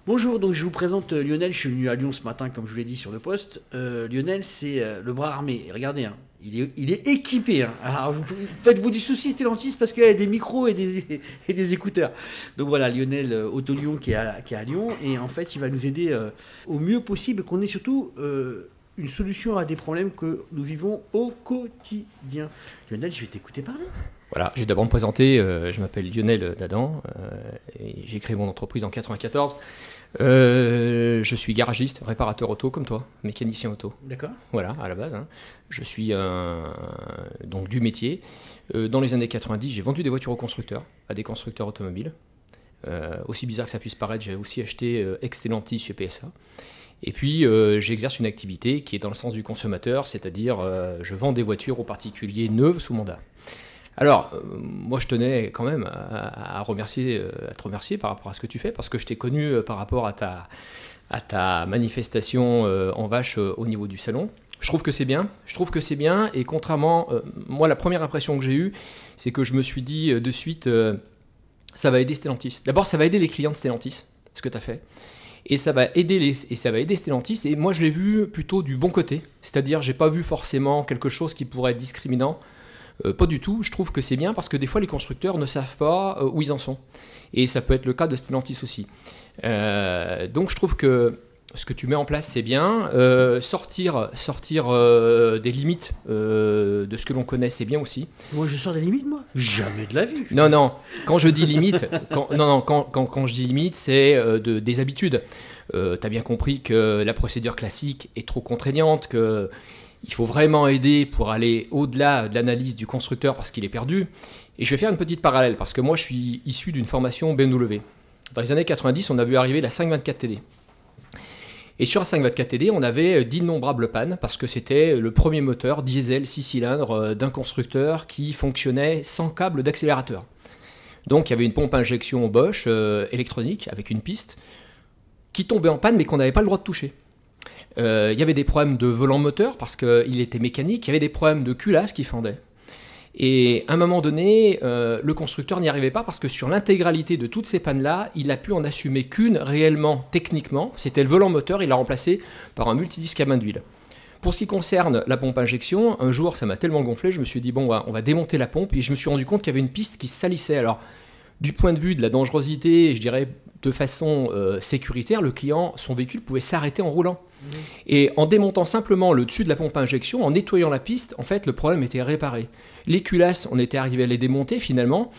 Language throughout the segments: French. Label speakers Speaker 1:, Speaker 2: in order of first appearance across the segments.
Speaker 1: Bonjour, donc je vous présente Lionel, je suis venu à Lyon ce matin comme je vous l'ai dit sur le poste. Lionel c'est le bras armé, et regardez, hein, il est équipé. Hein. Alors, faites-vous du souci Stellantis parce qu'il y a des micros et des écouteurs. Donc voilà, Lionel Auto Lyon qui est à Lyon et en fait il va nous aider au mieux possible, qu'on ait surtout une solution à des problèmes que nous vivons au quotidien. Lionel, je vais t'écouter parler.
Speaker 2: Voilà, je vais d'abord me présenter, je m'appelle Lionel Dadan, et j'ai créé mon entreprise en 94. Je suis garagiste, réparateur auto comme toi, mécanicien auto.
Speaker 1: D'accord.
Speaker 2: Voilà, à la base. Hein. Je suis donc du métier. Dans les années 90, j'ai vendu des voitures aux constructeurs, à des constructeurs automobiles. Aussi bizarre que ça puisse paraître, j'ai aussi acheté Stellantis chez PSA. Et puis, j'exerce une activité qui est dans le sens du consommateur, c'est-à-dire je vends des voitures aux particuliers neuves sous mandat. Alors, moi je tenais quand même à te remercier par rapport à ce que tu fais, parce que je t'ai connu par rapport à ta manifestation en vache au niveau du salon. Je trouve que c'est bien, et contrairement, moi la première impression que j'ai eue, c'est que je me suis dit de suite, ça va aider Stellantis. D'abord, ça va aider les clients de Stellantis, ce que tu as fait. Et ça va aider Stellantis, et moi je l'ai vu plutôt du bon côté, c'est-à-dire j'ai pas vu forcément quelque chose qui pourrait être discriminant. Pas du tout, je trouve que c'est bien parce que des fois les constructeurs ne savent pas où ils en sont. Et ça peut être le cas de Stellantis aussi. Donc je trouve que ce que tu mets en place c'est bien. Sortir des limites de ce que l'on connaît c'est bien aussi.
Speaker 1: Moi je sors des limites moi. Jamais de la vie.
Speaker 2: Non, quand je dis limite, quand je dis limite c'est des habitudes. Tu as bien compris que la procédure classique est trop contraignante, que il faut vraiment aider pour aller au-delà de l'analyse du constructeur parce qu'il est perdu. Et je vais faire une petite parallèle parce que moi je suis issu d'une formation BMW. Dans les années 90, on a vu arriver la 524 TD. Et sur la 524 TD, on avait d'innombrables pannes parce que c'était le premier moteur diesel 6 cylindres d'un constructeur qui fonctionnait sans câble d'accélérateur. Donc il y avait une pompe à injection Bosch électronique avec une piste qui tombait en panne mais qu'on n'avait pas le droit de toucher. Il y avait des problèmes de volant moteur parce qu'il était mécanique, il y avait des problèmes de culasse qui fendaient. Et à un moment donné, le constructeur n'y arrivait pas parce que sur l'intégralité de toutes ces pannes-là, il a pu en assumer qu'une réellement techniquement, c'était le volant moteur, il l'a remplacé par un multidisque à main d'huile. Pour ce qui concerne la pompe à injection, un jour ça m'a tellement gonflé, je me suis dit bon, on va démonter la pompe et je me suis rendu compte qu'il y avait une piste qui se salissait. Alors, du point de vue de la dangerosité, je dirais de façon sécuritaire, le client, son véhicule pouvait s'arrêter en roulant. Et en démontant simplement le dessus de la pompe à injection, en nettoyant la piste, en fait, le problème était réparé. Les culasses, on était arrivé à les démonter finalement,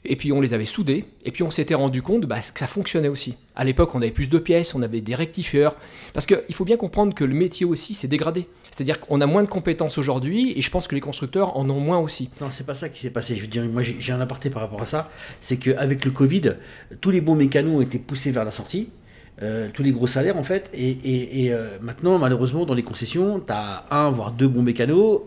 Speaker 2: et puis on les avait soudées, et puis on s'était rendu compte que ça fonctionnait aussi. À l'époque, on avait plus de pièces, on avait des rectifieurs, parce qu'il faut bien comprendre que le métier aussi s'est dégradé. C'est-à-dire qu'on a moins de compétences aujourd'hui, et je pense que les constructeurs en ont moins aussi.
Speaker 1: Non, c'est pas ça qui s'est passé. Je veux dire, moi j'ai un aparté par rapport à ça. C'est qu'avec le Covid, tous les bons mécanos ont été poussés vers la sortie. Tous les gros salaires en fait et maintenant malheureusement dans les concessions tu as un voire deux bons mécanos,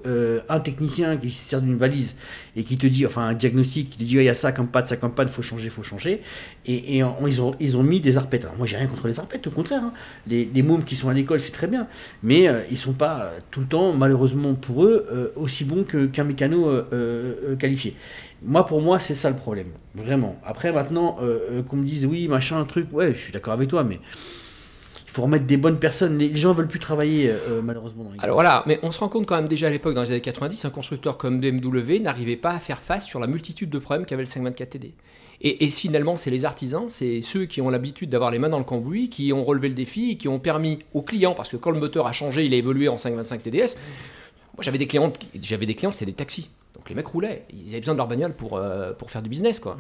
Speaker 1: un technicien qui se sert d'une valise et qui te dit, enfin un diagnostic qui te dit il y a ça comme panne, faut changer et ils ont mis des arpètes. Alors moi j'ai rien contre les arpètes, au contraire hein. Les mômes qui sont à l'école c'est très bien mais ils sont pas tout le temps malheureusement pour eux aussi bons qu'un mécano qualifié. Pour moi, c'est ça le problème, vraiment. Après, maintenant, qu'on me dise oui, machin, un truc, ouais, je suis d'accord avec toi, mais il faut remettre des bonnes personnes. Les gens ne veulent plus travailler, malheureusement. Dans les
Speaker 2: Alors voilà, mais on se rend compte quand même déjà à l'époque, dans les années 90, un constructeur comme BMW n'arrivait pas à faire face sur la multitude de problèmes qu'avait le 524 TD. Et finalement, c'est les artisans, c'est ceux qui ont l'habitude d'avoir les mains dans le cambouis, qui ont relevé le défi, et qui ont permis aux clients, parce que quand le moteur a changé, il a évolué en 525 TDS. Moi, j'avais des clients, c'est des taxis. Donc les mecs roulaient, ils avaient besoin de leur bagnole pour faire du business quoi.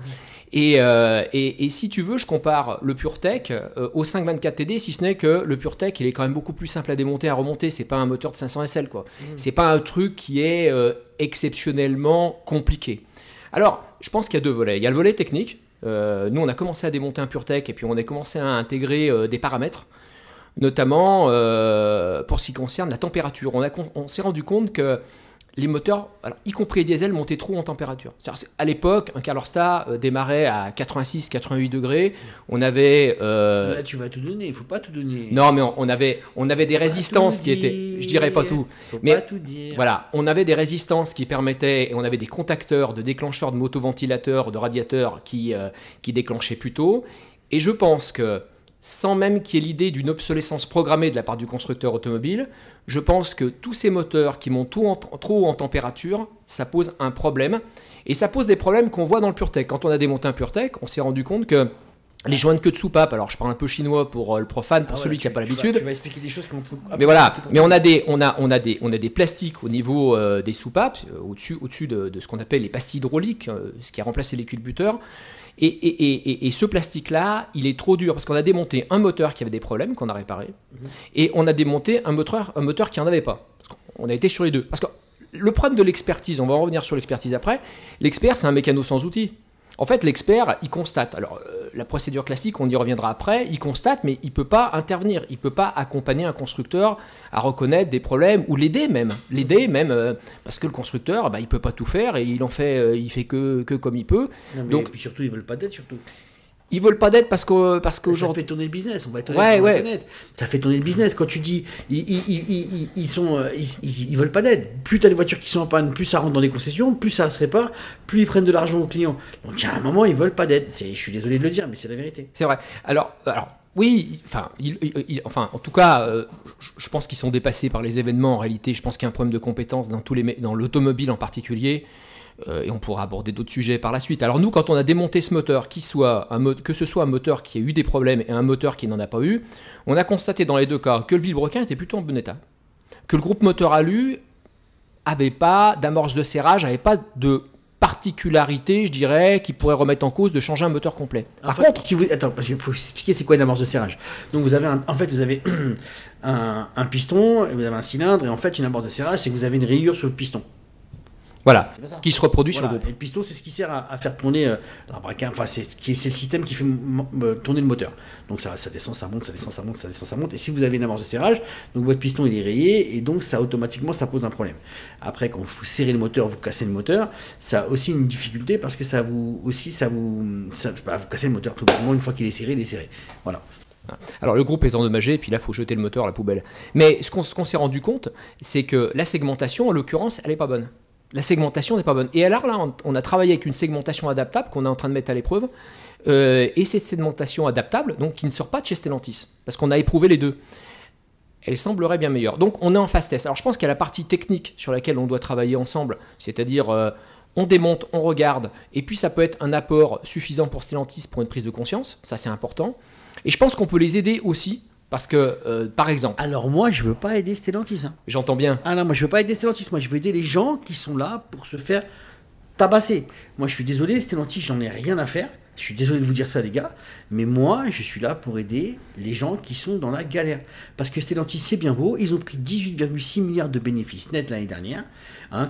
Speaker 2: Et si tu veux, je compare le PureTech au 524 TD, si ce n'est que le PureTech il est quand même beaucoup plus simple à démonter, à remonter. C'est pas un moteur de 500 SL quoi. C'est pas un truc qui est exceptionnellement compliqué. Alors, je pense qu'il y a deux volets. Il y a le volet technique. Nous, on a commencé à démonter un PureTech et puis on a commencé à intégrer des paramètres, notamment pour ce qui concerne la température. On s'est rendu compte que les moteurs, alors, y compris les diesels, montaient trop en température. À l'époque, un Carlorsta démarrait à 86-88 degrés. On avait...
Speaker 1: Là, tu vas tout donner, il ne faut pas tout donner.
Speaker 2: Non, mais on avait des résistances qui étaient... Je dirais pas tout. Mais
Speaker 1: pas tout dire.
Speaker 2: Voilà, on avait des résistances qui permettaient... Et on avait des contacteurs, de déclencheurs, de motoventilateurs, de radiateurs qui déclenchaient plus tôt. Et je pense que sans même qu'il y ait l'idée d'une obsolescence programmée de la part du constructeur automobile, je pense que tous ces moteurs qui montent trop en température, ça pose un problème. Et ça pose des problèmes qu'on voit dans le PureTech. Quand on a démonté un PureTech, on s'est rendu compte que les jointes queue de soupape, alors je parle un peu chinois pour le profane, pour celui qui n'a pas l'habitude.
Speaker 1: Tu vas expliquer des choses qu'on peut.
Speaker 2: Mais voilà, mais on a des plastiques au niveau des soupapes, au-dessus de ce qu'on appelle les pastilles hydrauliques, ce qui a remplacé les culbuteurs. Et ce plastique-là, il est trop dur parce qu'on a démonté un moteur qui avait des problèmes, qu'on a réparé, et on a démonté un moteur qui n'en avait pas. On a été sur les deux. Parce que le problème de l'expertise, on va en revenir sur l'expertise après, l'expert, c'est un mécano sans outils. En fait, l'expert, il constate. Alors, la procédure classique, on y reviendra après, il constate, mais il ne peut pas intervenir. Il ne peut pas accompagner un constructeur à reconnaître des problèmes, ou l'aider même. Parce que le constructeur, il ne peut pas tout faire et il fait que comme il peut.
Speaker 1: Non, mais donc, puis surtout, ils ne veulent pas d'aide, surtout.
Speaker 2: Ils veulent pas d'aide parce qu'aujourd'hui.
Speaker 1: Ça fait tourner le business, on va être honnête. Ça fait tourner le business. Quand tu dis ils veulent pas d'aide. Plus tu as des voitures qui sont en panne, plus ça rentre dans les concessions, plus ça se répare, plus ils prennent de l'argent aux clients. Donc à un moment, ils veulent pas d'aide. Je suis désolé de le dire, mais c'est la vérité.
Speaker 2: C'est vrai. Alors oui, en tout cas, je pense qu'ils sont dépassés par les événements. En réalité, je pense qu'il y a un problème de compétence dans l'automobile en particulier. Et on pourra aborder d'autres sujets par la suite. Alors nous, quand on a démonté ce moteur, que ce soit un moteur qui a eu des problèmes et un moteur qui n'en a pas eu, on a constaté dans les deux cas que le vilebrequin était plutôt en bon état. Que le groupe moteur alu n'avait pas d'amorce de serrage, n'avait pas de particularité, je dirais, qui pourrait remettre en cause de changer un moteur complet.
Speaker 1: Par contre, attends, parce qu'il faut expliquer c'est quoi une amorce de serrage. Donc vous avez un piston, vous avez un cylindre, et en fait une amorce de serrage, c'est que vous avez une rayure sur le piston.
Speaker 2: Voilà, qui se reproduit sur le groupe.
Speaker 1: Et le piston, c'est ce qui sert à faire tourner c'est le système qui fait tourner le moteur. Donc ça descend, ça monte, ça descend, ça monte, ça descend, ça monte. Et si vous avez une amorce de serrage, donc votre piston il est rayé et donc ça automatiquement ça pose un problème. Après, quand vous serrez le moteur, vous cassez le moteur, ça a aussi une difficulté parce que vous cassez le moteur tout simplement une fois qu'il est serré, il est serré. Voilà.
Speaker 2: Alors le groupe est endommagé, et puis là il faut jeter le moteur à la poubelle. Mais ce qu'on s'est rendu compte, c'est que la segmentation, en l'occurrence, elle n'est pas bonne. La segmentation n'est pas bonne. Et alors là, on a travaillé avec une segmentation adaptable qu'on est en train de mettre à l'épreuve. Et cette segmentation adaptable, donc qui ne sort pas de chez Stellantis, parce qu'on a éprouvé les deux, elle semblerait bien meilleure. Donc on est en phase test. Alors je pense qu'il y a la partie technique sur laquelle on doit travailler ensemble, c'est-à-dire on démonte, on regarde, et puis ça peut être un apport suffisant pour Stellantis pour une prise de conscience, ça c'est important. Et je pense qu'on peut les aider aussi. Parce que, par exemple...
Speaker 1: Alors moi, je veux pas aider Stellantis.
Speaker 2: J'entends bien.
Speaker 1: Ah non, moi je veux pas aider Stellantis. Moi je veux aider les gens qui sont là pour se faire tabasser. Moi je suis désolé, Stellantis, j'en ai rien à faire. Je suis désolé de vous dire ça les gars. Mais moi, je suis là pour aider les gens qui sont dans la galère. Parce que Stellantis, c'est bien beau. Ils ont pris 18,6 milliards de bénéfices nets l'année dernière.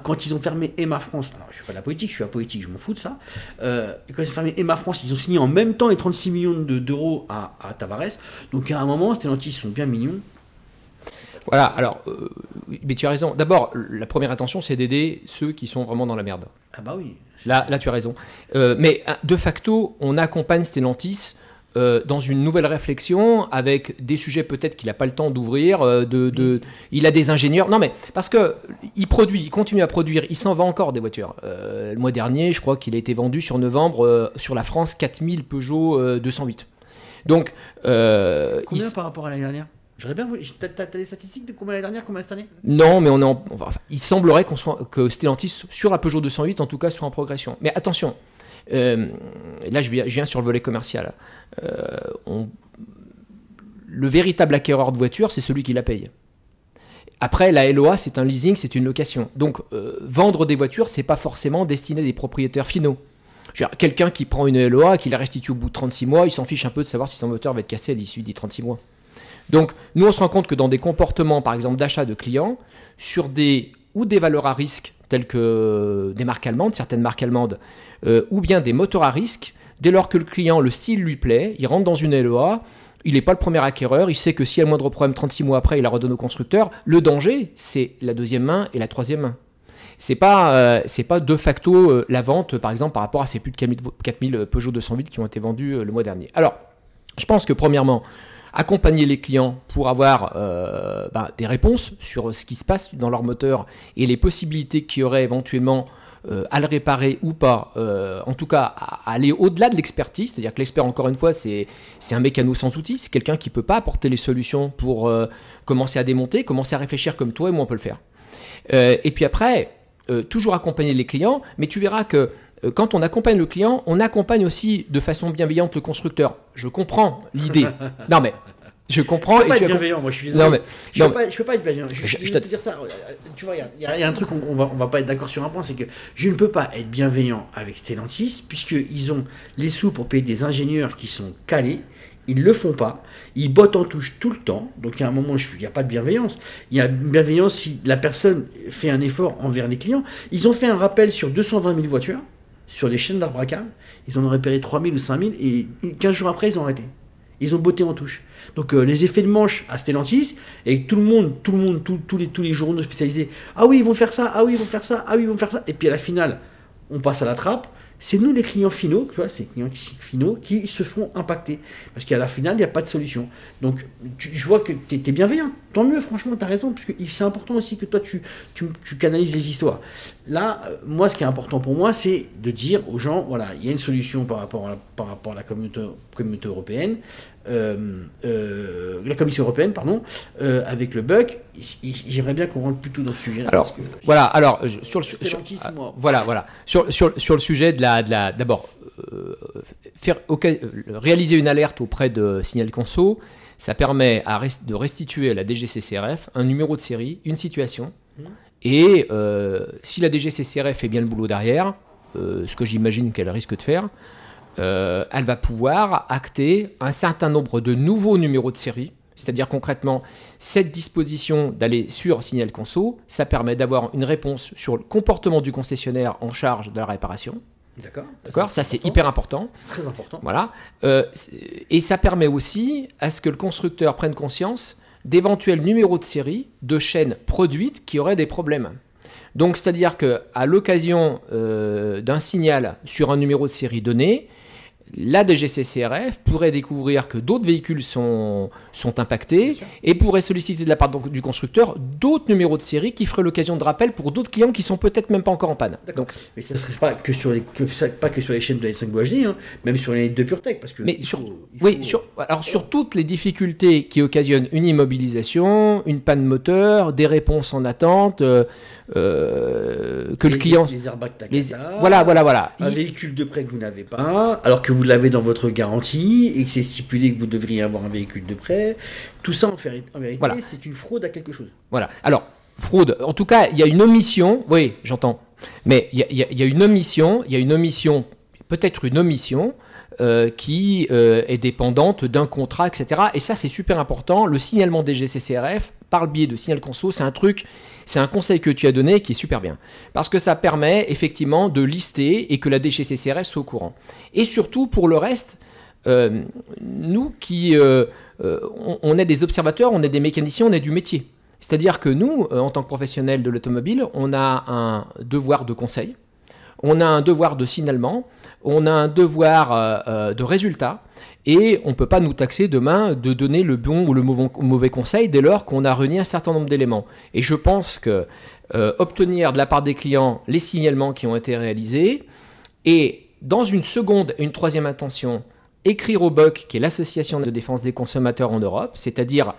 Speaker 1: Quand ils ont fermé Emma France, alors je fais pas de la politique, je suis apolitique, je m'en fous de ça. Quand ils ont fermé Emma France, ils ont signé en même temps les 36 millions d'euros à Tavares. Donc à un moment, Stellantis sont bien mignons.
Speaker 2: Voilà, alors, mais tu as raison. D'abord, la première intention, c'est d'aider ceux qui sont vraiment dans la merde.
Speaker 1: Ah bah oui.
Speaker 2: Là tu as raison. Mais de facto, on accompagne Stellantis dans une nouvelle réflexion avec des sujets peut-être qu'il n'a pas le temps d'ouvrir. Il a des ingénieurs. Non mais parce que il continue à produire. Il s'en vend encore des voitures. Le mois dernier, je crois qu'il a été vendu sur novembre sur la France 4000 Peugeot 208. Donc
Speaker 1: combien par rapport à l'année dernière? J'aurais bien voulu. T'as des statistiques de combien l'année dernière, combien cette année?
Speaker 2: Non, mais il semblerait que Stellantis, sur la Peugeot 208, en tout cas, soit en progression. Mais attention, là je viens sur le volet commercial. Le véritable acquéreur de voiture, c'est celui qui la paye. Après, la LOA, c'est un leasing, c'est une location. Donc, vendre des voitures, c'est pas forcément destiné à des propriétaires finaux. Quelqu'un qui prend une LOA, qui la restitue au bout de 36 mois, il s'en fiche un peu de savoir si son moteur va être cassé à l'issue des 36 mois. Donc, nous, on se rend compte que dans des comportements, par exemple, d'achat de clients, sur des valeurs à risque, telles que des marques allemandes, certaines marques allemandes, ou bien des moteurs à risque, dès lors que le client, le style lui plaît, il rentre dans une LOA, il n'est pas le premier acquéreur, il sait que s'il y a le moindre problème 36 mois après, il la redonne au constructeur. Le danger, c'est la deuxième main et la troisième main. C'est pas de facto la vente, par exemple, par rapport à ces plus de 4000 Peugeot 208 qui ont été vendus le mois dernier. Alors, je pense que premièrement, accompagner les clients pour avoir des réponses sur ce qui se passe dans leur moteur et les possibilités qu'il y aurait éventuellement à le réparer ou pas, en tout cas à aller au-delà de l'expertise, c'est-à-dire que l'expert, encore une fois, c'est un mécano sans outils, c'est quelqu'un qui ne peut pas apporter les solutions pour commencer à démonter, commencer à réfléchir comme toi et moi on peut le faire. Et puis après, toujours accompagner les clients, mais tu verras que quand on accompagne le client, on accompagne aussi de façon bienveillante le constructeur. Je comprends l'idée. Non mais, je comprends.
Speaker 1: Je peux pas être bienveillant, moi je suis désolé.
Speaker 2: Non, mais,
Speaker 1: je peux pas être bienveillant. Je vais te dire ça. Tu vois, il y a un truc, on va pas être d'accord sur un point, c'est que je ne peux pas être bienveillant avec Stellantis, puisqu'ils ont les sous pour payer des ingénieurs qui sont calés. Ils ne le font pas, ils bottent en touche tout le temps, donc il y a un moment, il n'y a pas de bienveillance. Il y a bienveillance si la personne fait un effort envers les clients. Ils ont fait un rappel sur 220 000 voitures, sur les chaînes d'arbre à câble, ils en ont repéré 3 000 ou 5 000, et 15 jours après, ils ont arrêté. Ils ont botté en touche. Donc les effets de manche à Stellantis, et tous les journaux spécialisés, ah oui, ils vont faire ça, ah oui, ils vont faire ça, ah oui, ils vont faire ça, et puis à la finale, on passe à la trappe. C'est nous les clients finaux, tu vois, c'est les clients finaux qui se font impacter. Parce qu'à la finale, il n'y a pas de solution. Donc, je vois que tu es bienveillant. Tant mieux, franchement, tu as raison. Parce que c'est important aussi que toi, tu canalises les histoires. Là, moi, ce qui est important pour moi, c'est de dire aux gens, voilà, il y a une solution par rapport à la communauté européenne. La Commission européenne, pardon, avec le BUC, j'aimerais bien qu'on rentre plutôt dans ce sujet-là.
Speaker 2: Alors, voilà, alors, sur le sujet de d'abord, réaliser une alerte auprès de Signal Conso, ça permet de restituer à la DGCCRF un numéro de série, une situation, et si la DGCCRF fait bien le boulot derrière, ce que j'imagine qu'elle risque de faire, elle va pouvoir acter un certain nombre de nouveaux numéros de série. C'est-à-dire concrètement, cette disposition d'aller sur Signal Conso, ça permet d'avoir une réponse sur le comportement du concessionnaire en charge de la réparation. D'accord. Ça, c'est hyper important.
Speaker 1: C'est très important.
Speaker 2: Voilà. Et ça permet aussi à ce que le constructeur prenne conscience d'éventuels numéros de série de chaînes produites qui auraient des problèmes. Donc, c'est-à-dire qu'à l'occasion d'un signal sur un numéro de série donné, la DGCCRF pourrait découvrir que d'autres véhicules sont impactés et pourrait solliciter de la part du constructeur d'autres numéros de série qui feraient l'occasion de rappel pour d'autres clients qui sont peut-être même pas encore en panne.
Speaker 1: Donc, mais ça ne serait pas que sur les chaînes de la L5 HD, hein, même sur les de PureTech. Parce que
Speaker 2: sur toutes les difficultés qui occasionnent une immobilisation, une panne moteur, des réponses en attente, que le client...
Speaker 1: Les airbags
Speaker 2: voilà.
Speaker 1: Un véhicule de prêt que vous n'avez pas, alors que vous l'avez dans votre garantie et que c'est stipulé que vous devriez avoir un véhicule de prêt. Tout ça, en vérité, c'est une fraude à quelque chose.
Speaker 2: Voilà. Alors, fraude, en tout cas, il y a une omission, oui, j'entends, mais il y a une omission, peut-être une omission qui est dépendante d'un contrat, etc. Et ça, c'est super important. Le signalement des DGCCRF, par le biais de Signal Conso, c'est un conseil que tu as donné qui est super bien. Parce que ça permet effectivement de lister et que la DGCCRF soit au courant. Et surtout, pour le reste, nous qui... on est des observateurs, on est des mécaniciens, on est du métier. C'est-à-dire que nous, en tant que professionnels de l'automobile, on a un devoir de conseil, on a un devoir de signalement, on a un devoir de résultat, et on ne peut pas nous taxer demain de donner le bon ou le mauvais conseil dès lors qu'on a réuni un certain nombre d'éléments. Et je pense que obtenir de la part des clients les signalements qui ont été réalisés, et dans une seconde et une troisième intention, écrire au BOC, qui est l'association de défense des consommateurs en Europe, c'est-à-dire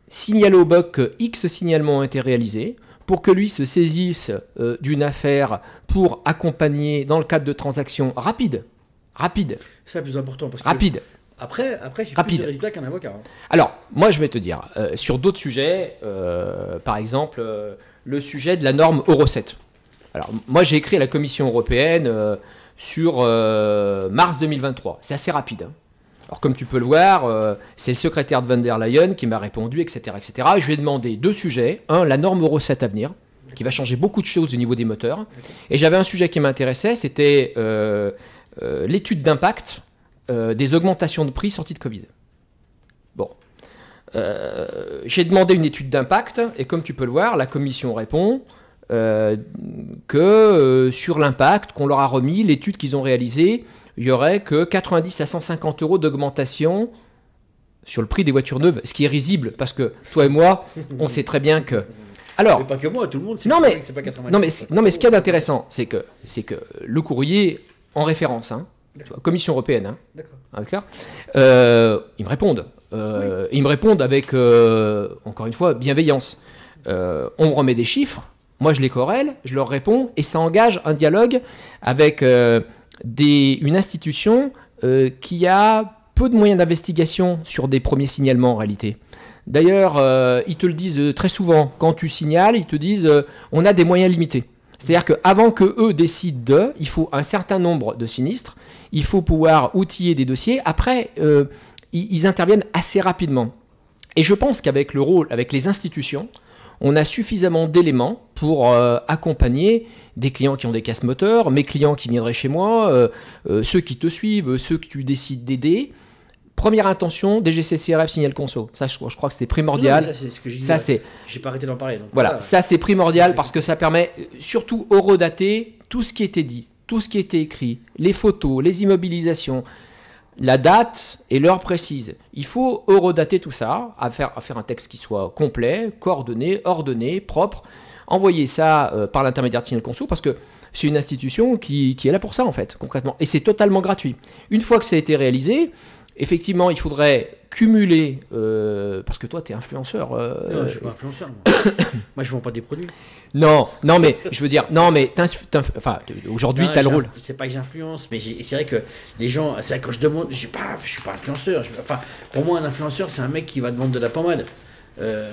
Speaker 2: signaler au BOC que X signalements ont été réalisés, pour que lui se saisisse d'une affaire pour accompagner dans le cadre de transactions rapides.
Speaker 1: C'est le plus important. Parce que
Speaker 2: rapide.
Speaker 1: Après j'ai plus de résultats qu'un avocat. Hein.
Speaker 2: Alors, moi je vais te dire, sur d'autres sujets, par exemple, le sujet de la norme Euro 7. Alors, moi j'ai écrit à la Commission européenne sur mars 2023. C'est assez rapide. Hein. Alors, comme tu peux le voir, c'est le secrétaire de von der Leyen qui m'a répondu, etc., etc. Je lui ai demandé deux sujets. Un, la norme Euro 7 à venir, qui va changer beaucoup de choses au niveau des moteurs. Et j'avais un sujet qui m'intéressait, c'était l'étude d'impact des augmentations de prix sorties de Covid. Bon. J'ai demandé une étude d'impact, et comme tu peux le voir, la Commission répond que sur l'impact qu'on leur a remis, l'étude qu'ils ont réalisée, il n'y aurait que 90 à 150 euros d'augmentation sur le prix des voitures neuves, ce qui est risible, parce que toi et moi, on sait très bien que Alors,
Speaker 1: mais pas que moi, tout le monde sait
Speaker 2: non,
Speaker 1: que
Speaker 2: mais,
Speaker 1: c'est pas 90.
Speaker 2: non, mais ce qu'il y a d'intéressant, c'est que le courrier en référence, hein, tu vois, Commission européenne, hein,
Speaker 1: D'accord.
Speaker 2: ils me répondent. Ils me répondent avec, encore une fois, bienveillance. On me remet des chiffres, moi je les corrèle, je leur réponds, et ça engage un dialogue avec une institution qui a peu de moyens d'investigation sur des premiers signalements en réalité. D'ailleurs, ils te le disent très souvent, quand tu signales, ils te disent on a des moyens limités. C'est-à-dire qu'avant qu'eux décident il faut un certain nombre de sinistres, il faut pouvoir outiller des dossiers. Après, ils interviennent assez rapidement. Et je pense qu'avec le rôle, avec les institutions, on a suffisamment d'éléments pour accompagner des clients qui ont des casse moteurs, mes clients qui viendraient chez moi, ceux qui te suivent, ceux que tu décides d'aider. Première intention, DGCCRF signal conso. Ça, je crois que c'était primordial.
Speaker 1: Non, ça, c'est ce que je disais. J'ai pas arrêté d'en parler. Donc
Speaker 2: voilà, ça c'est primordial parce que ça permet surtout horodater tout ce qui était dit, tout ce qui était écrit, les photos, les immobilisations, la date et l'heure précise. Il faut horodater tout ça, à faire un texte qui soit complet, coordonné, ordonné, propre. Envoyer ça par l'intermédiaire de signal conso parce que c'est une institution qui est là pour ça en fait, concrètement. Et c'est totalement gratuit. Une fois que ça a été réalisé, effectivement, il faudrait cumuler, parce que toi, tu es influenceur.
Speaker 1: Non, je ne suis pas influenceur. Moi, je ne vends pas des produits.
Speaker 2: Non, mais je veux dire, non, mais enfin, aujourd'hui, tu as le rôle.
Speaker 1: C'est pas que j'influence, mais c'est vrai que les gens, c'est vrai que quand je demande, je suis pas influenceur. Enfin, pour moi, un influenceur, c'est un mec qui va te vendre de la pommade.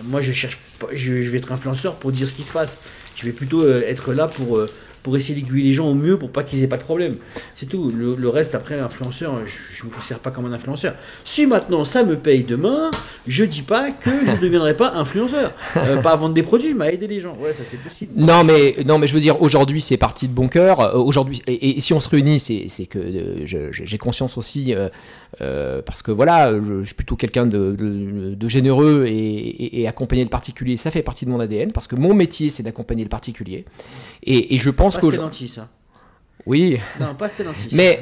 Speaker 1: Moi, je vais être influenceur pour dire ce qui se passe. Je vais plutôt être là pour essayer d'aiguiller les gens au mieux pour pas qu'ils aient pas de problème. C'est tout. Le reste, après, influenceur, je ne me considère pas comme un influenceur. Si maintenant ça me paye demain, je dis pas que je ne deviendrai pas influenceur. Pas à vendre des produits, mais à aider les gens. Ouais, ça c'est possible.
Speaker 2: Non, mais je veux dire, aujourd'hui, c'est parti de bon cœur. Aujourd'hui, et si on se réunit, c'est que j'ai conscience aussi, parce que voilà, je suis plutôt quelqu'un de généreux et accompagner le particulier, ça fait partie de mon ADN, parce que mon métier, c'est d'accompagner le particulier. Et je pense
Speaker 1: pas Stellantis, ça.
Speaker 2: Oui.
Speaker 1: Non, pas Stellantis.
Speaker 2: Mais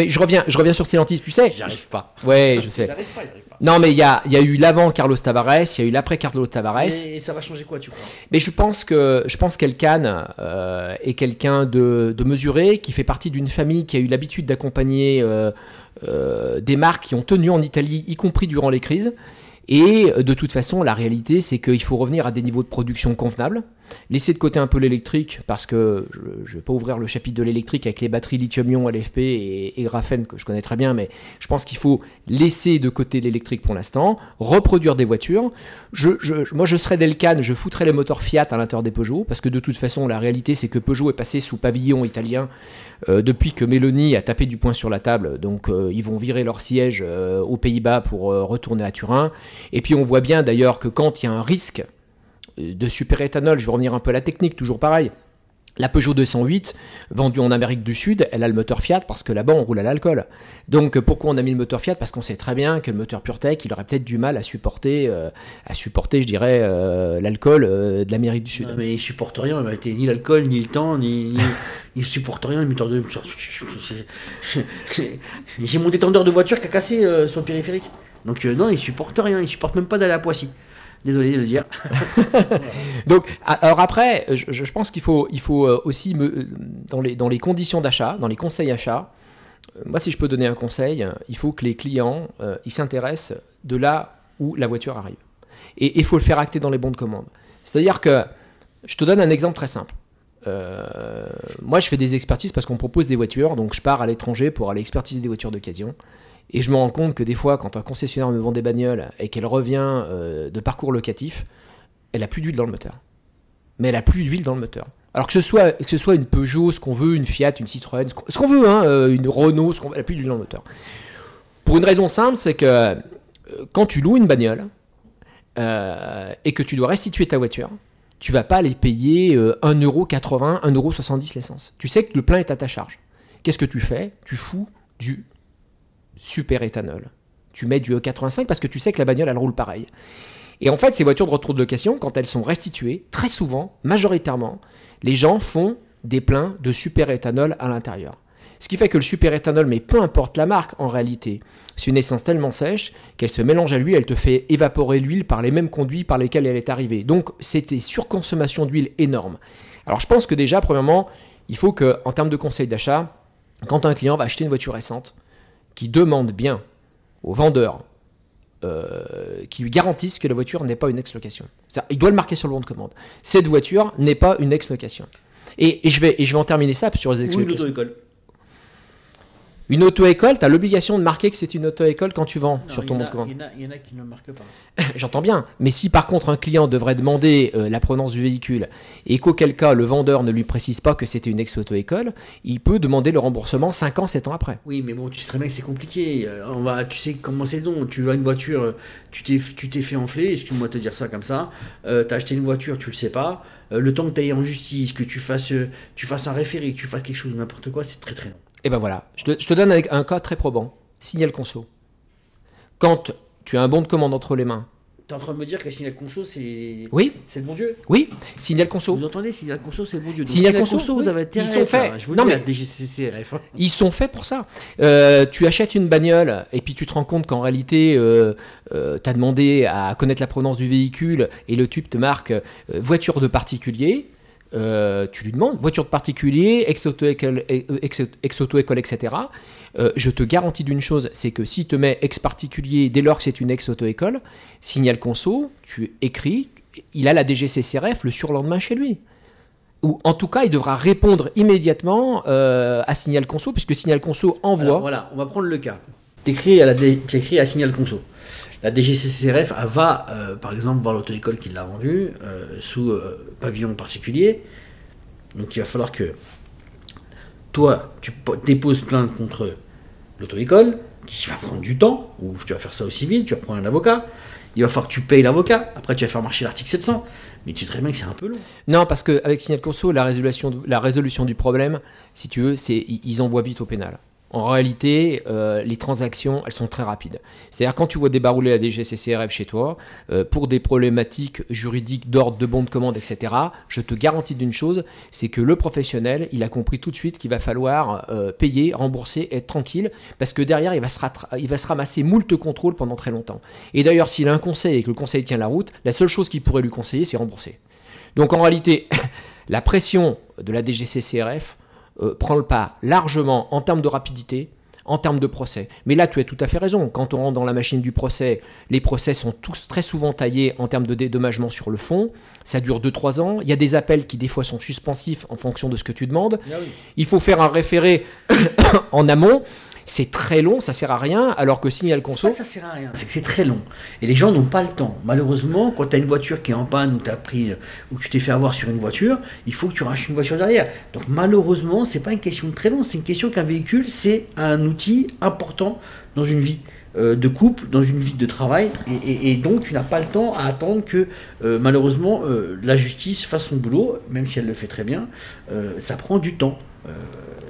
Speaker 2: je reviens sur Stellantis, tu sais.
Speaker 1: J'arrive pas.
Speaker 2: Ouais, je sais.
Speaker 1: J'arrive pas.
Speaker 2: Non, mais il y a eu l'avant Carlos Tavares, il y a eu l'après Carlos Tavares.
Speaker 1: Et ça va changer quoi, tu crois?
Speaker 2: Mais je pense qu'Elkann est quelqu'un de mesuré, qui fait partie d'une famille qui a eu l'habitude d'accompagner des marques qui ont tenu en Italie, y compris durant les crises. Et de toute façon, la réalité, c'est qu'il faut revenir à des niveaux de production convenables, laisser de côté un peu l'électrique, parce que je ne vais pas ouvrir le chapitre de l'électrique avec les batteries lithium-ion, LFP et graphène, que je connais très bien, mais je pense qu'il faut laisser de côté l'électrique pour l'instant, reproduire des voitures. Moi, je serais d'Elkann, je foutrais les moteurs Fiat à l'intérieur des Peugeot, parce que de toute façon, la réalité, c'est que Peugeot est passé sous pavillon italien depuis que Meloni a tapé du poing sur la table. Donc, ils vont virer leur siège aux Pays-Bas pour retourner à Turin. Et puis, on voit bien d'ailleurs que quand il y a un risque de superéthanol, je vais revenir un peu à la technique, toujours pareil. La Peugeot 208, vendue en Amérique du Sud, elle a le moteur Fiat parce que là-bas, on roule à l'alcool. Donc, pourquoi on a mis le moteur Fiat? Parce qu'on sait très bien que le moteur PureTech, il aurait peut-être du mal à supporter, je dirais, l'alcool de l'Amérique du Sud.
Speaker 1: Non, mais il supporte rien, il m'a été ni l'alcool, ni le temps, il supporte rien, le moteur de... J'ai mon détendeur de voiture qui a cassé sur le périphérique. Donc, non, il supporte rien, il supporte même pas d'aller à Poissy. Désolé de le dire.
Speaker 2: Donc, alors après, je pense qu'il faut aussi, dans les conditions d'achat, dans les conseils achats, moi, si je peux donner un conseil, il faut que les clients ils s'intéressent de là où la voiture arrive. Et il faut le faire acter dans les bons de commande. C'est-à-dire que, je te donne un exemple très simple. Moi, je fais des expertises parce qu'on propose des voitures, donc je pars à l'étranger pour aller expertiser des voitures d'occasion. Et je me rends compte que des fois, quand un concessionnaire me vend des bagnoles et qu'elle revient de parcours locatif, elle a plus d'huile dans le moteur. Mais elle a plus d'huile dans le moteur. Alors que ce soit une Peugeot, ce qu'on veut, une Fiat, une Citroën, ce qu'on veut, hein, une Renault, elle a plus d'huile dans le moteur. Pour une raison simple, c'est que quand tu loues une bagnole et que tu dois restituer ta voiture, tu vas pas aller payer 1,80€, 1,70€ l'essence. Tu sais que le plein est à ta charge. Qu'est-ce que tu fais? Tu fous du superéthanol. Tu mets du E85 parce que tu sais que la bagnole, elle roule pareil. Et en fait, ces voitures de retour de location, quand elles sont restituées, très souvent, majoritairement, les gens font des pleins de superéthanol à l'intérieur. Ce qui fait que le superéthanol, mais peu importe la marque en réalité, c'est une essence tellement sèche qu'elle se mélange à l'huile, elle te fait évaporer l'huile par les mêmes conduits par lesquels elle est arrivée. Donc c'est une surconsommation d'huile énorme. Alors je pense que déjà, premièrement, il faut qu'en termes de conseil d'achat, quand un client va acheter une voiture récente, qu'il demande bien au vendeur qui lui garantisse que la voiture n'est pas une ex-location. Il doit le marquer sur le bon de commande. Cette voiture n'est pas une ex-location. Et je vais en terminer ça sur les ex-locations.
Speaker 1: Ou une auto-école.
Speaker 2: Une auto-école, tu as l'obligation de marquer que c'est une auto-école quand tu vends sur ton bon de commande.
Speaker 1: Il y en a qui ne le marquent pas.
Speaker 2: J'entends bien. Mais si par contre un client devrait demander la provenance du véhicule et qu'auquel cas le vendeur ne lui précise pas que c'était une ex-auto-école, il peut demander le remboursement 5 ans, 7 ans après.
Speaker 1: Oui, mais bon, tu sais très bien que c'est compliqué. Tu sais comment c'est donc. Tu as une voiture, tu t'es fait enfler, excuse-moi de te dire ça comme ça. Tu as acheté une voiture, tu le sais pas. Le temps que tu ailles en justice, que tu fasses un référé, que tu fasses quelque chose, n'importe quoi, c'est très très long.
Speaker 2: Et ben voilà, je te donne avec un cas très probant. Signal conso. Quand tu as un bon de commande entre les mains.
Speaker 1: Tu es en train de me dire que Signal Conso, c'est
Speaker 2: oui.
Speaker 1: C'est le bon Dieu.
Speaker 2: Oui, Signal conso.
Speaker 1: Vous entendez, Signal Conso, c'est le bon Dieu. Donc,
Speaker 2: Signal conso,
Speaker 1: vous
Speaker 2: oui.
Speaker 1: avez intérêt.
Speaker 2: Ils sont faits.
Speaker 1: Je vous le dis, la DGCCRF.
Speaker 2: Ils sont faits pour ça. Tu achètes une bagnole et puis tu te rends compte qu'en réalité, tu as demandé à connaître la provenance du véhicule et le tube te marque voiture de particulier. Tu lui demandes, voiture de particulier, ex-auto-école, etc. Je te garantis d'une chose, c'est que si te mets ex-particulier dès lors que c'est une ex-auto-école, Signal Conso, tu écris, il a la DGCCRF le surlendemain chez lui. Ou en tout cas, il devra répondre immédiatement à Signal Conso, puisque Signal Conso envoie...
Speaker 1: Alors, voilà, on va prendre le cas. Tu écris à Signal Conso. La DGCCRF va, par exemple, voir l'auto-école qui l'a vendu sous pavillon particulier. Donc il va falloir que toi, tu déposes plainte contre l'auto-école, qui va prendre du temps, ou tu vas faire ça au civil, tu vas prendre un avocat. Il va falloir que tu payes l'avocat. Après, tu vas faire marcher l'article 700. Mais tu sais très bien que c'est un peu long.
Speaker 2: Non, parce qu'avec Signal Conso, la résolution du problème, si tu veux, c'est ils envoient vite au pénal. En réalité, les transactions, elles sont très rapides. C'est-à-dire quand tu vois débarrouler la DGCCRF chez toi, pour des problématiques juridiques d'ordre de bon de commande, etc., je te garantis d'une chose, c'est que le professionnel, il a compris tout de suite qu'il va falloir payer, rembourser, être tranquille, parce que derrière, il va se ramasser moult contrôles pendant très longtemps. Et d'ailleurs, s'il a un conseil et que le conseil tient la route, la seule chose qu'il pourrait lui conseiller, c'est rembourser. Donc en réalité, la pression de la DGCCRF prend le pas largement en termes de rapidité, en termes de procès. Mais là, tu as tout à fait raison. Quand on rentre dans la machine du procès, les procès sont tous très souvent taillés en termes de dédommagement sur le fond. Ça dure 2-3 ans. Il y a des appels qui, des fois, sont suspensifs en fonction de ce que tu demandes. Ah oui. Il faut faire un référé en amont. C'est très long, ça sert à rien, alors que Signal Conso...
Speaker 1: C'est pas que ça sert à rien, c'est que c'est très long. Et les gens n'ont pas le temps. Malheureusement, quand tu as une voiture qui est en panne, ou que tu t'es fait avoir sur une voiture, il faut que tu rachètes une voiture derrière. Donc malheureusement, c'est pas une question de très long, c'est une question qu'un véhicule, c'est un outil important dans une vie de couple, dans une vie de travail. Et donc tu n'as pas le temps à attendre que malheureusement la justice fasse son boulot, même si elle le fait très bien. Ça prend du temps.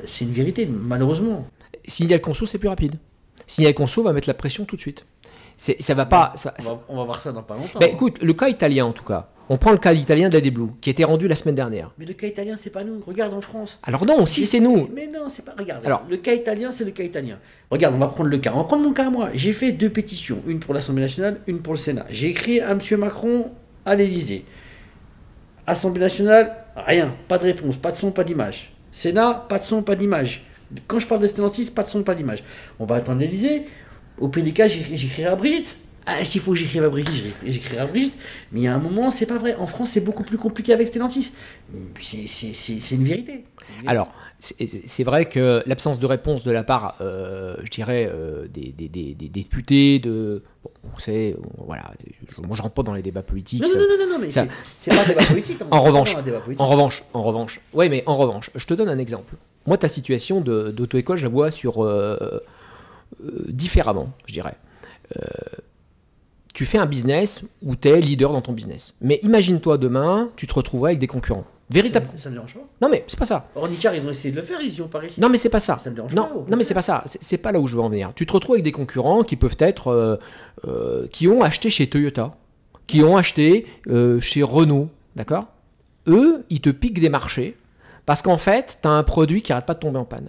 Speaker 1: C'est une vérité, malheureusement.
Speaker 2: Signal Conso, c'est plus rapide. Signal Conso va mettre la pression tout de suite. Ça va pas.
Speaker 1: On va voir ça dans pas longtemps.
Speaker 2: Ben, écoute, le cas italien en tout cas. On prend le cas italien de la D-Blue, qui a été rendu la semaine dernière.
Speaker 1: Mais le cas italien, c'est pas nous. Regarde en France.
Speaker 2: Alors non, si c'est nous.
Speaker 1: Mais non, c'est pas. Regarde. Alors, le cas italien, c'est le cas italien. Regarde, on va prendre le cas. On va prendre mon cas à moi. J'ai fait 2 pétitions, une pour l'Assemblée nationale, une pour le Sénat. J'ai écrit à M. Macron à l'Élysée. Assemblée nationale, rien, pas de réponse, pas de son, pas d'image. Sénat, pas de son, pas d'image. Quand je parle de Stellantis, pas de son, pas d'image. On va attendre l'Élysée. Au PDK, j'écrirai à Brigitte. Ah, s'il faut que j'écrive à Brigitte, j'écrirai à Brigitte. Mais il y a un moment, c'est pas vrai. En France, c'est beaucoup plus compliqué avec Stellantis. C'est une vérité.
Speaker 2: Alors, c'est vrai que l'absence de réponse de la part, je dirais, des députés, bon, vous savez, voilà, moi je rentre pas dans les débats politiques.
Speaker 1: Non, mais ça, c'est pas un débat politique.
Speaker 2: En revanche, ouais, mais en revanche, je te donne un exemple. Moi, ta situation d'auto-école, je la vois différemment, je dirais. Tu fais un business où tu es leader dans ton business. Mais imagine-toi demain, tu te retrouverais avec des concurrents. Véritable.
Speaker 1: Ça ne dérange pas.
Speaker 2: Non, mais c'est pas ça.
Speaker 1: Ornicar, ils ont essayé de le faire, ils y ont pas réussi.
Speaker 2: Non, mais c'est pas ça.
Speaker 1: Ça ne dérange pas.
Speaker 2: Non, mais c'est pas ça. C'est pas là où je veux en venir. Tu te retrouves avec des concurrents qui peuvent être. Qui ont acheté chez Toyota, qui ont acheté chez Renault. D'accord ? Eux, ils te piquent des marchés parce qu'en fait, tu as un produit qui n'arrête pas de tomber en panne.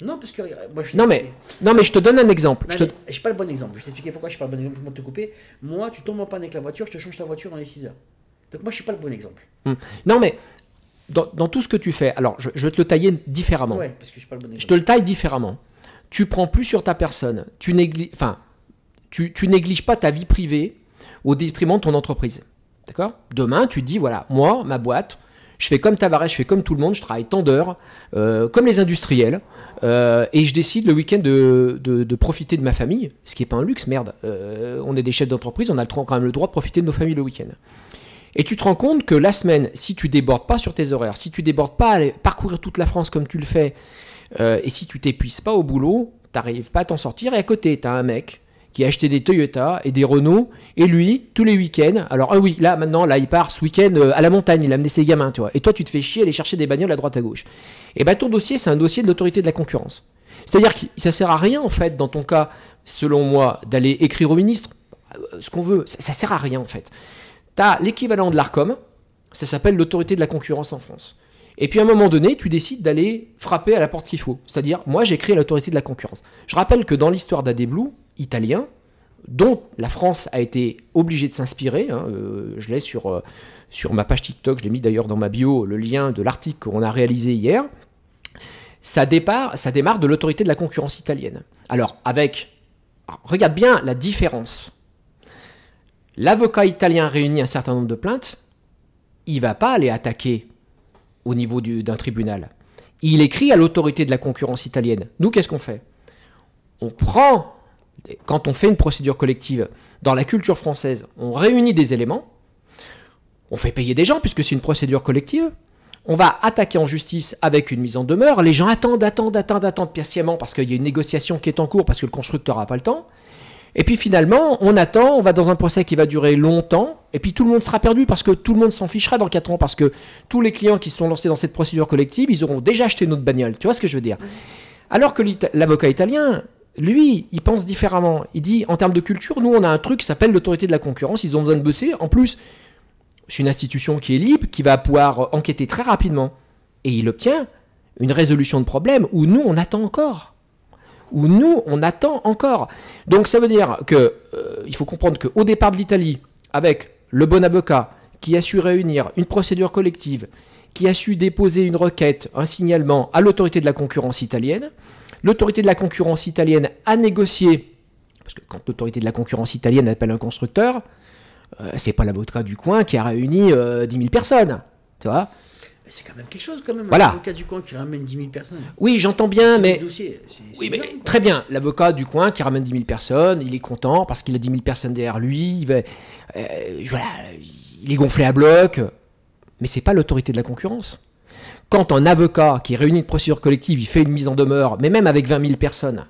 Speaker 1: Non, parce que moi,
Speaker 2: Non mais je te donne un exemple.
Speaker 1: Je n'ai pas le bon exemple. Je vais t'expliquer pourquoi je n'ai pas le bon exemple pour te couper. Moi, tu tombes en panne avec la voiture, je te change ta voiture dans les 6 heures. Donc moi, je ne suis pas le bon exemple.
Speaker 2: Non mais dans tout ce que tu fais, alors je vais te le tailler différemment.
Speaker 1: Ouais, parce que je suis pas le bon exemple.
Speaker 2: Je te le taille différemment. Tu prends plus sur ta personne. Tu négliges pas ta vie privée au détriment de ton entreprise. D'accord ? Demain, tu te dis, voilà, moi, ma boîte, je fais comme Tavares, je fais comme tout le monde, je travaille tant d'heures, comme les industriels, et je décide le week-end de profiter de ma famille, ce qui n'est pas un luxe, merde. On est des chefs d'entreprise, on a quand même le droit de profiter de nos familles le week-end. Et tu te rends compte que la semaine, si tu débordes pas sur tes horaires, si tu débordes pas à aller parcourir toute la France comme tu le fais, et si tu t'épuises pas au boulot, tu n'arrives pas à t'en sortir, et à côté, tu as un mec qui a acheté des Toyota et des Renault, et lui, tous les week-ends, alors oui, là, maintenant, il part ce week-end à la montagne, il a amené ses gamins, tu vois, et toi, tu te fais chier à aller chercher des bagnoles à droite à gauche. Et bien, ton dossier, c'est un dossier de l'autorité de la concurrence. C'est-à-dire que ça sert à rien, en fait, dans ton cas, selon moi, d'aller écrire au ministre, ce qu'on veut, ça sert à rien, en fait. Tu as l'équivalent de l'ARCOM, ça s'appelle l'autorité de la concurrence en France. Et puis à un moment donné, tu décides d'aller frapper à la porte qu'il faut. C'est-à-dire, moi j'ai créé l'autorité de la concurrence. Je rappelle que dans l'histoire d'AD Blue, italien, dont la France a été obligée de s'inspirer, je l'ai sur ma page TikTok, je l'ai mis d'ailleurs dans ma bio, le lien de l'article qu'on a réalisé hier, ça démarre de l'autorité de la concurrence italienne. Alors, regarde bien la différence. L'avocat italien réunit un certain nombre de plaintes, il ne va pas aller attaquer au niveau d'un tribunal. Il écrit à l'autorité de la concurrence italienne. Nous, qu'est-ce qu'on fait ? Quand on fait une procédure collective dans la culture française, on réunit des éléments, on fait payer des gens puisque c'est une procédure collective, on va attaquer en justice avec une mise en demeure, les gens attendent patiemment parce qu'il y a une négociation qui est en cours parce que le constructeur n'a pas le temps. Et puis finalement, on attend, on va dans un procès qui va durer longtemps, et puis tout le monde sera perdu parce que tout le monde s'en fichera dans 4 ans, parce que tous les clients qui se sont lancés dans cette procédure collective, ils auront déjà acheté notre bagnole. Tu vois ce que je veux dire ? Alors que l'avocat italien, lui, il pense différemment. Il dit, en termes de culture, nous, on a un truc qui s'appelle l'autorité de la concurrence, ils ont besoin de bosser. En plus, c'est une institution qui est libre, qui va pouvoir enquêter très rapidement. Et il obtient une résolution de problème où nous, on attend encore. Donc ça veut dire que il faut comprendre qu'au départ de l'Italie, avec le bon avocat qui a su réunir une procédure collective, qui a su déposer une requête, un signalement à l'autorité de la concurrence italienne, l'autorité de la concurrence italienne a négocié, parce que quand l'autorité de la concurrence italienne appelle un constructeur, c'est pas l'avocat du coin qui a réuni 10 000 personnes, tu vois.
Speaker 1: C'est quand même quelque chose, quand même.
Speaker 2: Voilà.
Speaker 1: L'avocat du coin qui ramène 10 000 personnes.
Speaker 2: Oui, j'entends bien, mais.
Speaker 1: Oui,
Speaker 2: mais très bien. L'avocat du coin qui ramène 10 000 personnes, il est content parce qu'il a 10 000 personnes derrière lui. Il est gonflé à bloc. Mais c'est pas l'autorité de la concurrence. Quand un avocat qui réunit une procédure collective, il fait une mise en demeure, mais même avec 20 000 personnes,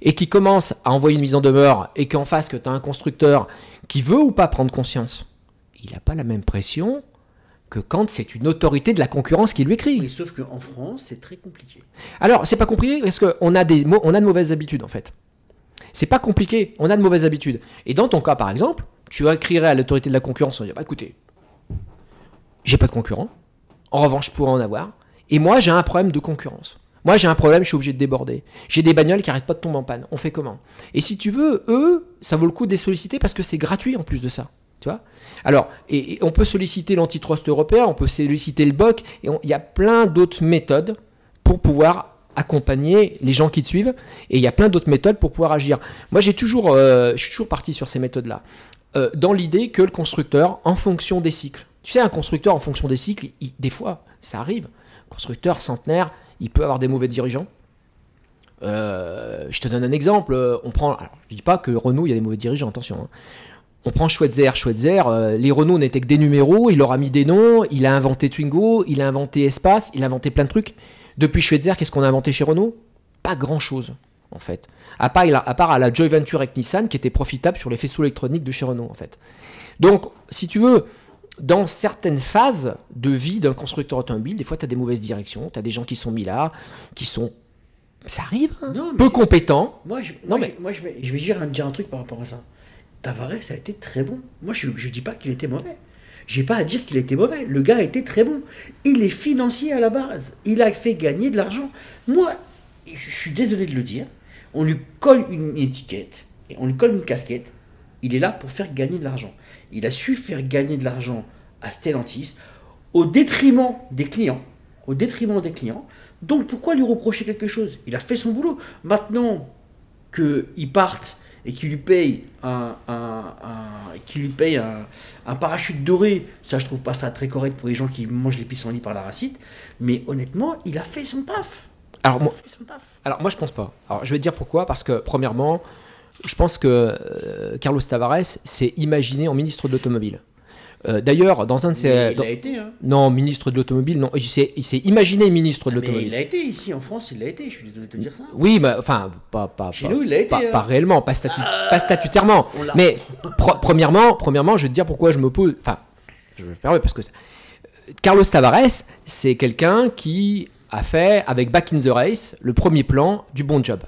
Speaker 2: et qui commence à envoyer une mise en demeure, et qu'en face, que tu as un constructeur qui veut ou pas prendre conscience, il n'a pas la même pression que quand c'est une autorité de la concurrence qui lui écrit.
Speaker 1: Oui, sauf qu'en France, c'est très compliqué.
Speaker 2: Alors, c'est pas compliqué parce qu'on a de mauvaises habitudes, en fait. C'est pas compliqué, on a de mauvaises habitudes. Et dans ton cas, par exemple, tu écrirais à l'autorité de la concurrence en disant, bah écoutez, j'ai pas de concurrent, en revanche, je pourrais en avoir, et moi, j'ai un problème de concurrence. Moi, j'ai un problème, je suis obligé de déborder. J'ai des bagnoles qui n'arrêtent pas de tomber en panne. On fait comment ? Et si tu veux, eux, ça vaut le coup de les solliciter parce que c'est gratuit en plus de ça. Tu vois ? Alors, et on peut solliciter l'antitrust européen, on peut solliciter le BOC, et il y a plein d'autres méthodes pour pouvoir accompagner les gens qui te suivent, et il y a plein d'autres méthodes pour pouvoir agir. Moi, je suis toujours parti sur ces méthodes-là, dans l'idée que le constructeur, en fonction des cycles, tu sais, un constructeur, en fonction des cycles, des fois, ça arrive, constructeur centenaire, il peut avoir des mauvais dirigeants. Je te donne un exemple, alors, je dis pas que Renault, il y a des mauvais dirigeants, attention, hein. On prend Schweitzer, les Renault n'étaient que des numéros, il leur a mis des noms, il a inventé Twingo, il a inventé Espace, il a inventé plein de trucs. Depuis Schweitzer, qu'est-ce qu'on a inventé chez Renault ? Pas grand-chose, en fait. À part à la joint venture avec Nissan, qui était profitable sur les faisceaux électroniques de chez Renault, en fait. Donc, si tu veux, dans certaines phases de vie d'un constructeur automobile, des fois, tu as des mauvaises directions, tu as des gens qui sont mis là, qui sont... Ça arrive, hein, peu compétents.
Speaker 1: Moi, je vais dire un truc par rapport à ça. Tavares a été très bon. Moi, je ne dis pas qu'il était mauvais. J'ai pas à dire qu'il était mauvais. Le gars était très bon. Il est financier à la base. Il a fait gagner de l'argent. Moi, je suis désolé de le dire, on lui colle une étiquette, et on lui colle une casquette, il est là pour faire gagner de l'argent. Il a su faire gagner de l'argent à Stellantis, au détriment des clients. Donc pourquoi lui reprocher quelque chose? Il a fait son boulot. Maintenant qu'il parte et qu'il lui paye un parachute doré, ça je trouve pas ça très correct pour les gens qui mangent les pissenlits par la racine, mais honnêtement, il a fait son taf.
Speaker 2: Alors moi je pense pas. Alors je vais te dire pourquoi, parce que premièrement, je pense que Carlos Tavares s'est imaginé en ministre de l'automobile. D'ailleurs, dans un de ses...
Speaker 1: Il l'a été, hein.
Speaker 2: Non, ministre de l'automobile, non. Il s'est imaginé ministre de l'automobile.
Speaker 1: Mais il l'a été, ici en France, il l'a été, je suis désolé de te dire ça.
Speaker 2: Oui, mais enfin,
Speaker 1: Chez nous, il l'a été.
Speaker 2: Pas réellement, pas statutairement. Mais premièrement, je vais te dire pourquoi je m'oppose. Enfin, je me permets parce que Carlos Tavares, c'est quelqu'un qui a fait, avec Back in the Race, le premier plan du bon job.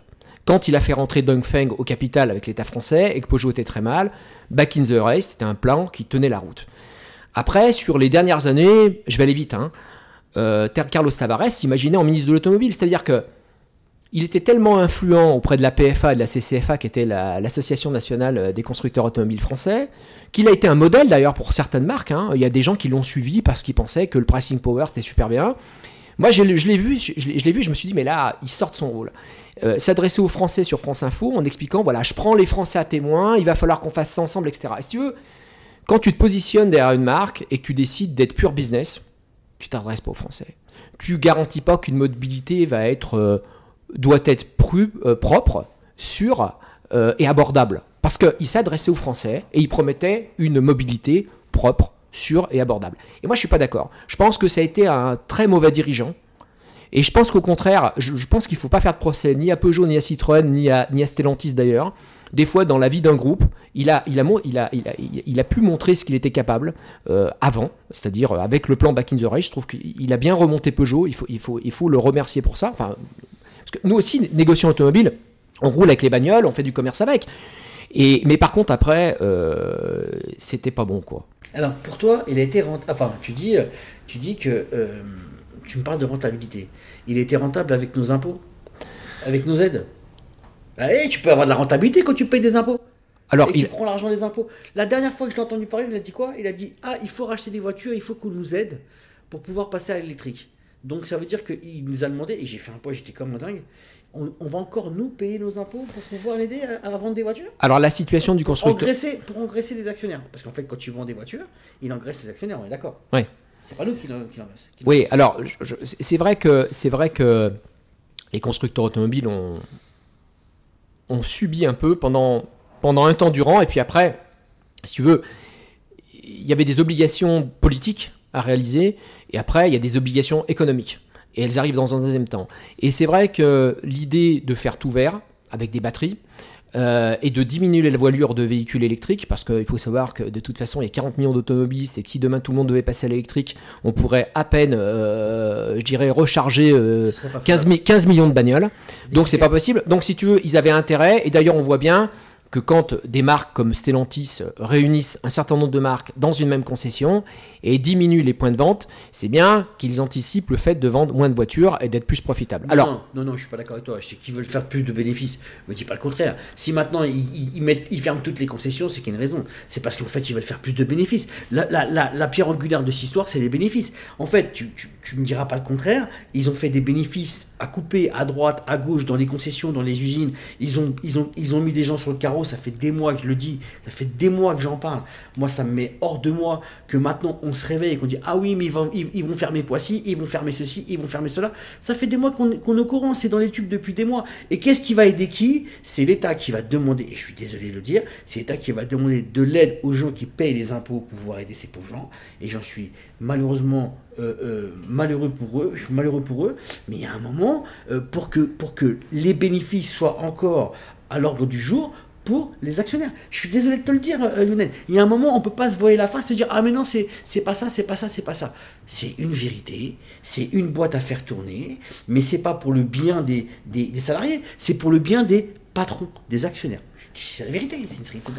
Speaker 2: Quand il a fait rentrer Dongfeng au capital avec l'État français et que Peugeot était très mal, Back in the Race, c'était un plan qui tenait la route. Après, sur les dernières années, je vais aller vite, Carlos Tavares s'imaginait en ministre de l'automobile, c'est-à-dire que il était tellement influent auprès de la PFA et de la CCFA, qui était l'Association nationale des constructeurs automobiles français, qu'il a été un modèle d'ailleurs pour certaines marques. Il y a des gens qui l'ont suivi parce qu'ils pensaient que le pricing power c'était super bien. Moi, je l'ai vu, je me suis dit, mais là, il sort de son rôle. S'adresser aux Français sur France Info en expliquant, voilà, je prends les Français à témoin, il va falloir qu'on fasse ça ensemble, etc. Et si tu veux, quand tu te positionnes derrière une marque et que tu décides d'être pure business, tu t'adresses pas aux Français. Tu garantis pas qu'une mobilité doit être propre, sûre et abordable. Parce qu'il s'adressait aux Français et il promettait une mobilité propre, sûre et abordable. Et moi, je suis pas d'accord. Je pense que ça a été un très mauvais dirigeant. Et je pense qu'au contraire, je pense qu'il ne faut pas faire de procès ni à Peugeot, ni à Citroën, ni à Stellantis d'ailleurs. Des fois, dans la vie d'un groupe, il a pu montrer ce qu'il était capable avant, c'est-à-dire avec le plan Back in the Race. Je trouve qu'il a bien remonté Peugeot. Il faut le remercier pour ça. Enfin, parce que nous aussi, négociants automobiles, on roule avec les bagnoles, on fait du commerce avec. Mais par contre, après, c'était pas bon, quoi.
Speaker 1: Alors, pour toi, il a été rentable. Enfin, tu dis que tu me parles de rentabilité. Il a été rentable avec nos impôts, avec nos aides. Allez, tu peux avoir de la rentabilité quand tu payes des impôts. Alors, tu prends l'argent des impôts. La dernière fois que je l'ai entendu parler, il a dit quoi? Il a dit il faut racheter des voitures, il faut qu'on nous aide pour pouvoir passer à l'électrique. Donc, ça veut dire qu'il nous a demandé, et j'ai fait un poids, j'étais comme un dingue. On va encore nous payer nos impôts pour pouvoir l'aider à vendre des voitures?
Speaker 2: Alors la situation du constructeur...
Speaker 1: Pour engraisser des actionnaires. Parce qu'en fait, quand tu vends des voitures, il engraisse les actionnaires, on est d'accord?
Speaker 2: Oui.
Speaker 1: C'est pas nous qui l'engraisse.
Speaker 2: Oui, alors c'est vrai que les constructeurs automobiles ont subi un peu pendant un temps durant, et puis après, si tu veux, il y avait des obligations politiques à réaliser, et après, il y a des obligations économiques. Et elles arrivent dans un deuxième temps. Et c'est vrai que l'idée de faire tout vert, avec des batteries, et de diminuer la voilure de véhicules électriques, parce qu'il faut savoir que de toute façon, il y a 40 millions d'automobilistes, et que si demain tout le monde devait passer à l'électrique, on pourrait à peine, recharger 15 millions de bagnoles. Donc c'est pas possible. Donc si tu veux, ils avaient intérêt, et d'ailleurs on voit bien que quand des marques comme Stellantis réunissent un certain nombre de marques dans une même concession et diminuent les points de vente, c'est bien qu'ils anticipent le fait de vendre moins de voitures et d'être plus profitables.
Speaker 1: Non, je suis pas d'accord avec toi. Je sais qu'ils veulent faire plus de bénéfices. Je ne dis pas le contraire. Si maintenant ils ferment toutes les concessions, c'est qu'il y a une raison. C'est parce qu'en fait ils veulent faire plus de bénéfices. La pierre angulaire de cette histoire, c'est les bénéfices. En fait, tu me diras pas le contraire. Ils ont fait des bénéfices à couper à droite, à gauche, dans les concessions, dans les usines. Ils ont mis des gens sur le carreau. Ça fait des mois que je le dis. Ça fait des mois que j'en parle. Moi, ça me met hors de moi que maintenant on se réveille et qu'on dit ah oui, mais ils vont fermer Poissy, ils vont fermer ceci, ils vont fermer cela. Ça fait des mois qu'on est au courant. C'est dans les tubes depuis des mois. Et qu'est-ce qui va aider qui? C'est l'État qui va demander, et je suis désolé de le dire, c'est l'État qui va demander de l'aide aux gens qui payent les impôts pour pouvoir aider ces pauvres gens. Et j'en suis malheureusement malheureux pour eux. Je suis malheureux pour eux. Mais il y a un moment pour que les bénéfices soient encore à l'ordre du jour pour les actionnaires. Je suis désolé de te le dire, Lionel. Il y a un moment, on ne peut pas se voiler la face et se dire « Ah mais non, c'est pas ça, c'est pas ça, c'est pas ça ». C'est une vérité, c'est une boîte à faire tourner, mais c'est pas pour le bien des salariés, c'est pour le bien des patrons, des actionnaires. C'est la vérité, c'est une vérité.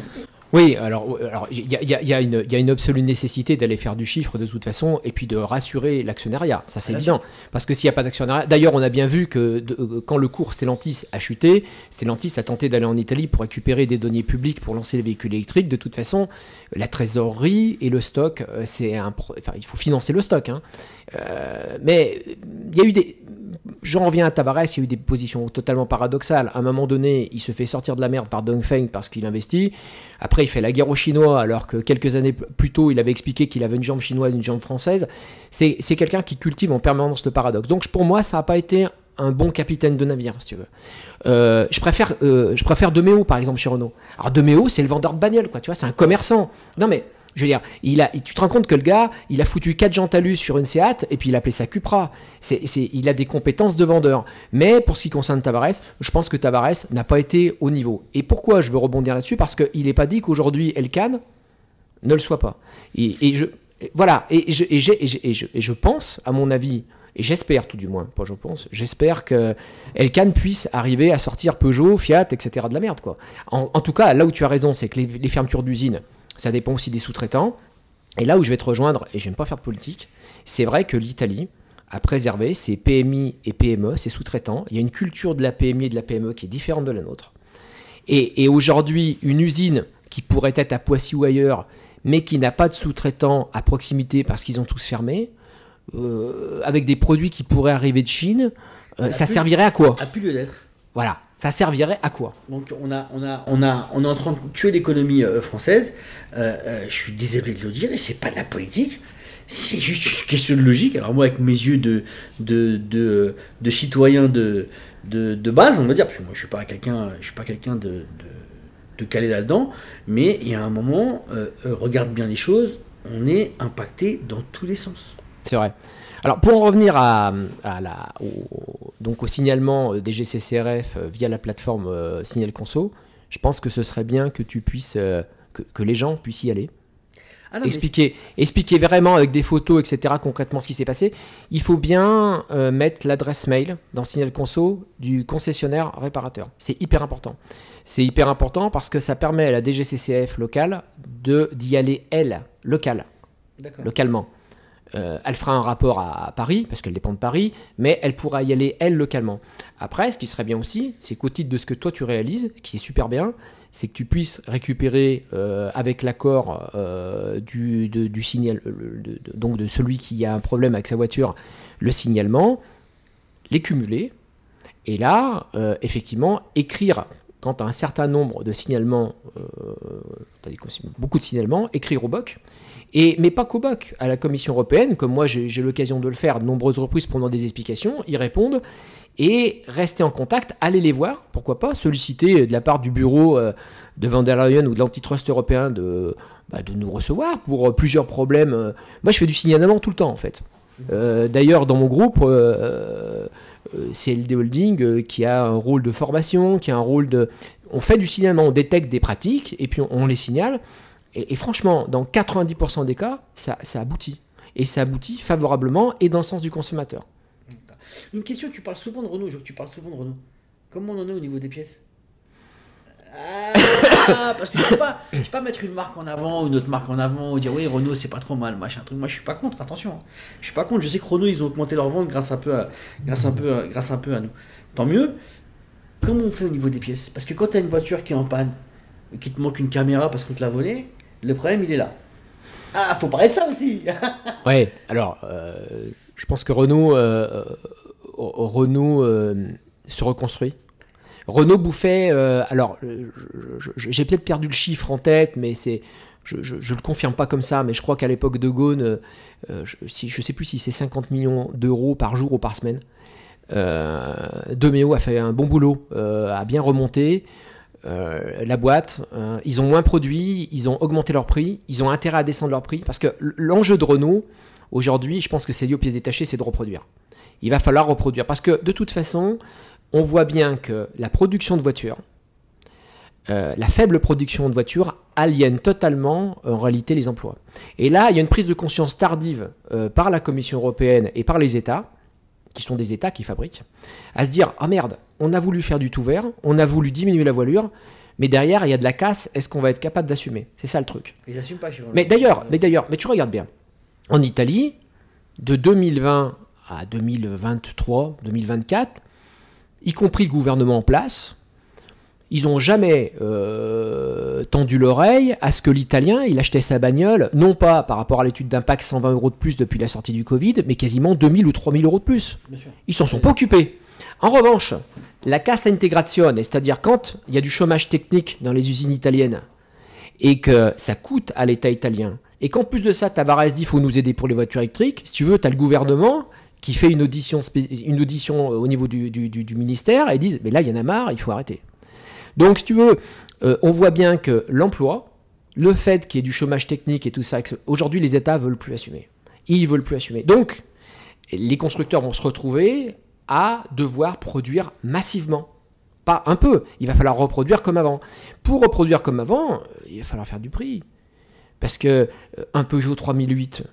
Speaker 2: Oui, alors il y a une absolue nécessité d'aller faire du chiffre de toute façon et puis de rassurer l'actionnariat, ça c'est évident. Parce que s'il n'y a pas d'actionnariat, d'ailleurs on a bien vu que quand le cours Stellantis a chuté, Stellantis a tenté d'aller en Italie pour récupérer des deniers publics pour lancer les véhicules électriques. De toute façon, la trésorerie et le stock, il faut financer le stock. Hein. Mais il y a eu des... J'en reviens à Tavares, il y a eu des positions totalement paradoxales. À un moment donné, il se fait sortir de la merde par Dongfeng parce qu'il investit. Après, il fait la guerre aux Chinois alors que quelques années plus tôt, il avait expliqué qu'il avait une jambe chinoise et une jambe française. C'est quelqu'un qui cultive en permanence le paradoxe. Donc pour moi, ça n'a pas été un bon capitaine de navire, si tu veux. Je préfère De Meo, par exemple, chez Renault. Alors De Meo, c'est le vendeur de bagnole, quoi, tu vois, c'est un commerçant. Non mais... Je veux dire, tu te rends compte que le gars, il a foutu 4 Gentalus sur une Seat et puis il a appelé ça Cupra. Il a des compétences de vendeur. Mais pour ce qui concerne Tavares, je pense que Tavares n'a pas été au niveau. Et pourquoi je veux rebondir là-dessus? Parce qu'il n'est pas dit qu'aujourd'hui, Elkann ne le soit pas. Voilà. Et je pense, à mon avis, et j'espère tout du moins, pas je pense, j'espère que Elkann puisse arriver à sortir Peugeot, Fiat, etc. de la merde, quoi. En tout cas, là où tu as raison, c'est que les fermetures d'usines, ça dépend aussi des sous-traitants. Et là où je vais te rejoindre, et j'aime pas faire de politique, c'est vrai que l'Italie a préservé ses PMI et PME, ses sous-traitants. Il y a une culture de la PMI et de la PME qui est différente de la nôtre. Et aujourd'hui, une usine qui pourrait être à Poissy ou ailleurs, mais qui n'a pas de sous-traitants à proximité parce qu'ils ont tous fermé, avec des produits qui pourraient arriver de Chine, ça servirait à quoi?
Speaker 1: A plus lieu d'être.
Speaker 2: Voilà. Ça servirait à quoi?
Speaker 1: Donc on est en train de tuer l'économie française. Je suis désolé de le dire, et c'est pas de la politique, c'est juste une question de logique. Alors moi, avec mes yeux de citoyen de base, on va dire, parce que moi je suis pas quelqu'un de calé là-dedans, mais il y a un moment, regarde bien les choses, on est impacté dans tous les sens.
Speaker 2: C'est vrai. Alors pour en revenir au signalement des GCCRF via la plateforme Signal Conso, je pense que ce serait bien que tu puisses, que les gens puissent y aller. Ah non, expliquer vraiment avec des photos, etc., concrètement ce qui s'est passé. Il faut bien mettre l'adresse mail dans Signal Conso du concessionnaire réparateur. C'est hyper important. C'est hyper important parce que ça permet à la DGCCRF locale d'y aller, elle, localement. Elle fera un rapport à Paris, parce qu'elle dépend de Paris, mais elle pourra y aller, elle, localement. Après, ce qui serait bien aussi, c'est qu'au titre de ce que toi tu réalises, qui est super bien, c'est que tu puisses récupérer, avec l'accord du signal, donc de celui qui a un problème avec sa voiture, le signalement, les cumuler, et là, effectivement, écrire, quand tu as un certain nombre de signalements, beaucoup de signalements, écrire au BOC, mais pas qu'au BOC, à la Commission européenne, comme moi j'ai l'occasion de le faire de nombreuses reprises pour demander des explications, ils répondent, et rester en contact, aller les voir, pourquoi pas, solliciter de la part du bureau de Van der Leyen ou de l'antitrust européen de nous recevoir pour plusieurs problèmes. Moi je fais du signalement tout le temps en fait. D'ailleurs dans mon groupe, c'est LD Holding qui a un rôle de formation, qui a un rôle de... On fait du signalement, on détecte des pratiques, et puis on les signale. Et franchement, dans 90% des cas, ça aboutit. Et ça aboutit favorablement et dans le sens du consommateur.
Speaker 1: Une question, tu parles souvent de Renault. Comment on en est au niveau des pièces? Parce que je ne peux pas mettre une marque en avant ou une autre marque en avant ou dire oui, Renault c'est pas trop mal, machin truc. Moi je suis pas contre, attention. Je suis pas contre, je sais que Renault ils ont augmenté leur vente grâce un peu à nous. Tant mieux. Comment on fait au niveau des pièces? Parce que quand tu as une voiture qui est en panne, qui te manque une caméra parce qu'on te l'a volée, le problème il est là. Ah, faut parler de ça aussi.
Speaker 2: Ouais, alors je pense que Renault se reconstruit. Renault bouffait, alors j'ai peut-être perdu le chiffre en tête, mais je le confirme pas comme ça, mais je crois qu'à l'époque de Ghosn, je sais plus si c'est 50 millions d'euros par jour ou par semaine. De Meo a fait un bon boulot, a bien remonté. La boîte, ils ont moins produit, ils ont augmenté leur prix, ils ont intérêt à descendre leur prix, parce que l'enjeu de Renault, aujourd'hui, je pense que c'est lié aux pièces détachées, c'est de reproduire. Il va falloir reproduire, parce que de toute façon, on voit bien que la production de voitures, la faible production de voitures aliène totalement en réalité les emplois. Et là, il y a une prise de conscience tardive par la Commission européenne et par les États, qui sont des États qui fabriquent, à se dire « Ah merde, on a voulu faire du tout vert, on a voulu diminuer la voilure, Mais derrière, il y a de la casse. Est-ce qu'on va être capable d'assumer? C'est ça le truc.
Speaker 1: Ils n'assument pas chez Renault.
Speaker 2: Mais tu regardes bien. En Italie, de 2020 à 2023, 2024, y compris le gouvernement en place, ils n'ont jamais tendu l'oreille à ce que l'Italien, il achetait sa bagnole, non pas par rapport à l'étude d'impact 120 € de plus depuis la sortie du Covid, mais quasiment 2000 ou 3000 € de plus. Ils s'en sont pas occupés. En revanche, la cassa integrazione, c'est-à-dire quand il y a du chômage technique dans les usines italiennes et que ça coûte à l'État italien, et qu'en plus de ça, Tavares dit qu'il faut nous aider pour les voitures électriques, si tu veux, tu as le gouvernement qui fait une audition au niveau du ministère et disent « mais là, il y en a marre, il faut arrêter ». Donc, si tu veux, on voit bien que l'emploi, le fait qu'il y ait du chômage technique et tout ça, aujourd'hui, les États ne veulent plus assumer. Ils ne veulent plus assumer. Donc, les constructeurs vont se retrouver à devoir produire massivement. Pas un peu, il va falloir reproduire comme avant. Pour reproduire comme avant, il va falloir faire du prix. Parce que un Peugeot 3008,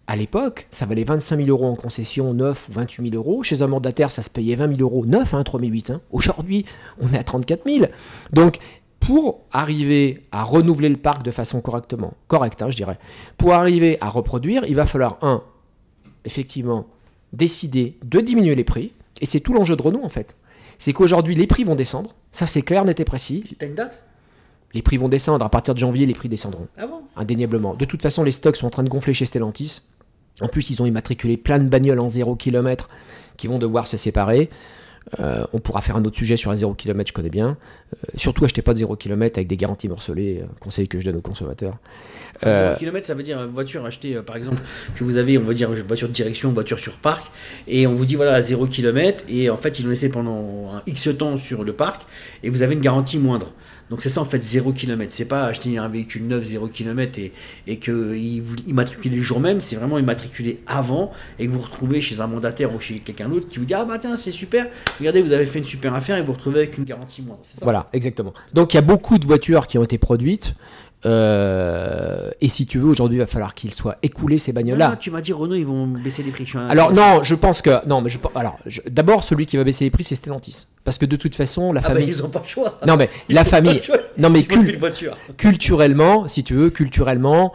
Speaker 2: à l'époque, ça valait 25 000 € en concession neuf ou 28 000 €. Chez un mandataire, ça se payait 20 000 € neuf, 3008. Aujourd'hui, on est à 34 000. Donc, pour arriver à renouveler le parc de façon correcte, je dirais, pour arriver à reproduire, il va falloir, effectivement, décider de diminuer les prix. Et c'est tout l'enjeu de Renault, en fait. C'est qu'aujourd'hui, les prix vont descendre. Ça, c'est clair, net et précis.
Speaker 1: T'as une date ?
Speaker 2: Les prix vont descendre. À partir de janvier, les prix descendront.
Speaker 1: Ah bon ?
Speaker 2: Indéniablement. De toute façon, les stocks sont en train de gonfler chez Stellantis. En plus, ils ont immatriculé plein de bagnoles en 0 km qui vont devoir se séparer. On pourra faire un autre sujet sur un 0 km, je connais bien. Surtout, achetez pas de 0 km avec des garanties morcelées, conseil que je donne aux consommateurs.
Speaker 1: 0 km, ça veut dire une voiture achetée, par exemple, que vous avez, on va dire, une voiture de direction, une voiture sur parc, et on vous dit, voilà, 0 km, et en fait, ils l'ont laissé pendant un X temps sur le parc, et vous avez une garantie moindre. Donc c'est ça en fait 0 km, c'est pas acheter un véhicule neuf 0 km et qu'il vous immatriculez le jour même, c'est vraiment immatriculé avant et que vous retrouvez chez un mandataire ou chez quelqu'un d'autre qui vous dit ah bah tiens c'est super, regardez vous avez fait une super affaire et vous vous retrouvez avec une garantie moindre. C'est ça,
Speaker 2: voilà, exactement. Donc il y a beaucoup de voitures qui ont été produites et si tu veux aujourd'hui il va falloir qu'ils soient écoulés ces bagnoles-là.
Speaker 1: Ah, tu m'as dit Renault ils vont baisser les prix.
Speaker 2: Alors non, je pense que d'abord celui qui va baisser les prix c'est Stellantis. Parce que de toute façon, la famille.
Speaker 1: Ils n'ont pas le choix.
Speaker 2: Non, mais la famille. Non, mais culturellement, si tu veux, culturellement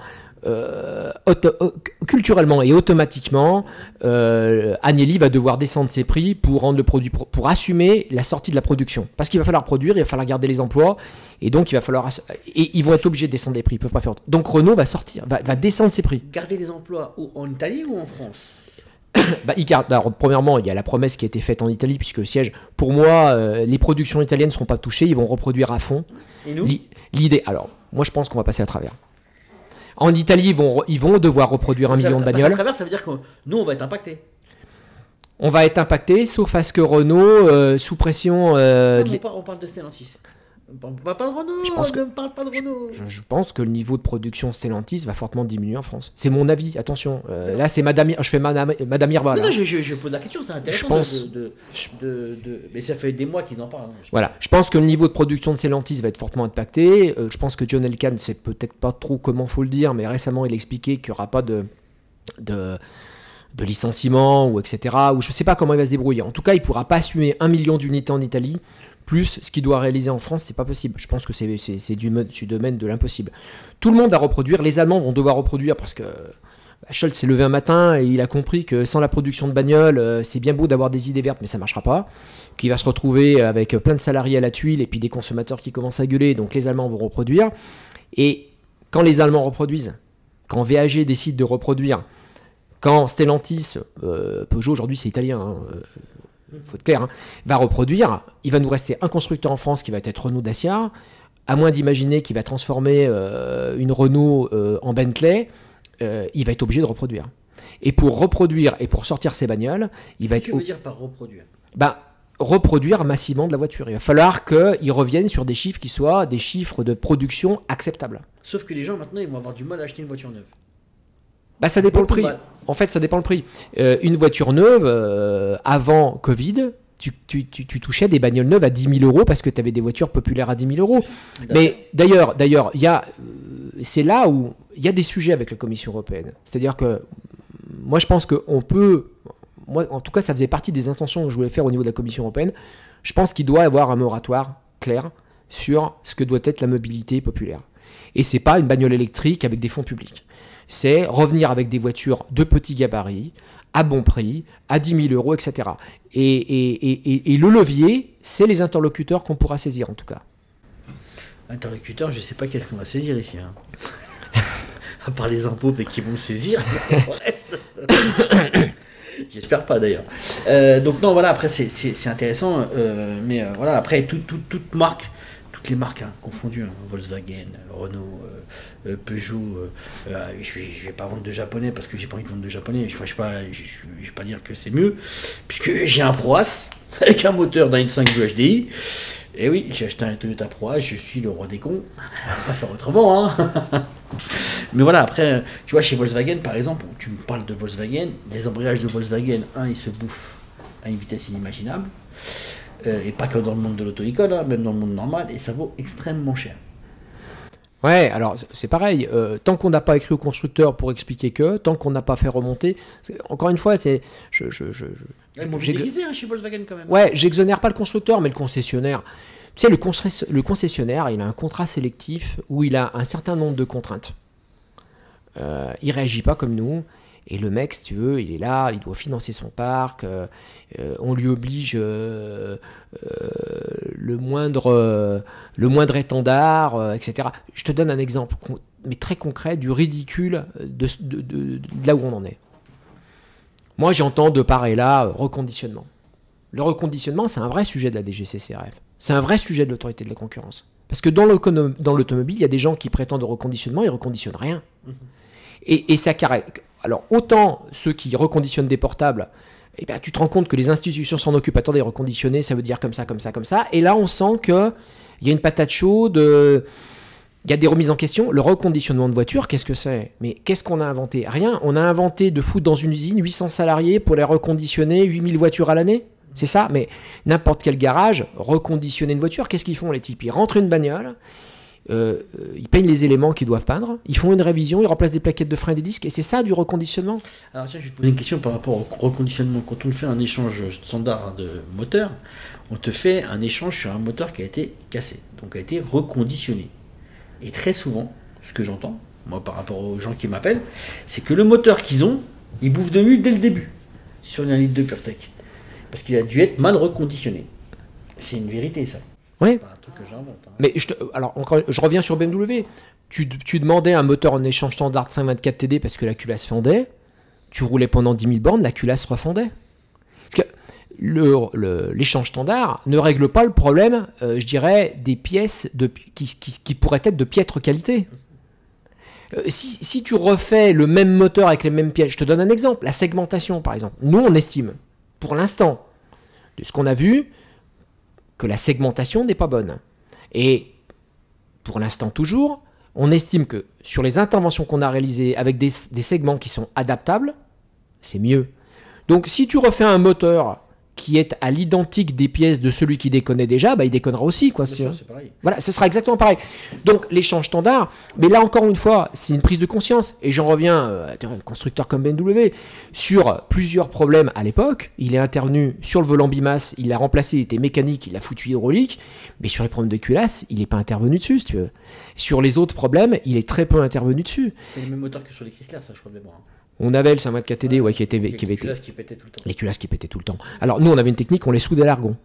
Speaker 2: et automatiquement, Agnelli va devoir descendre ses prix pour rendre le produit, pour assumer la sortie de la production. Parce qu'il va falloir produire, il va falloir garder les emplois, et donc il va falloir. Et ils vont être obligés de descendre les prix, ils peuvent pas faire autre. Donc Renault va sortir, va descendre ses prix.
Speaker 1: Garder les emplois en Italie ou en France?
Speaker 2: Alors, premièrement, il y a la promesse qui a été faite en Italie, puisque le siège, pour moi, les productions italiennes ne seront pas touchées, ils vont reproduire à fond.
Speaker 1: Et nous
Speaker 2: l'idée, alors, moi je pense qu'on va passer à travers. En Italie, ils vont devoir reproduire 1 million de bagnoles.
Speaker 1: À travers, ça veut dire que nous, on va être impactés.
Speaker 2: On va être impactés, sauf à ce que Renault, sous pression...
Speaker 1: on parle de Stellantis. On ne parle pas de Renault,
Speaker 2: Je pense que le niveau de production Stellantis va fortement diminuer en France. C'est mon avis, attention. Là, c'est je fais Madame Irba.
Speaker 1: Non, je pose la question, c'est intéressant. Mais ça fait des mois qu'ils en parlent.
Speaker 2: Voilà, je pense que le niveau de production de Stellantis va être fortement impacté. Je pense que John Elkann, c'est peut-être pas trop comment faut le dire, mais récemment, il a expliqué qu'il n'y aura pas de licenciement, ou etc. Ou je ne sais pas comment il va se débrouiller. En tout cas, il ne pourra pas assumer 1 million d'unités en Italie, plus ce qu'il doit réaliser en France, c'est pas possible. Je pense que c'est du domaine de l'impossible. Tout le monde va reproduire, les Allemands vont devoir reproduire parce que Scholz s'est levé un matin et il a compris que sans la production de bagnoles, c'est bien beau d'avoir des idées vertes, mais ça ne marchera pas. Qu'il va se retrouver avec plein de salariés à la tuile et puis des consommateurs qui commencent à gueuler, donc les Allemands vont reproduire. Et quand les Allemands reproduisent, quand VAG décide de reproduire, quand Stellantis, Peugeot aujourd'hui c'est italien, faut être clair, va reproduire, il va nous rester un constructeur en France qui va être Renault Dacia, à moins d'imaginer qu'il va transformer une Renault en Bentley, il va être obligé de reproduire. Et pour reproduire et pour sortir ses bagnoles, il va être...
Speaker 1: Qu'est-ce que tu veux dire par reproduire ?
Speaker 2: Reproduire massivement de la voiture. Il va falloir qu'ils reviennent sur des chiffres qui soient des chiffres de production acceptables.
Speaker 1: Sauf que les gens maintenant ils vont avoir du mal à acheter une voiture neuve.
Speaker 2: Ça dépend le prix. En fait, ça dépend le prix. Une voiture neuve, avant Covid, tu touchais des bagnoles neuves à 10 000 € parce que tu avais des voitures populaires à 10 000 €. Mais d'ailleurs, c'est là où il y a des sujets avec la Commission européenne. C'est-à-dire que moi, je pense qu'on peut... Moi, en tout cas, ça faisait partie des intentions que je voulais faire au niveau de la Commission européenne. Je pense qu'il doit y avoir un moratoire clair sur ce que doit être la mobilité populaire. Et c'est pas une bagnole électrique avec des fonds publics. C'est revenir avec des voitures de petit gabarit, à bon prix, à 10 000 euros, etc. Et le levier, c'est les interlocuteurs qu'on pourra saisir en tout cas.
Speaker 1: Interlocuteurs, je sais pas qu'est-ce qu'on va saisir ici. Hein. À part les impôts, mais qui vont le saisir, le reste. J'espère pas d'ailleurs. Donc non, voilà, après c'est intéressant, mais voilà, après toute marque, toutes les marques confondues, Volkswagen, Renault, Peugeot, je vais pas vendre de japonais parce que j'ai pas envie de vendre de japonais, je vais pas dire que c'est mieux, puisque j'ai un Proas avec un moteur d'un 1.5 VHDI. Et oui, j'ai acheté un Toyota Proas, je suis le roi des cons, on va pas faire autrement, hein. Mais voilà, après, tu vois, chez Volkswagen, par exemple, tu me parles de Volkswagen, les embrayages de Volkswagen, ils se bouffent à une vitesse inimaginable, et pas que dans le monde de l'auto-école, même dans le monde normal, et ça vaut extrêmement cher.
Speaker 2: Ouais, alors c'est pareil, tant qu'on n'a pas écrit au constructeur pour expliquer que, tant qu'on n'a pas fait remonter, encore une fois, c'est...
Speaker 1: Ils m'ont vu déguisé chez Volkswagen quand même.
Speaker 2: Ouais, j'exonère pas le constructeur, mais le concessionnaire. Tu sais, le concessionnaire, il a un contrat sélectif où il a un certain nombre de contraintes. Il réagit pas comme nous. Et le mec, si tu veux, il est là, il doit financer son parc. On lui oblige le moindre étendard, etc. Je te donne un exemple, mais très concret, du ridicule de là où on en est. Moi, j'entends de part et là reconditionnement. Le reconditionnement, c'est un vrai sujet de la DGCCRF. C'est un vrai sujet de l'autorité de la concurrence. Parce que dans l'automobile, il y a des gens qui prétendent au reconditionnement, ils ne reconditionnent rien. Et ça carré. Alors, autant ceux qui reconditionnent des portables, eh ben, tu te rends compte que les institutions s'en occupent. Attendez, reconditionner, ça veut dire comme ça, comme ça, comme ça. Et là, on sent qu'il y a une patate chaude, il y a des remises en question. Le reconditionnement de voitures, qu'est-ce que c'est? Mais qu'est-ce qu'on a inventé? Rien. On a inventé de foutre dans une usine 800 salariés pour les reconditionner 8000 voitures à l'année. C'est ça, mais n'importe quel garage, reconditionner une voiture, qu'est-ce qu'ils font les types? Ils rentrent une bagnole, ils peignent les éléments qu'ils doivent peindre, ils font une révision, ils remplacent des plaquettes de frein et des disques, et c'est ça du reconditionnement.
Speaker 1: Alors tiens, je vais te poser une question par rapport au reconditionnement. Quand on fait un échange standard de moteur, on te fait un échange sur un moteur qui a été cassé, donc a été reconditionné. Et très souvent, ce que j'entends, moi par rapport aux gens qui m'appellent, c'est que le moteur qu'ils ont, ils bouffent de l'huile dès le début, sur une 1 litre de PureTech. Parce qu'il a dû être mal reconditionné. C'est une vérité, ça.
Speaker 2: Oui.
Speaker 1: C'est pas un truc que j'invente.
Speaker 2: Mais alors, je reviens sur BMW. Tu demandais un moteur en échange standard 524 TD parce que la culasse fendait. Tu roulais pendant 10 000 bornes, la culasse refondait. Parce que l'échange standard ne règle pas le problème, je dirais, des pièces qui pourraient être de piètre qualité. Si tu refais le même moteur avec les mêmes pièces, je te donne un exemple, la segmentation par exemple. Nous, on estime, pour l'instant, de ce qu'on a vu, que la segmentation n'est pas bonne. Et pour l'instant toujours, on estime que sur les interventions qu'on a réalisées avec des segments qui sont adaptables, c'est mieux. Donc si tu refais un moteur qui est à l'identique des pièces de celui qui déconnait déjà, bah, il déconnera aussi, quoi.
Speaker 1: C'est pareil.
Speaker 2: Voilà, ce sera exactement pareil. Donc l'échange standard, mais là encore une fois, c'est une prise de conscience. Et j'en reviens à un constructeur comme BMW, sur plusieurs problèmes à l'époque. Il est intervenu sur le volant bimasse, il l'a remplacé, il était mécanique, il l'a foutu hydraulique, mais sur les problèmes de culasse, il n'est pas intervenu dessus, si tu veux. Sur les autres problèmes, il est très peu intervenu dessus.
Speaker 1: C'est le même moteur que sur les Chrysler, ça, je crois de mémoire.
Speaker 2: On avait le 524 TD qui était
Speaker 1: les culasses qui pétaient tout le temps.
Speaker 2: Les culasses qui pétaient tout le temps. Alors nous, on avait une technique, on les soudait à l'argon.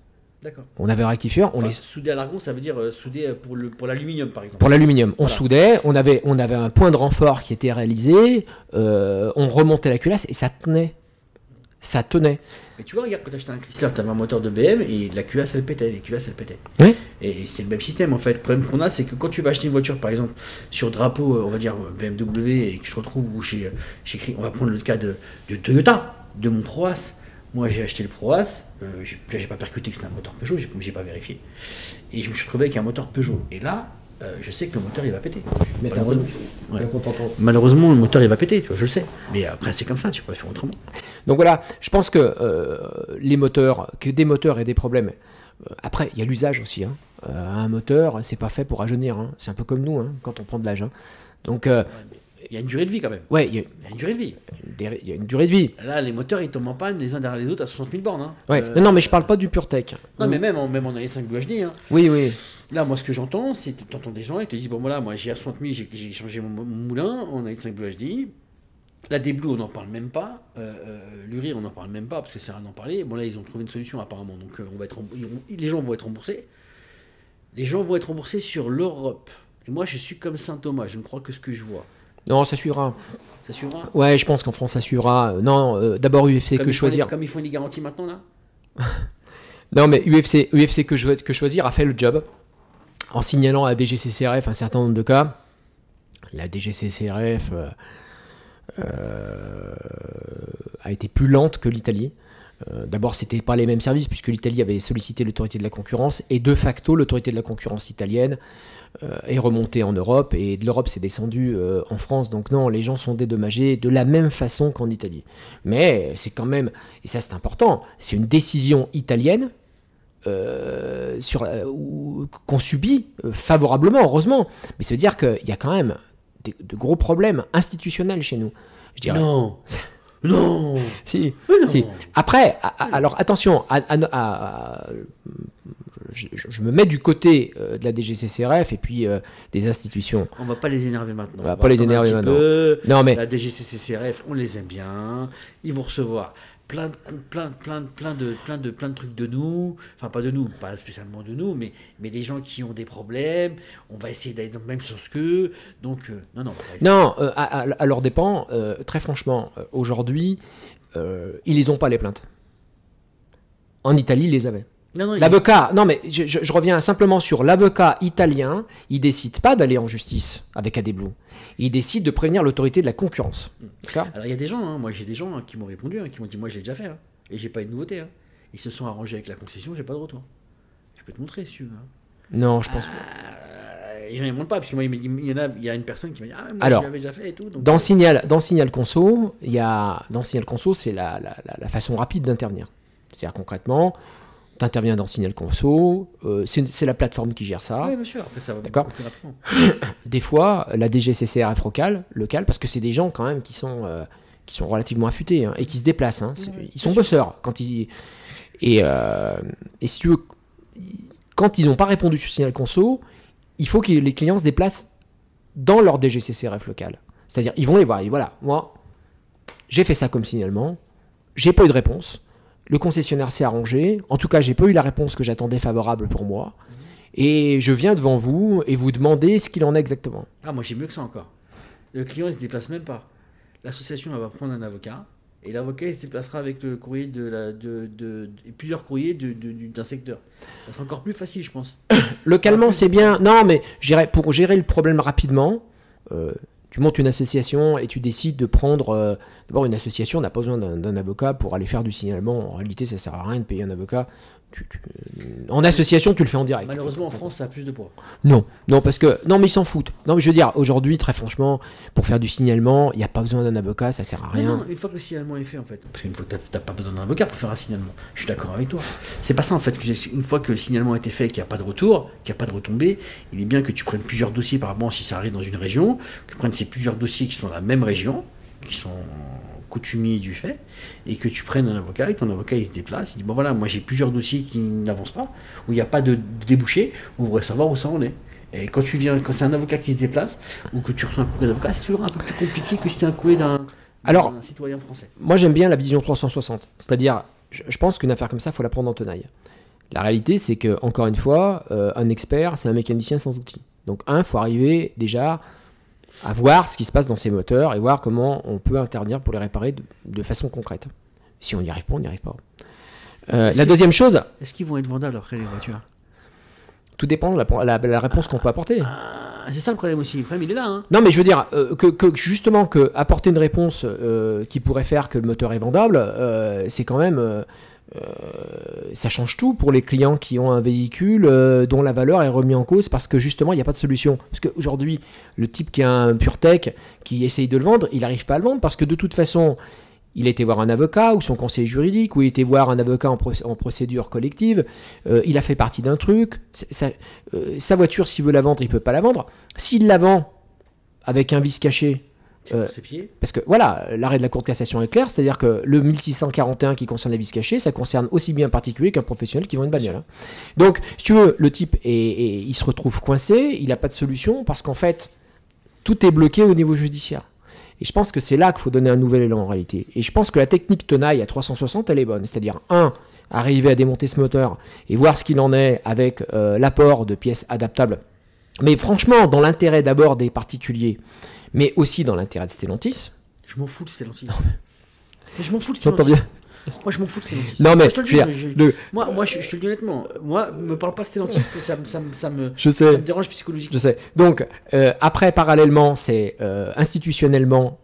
Speaker 1: D'accord.
Speaker 2: On avait un rectifieur.
Speaker 1: Souder à l'argon, ça veut dire souder pour l'aluminium, par exemple.
Speaker 2: Pour l'aluminium, on
Speaker 1: Voilà.
Speaker 2: soudait, on avait un point de renfort qui était réalisé, on remontait la culasse et ça tenait. Ça tenait.
Speaker 1: Mais tu vois, regarde, quand tu achetais un Chrysler, tu avais un moteur de BM et la culasse, elle pétait. Les culasses, elles pétaient.
Speaker 2: Oui.
Speaker 1: Et c'est le même système, en fait. Le problème qu'on a, c'est que quand tu vas acheter une voiture, par exemple, sur drapeau, on va dire BMW, et que tu te retrouves on va prendre le cas de Toyota, de mon Proas. Moi, j'ai acheté le Proas, j'ai pas percuté que c'était un moteur Peugeot, j'ai pas vérifié. Et je me suis retrouvé avec un moteur Peugeot. Et là, je sais que le moteur, il va péter.
Speaker 2: Mais
Speaker 1: Malheureusement, le moteur, il va péter, tu vois, je le sais. Mais après, c'est comme ça, tu peux pas faire autrement.
Speaker 2: Donc voilà, je pense que les moteurs, que des moteurs aient des problèmes. Après, il y a l'usage aussi. Hein. Un moteur, c'est pas fait pour rajeunir. Hein. C'est un peu comme nous, hein, quand on prend de l'âge. Hein. Donc,
Speaker 1: il y a une durée de vie quand même.
Speaker 2: Ouais,
Speaker 1: Il y a une durée de vie.
Speaker 2: il y a une durée de vie.
Speaker 1: Là, les moteurs, ils tombent en panne les uns derrière les autres à 60 000 bornes. Hein.
Speaker 2: Ouais. Non, mais je parle pas du PureTech.
Speaker 1: Non, mais même en AE5 Blue HD. Hein.
Speaker 2: Oui, oui.
Speaker 1: Là, moi, ce que j'entends, c'est que tu entends des gens, ils te disent, bon, voilà, moi, j'ai à 60 000, j'ai changé mon moulin en AE5 Blue HD. La D-Blue, on n'en parle même pas. L'URI, on n'en parle même pas, parce que c'est rien d'en parler. Bon, là, ils ont trouvé une solution, apparemment. Donc, les gens vont être remboursés. Les gens vont être remboursés sur l'Europe. Et moi, je suis comme Saint Thomas. Je ne crois que ce que je vois.
Speaker 2: Non, ça suivra.
Speaker 1: Ça suivra.
Speaker 2: Ouais, je pense qu'en France, ça suivra. Non, d'abord UFC que choisir.
Speaker 1: Comme ils font les garanties maintenant, là.
Speaker 2: Non, mais UFC que choisir a fait le job en signalant à la DGCCRF un certain nombre de cas. La DGCCRF a été plus lente que l'Italie. D'abord, c'était pas les mêmes services puisque l'Italie avait sollicité l'autorité de la concurrence et de facto, l'autorité de la concurrence italienne est remontée en Europe et de l'Europe s'est descendue en France. Donc non, les gens sont dédommagés de la même façon qu'en Italie. Mais c'est quand même, et ça c'est important, c'est une décision italienne qu'on subit favorablement, heureusement. Mais ça veut dire qu'il y a quand même de gros problèmes institutionnels chez nous. Je dirais.
Speaker 1: Non. Non.
Speaker 2: Si.
Speaker 1: Non.
Speaker 2: Si. Après, alors attention, je me mets du côté de la DGCCRF et puis des institutions.
Speaker 1: On va pas les énerver maintenant.
Speaker 2: On va pas les énerver maintenant. Non, mais
Speaker 1: la DGCCRF, on les aime bien. Ils vont recevoir plein de trucs de nous, enfin pas de nous, pas spécialement de nous, mais des gens qui ont des problèmes. On va essayer d'aller dans le même sens qu'eux. Donc non,
Speaker 2: à leur dépend. Très franchement, aujourd'hui, ils les ont pas les plaintes. En Italie, ils les avaient. L'avocat, non mais je reviens simplement sur l'avocat italien, il décide pas d'aller en justice avec AD-Blue, il décide de prévenir l'autorité de la concurrence.
Speaker 1: Alors il y a des gens, moi j'ai des gens qui m'ont répondu, qui m'ont dit moi je l'ai déjà fait, et j'ai pas eu de nouveauté. Ils se sont arrangés avec la concession, j'ai pas de retour. Je peux te montrer si tu veux.
Speaker 2: Non, je pense pas.
Speaker 1: Et j'en ai montre pas, parce que moi il y a une personne qui m'a dit moi
Speaker 2: alors,
Speaker 1: je l'avais déjà fait et tout. Donc,
Speaker 2: dans Signal Conso, c'est la façon rapide d'intervenir. C'est-à-dire concrètement, tu interviens dans Signal Conso, c'est la plateforme qui gère ça.
Speaker 1: Oui, bien sûr, après ça va
Speaker 2: d'accord.
Speaker 1: beaucoup plus rapidement.
Speaker 2: Des fois, la DGCCRF local, parce que c'est des gens quand même qui sont relativement affûtés et qui se déplacent. Ils sont bosseurs. Et si tu veux, quand ils n'ont pas répondu sur Signal Conso, il faut que les clients se déplacent dans leur DGCCRF local. C'est-à-dire, ils vont les voir. Et voilà, moi, j'ai fait ça comme signalement, j'ai pas eu de réponse. Le concessionnaire s'est arrangé. En tout cas, j'ai pas eu la réponse que j'attendais favorable pour moi. Et je viens devant vous et vous demander ce qu'il en est exactement.
Speaker 1: Ah, moi j'ai mieux que ça encore. Le client il se déplace même pas. L'association elle va prendre un avocat et l'avocat il se déplacera avec le courrier plusieurs courriers d'un secteur. Ça sera encore plus facile, je pense.
Speaker 2: Localement, c'est bien. Non, mais pour gérer le problème rapidement. Tu montes une association et tu décides de prendre... D'abord, une association n'a pas besoin d'un avocat pour aller faire du signalement. En réalité, ça ne sert à rien de payer un avocat. En association, tu le fais en direct.
Speaker 1: Malheureusement, en France, ça a plus de poids.
Speaker 2: Non, parce que... Non, mais ils s'en foutent. Non, mais je veux dire, aujourd'hui, très franchement, pour faire du signalement, il n'y a pas besoin d'un avocat, ça ne sert à rien.
Speaker 1: Non, une fois que le signalement est fait, en fait. Parce qu'une fois que tu n'as pas besoin d'un avocat pour faire un signalement. Je suis d'accord avec toi. C'est pas ça, en fait. Une fois que le signalement a été fait, qu'il n'y a pas de retour, qu'il n'y a pas de retombée, il est bien que tu prennes plusieurs dossiers, par exemple, si ça arrive dans une région, que tu prennes ces plusieurs dossiers qui sont dans la même région, qui sont coutumiers du fait, et que tu prennes un avocat, et ton avocat il se déplace, il dit bon voilà, moi j'ai plusieurs dossiers qui n'avancent pas, où il n'y a pas de débouché, on voudrait savoir où ça en est. Et quand c'est un avocat qui se déplace, ou que tu reçois un courrier d'avocat, c'est toujours un peu plus compliqué que si c'était un courrier d'un citoyen français.
Speaker 2: Moi j'aime bien la vision 360, c'est-à-dire, je pense qu'une affaire comme ça, il faut la prendre en tenaille. La réalité, c'est que, encore une fois, un expert, c'est un mécanicien sans outils. Donc, il faut arriver déjà à voir ce qui se passe dans ces moteurs et voir comment on peut intervenir pour les réparer de façon concrète. Si on n'y arrive pas, on n'y arrive pas. La deuxième chose...
Speaker 1: Est-ce qu'ils vont être vendables après les voitures ?
Speaker 2: Tout dépend de la réponse qu'on peut apporter.
Speaker 1: C'est ça le problème aussi. Le problème, il est là. Hein.
Speaker 2: Non, mais je veux dire justement apporter une réponse qui pourrait faire que le moteur est vendable, c'est quand même... ça change tout pour les clients qui ont un véhicule dont la valeur est remise en cause parce que justement il n'y a pas de solution. Parce qu'aujourd'hui, le type qui a un PureTech qui essaye de le vendre, il n'arrive pas à le vendre parce que de toute façon, il a été voir un avocat ou son conseiller juridique ou il a été voir un avocat en procédure collective, il a fait partie d'un truc, sa voiture, s'il veut la vendre, il ne peut pas la vendre. S'il la vend avec un vice caché,
Speaker 1: Ses pieds.
Speaker 2: Parce que voilà, l'arrêt de la Cour de cassation est clair, c'est-à-dire que le 1641 qui concerne la vis cachée, ça concerne aussi bien un particulier qu'un professionnel qui vend une bagnole. Hein. Donc, si tu veux, le type, il se retrouve coincé, il n'a pas de solution, parce qu'en fait, tout est bloqué au niveau judiciaire. Et je pense que c'est là qu'il faut donner un nouvel élan en réalité. Et je pense que la technique tenaille à 360, elle est bonne. C'est-à-dire, arriver à démonter ce moteur et voir ce qu'il en est avec l'apport de pièces adaptables. Mais franchement, dans l'intérêt d'abord des particuliers, mais aussi dans l'intérêt de Stellantis.
Speaker 1: Je m'en fous de Stellantis. Mais je m'en fous de Stellantis.
Speaker 2: Bien.
Speaker 1: Moi, je m'en fous de Stellantis.
Speaker 2: Non, mais
Speaker 1: je te le dis, moi, je te le dis honnêtement. Moi, me parle pas de Stellantis, ça me dérange psychologiquement.
Speaker 2: Je sais. Donc, après, parallèlement, c'est institutionnellement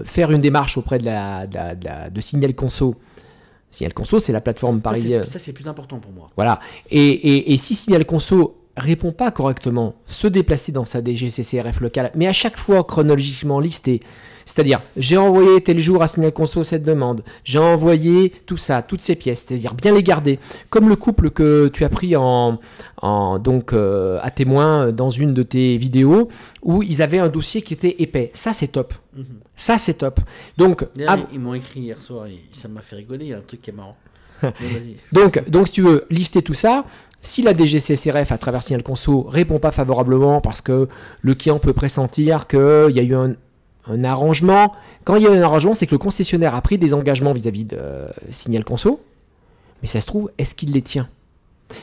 Speaker 2: faire une démarche auprès de Signal Conso. Signal Conso, c'est la plateforme parisienne.
Speaker 1: Ça, c'est le plus important pour moi.
Speaker 2: Voilà. Et si Signal Conso répond pas correctement, se déplacer dans sa DGCCRF locale, mais à chaque fois chronologiquement listé. C'est-à-dire, j'ai envoyé tel jour à Signal Conso cette demande, j'ai envoyé tout ça, toutes ces pièces, c'est-à-dire bien les garder. Comme le couple que tu as pris à témoin dans une de tes vidéos, où ils avaient un dossier qui était épais. Ça, c'est top. Mm-hmm. Ça, c'est top. Donc,
Speaker 1: ils m'ont écrit hier soir, et ça m'a fait rigoler, il y a un truc qui est marrant.
Speaker 2: donc, si tu veux lister tout ça, si la DGCCRF, à travers Signal Conso, répond pas favorablement parce que le client peut pressentir qu'il y a eu un arrangement. Quand il y a un arrangement, c'est que le concessionnaire a pris des engagements vis-à-vis de Signal Conso, mais ça se trouve, est-ce qu'il les tient?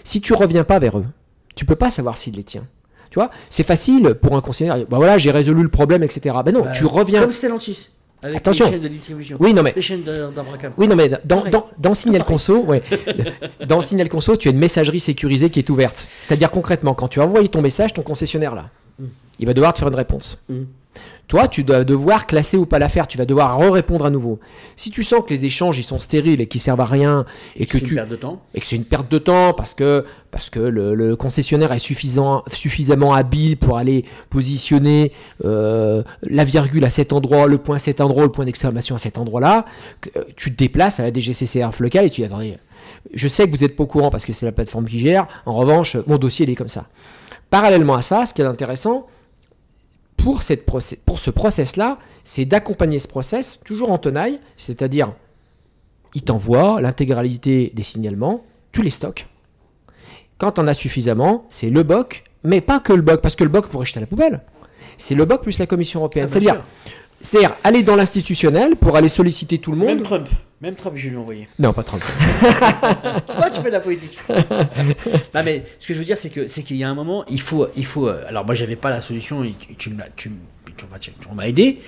Speaker 2: Si tu reviens pas vers eux, tu peux pas savoir s'il les tient. Tu vois, c'est facile pour un concessionnaire. Bah voilà, j'ai résolu le problème, etc. Ben non, tu reviens.
Speaker 1: Comme Stellantis. Avec
Speaker 2: Attention.
Speaker 1: les chaînes de distribution.
Speaker 2: Oui, non mais.
Speaker 1: Les chaînes d'Abracam.
Speaker 2: Oui, non mais dans Signal Conso, dans Signal Conso, tu as une messagerie sécurisée qui est ouverte. C'est-à-dire concrètement, quand tu as envoyé ton message, ton concessionnaire là, il va devoir te faire une réponse. Toi, tu dois devoir classer ou pas l'affaire. Tu vas devoir répondre à nouveau. Si tu sens que les échanges ils sont stériles et qu'ils servent à rien et que
Speaker 1: une perte de temps.
Speaker 2: Et que c'est une perte de temps parce que le concessionnaire est suffisamment habile pour aller positionner la virgule à cet endroit, le point à cet endroit, le point d'exclamation à cet endroit-là, tu te déplaces à la DGCCRF locale et tu dis attendez, je sais que vous n'êtes pas au courant parce que c'est la plateforme qui gère. En revanche, mon dossier il est comme ça. Parallèlement à ça, ce qui est intéressant pour ce process-là, c'est d'accompagner ce process toujours en tenaille, c'est-à-dire il t'envoie l'intégralité des signalements, tu les stocks. Quand on a suffisamment, c'est le BOC, mais pas que le BOC, parce que le BOC pourrait jeter à la poubelle. C'est le BOC plus la Commission européenne. C'est-à-dire aller dans l'institutionnel pour aller solliciter tout le monde.
Speaker 1: Même Trump, je vais lui envoyer.
Speaker 2: Non, pas Trump.
Speaker 1: Toi, tu fais de la politique. Non, mais ce que je veux dire, c'est qu'il y a un moment, il faut. Alors, moi, j'avais pas la solution. Et tu m'as aidé.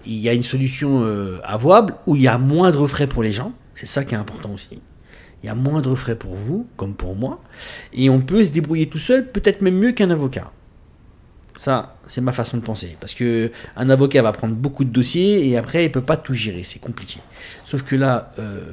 Speaker 1: Il y a une solution avouable où il y a moindre frais pour les gens. C'est ça qui est important aussi. Il y a moindre frais pour vous, comme pour moi, et on peut se débrouiller tout seul, peut-être même mieux qu'un avocat. Ça, c'est ma façon de penser. Parce que un avocat va prendre beaucoup de dossiers et après, il peut pas tout gérer. C'est compliqué. Sauf que là,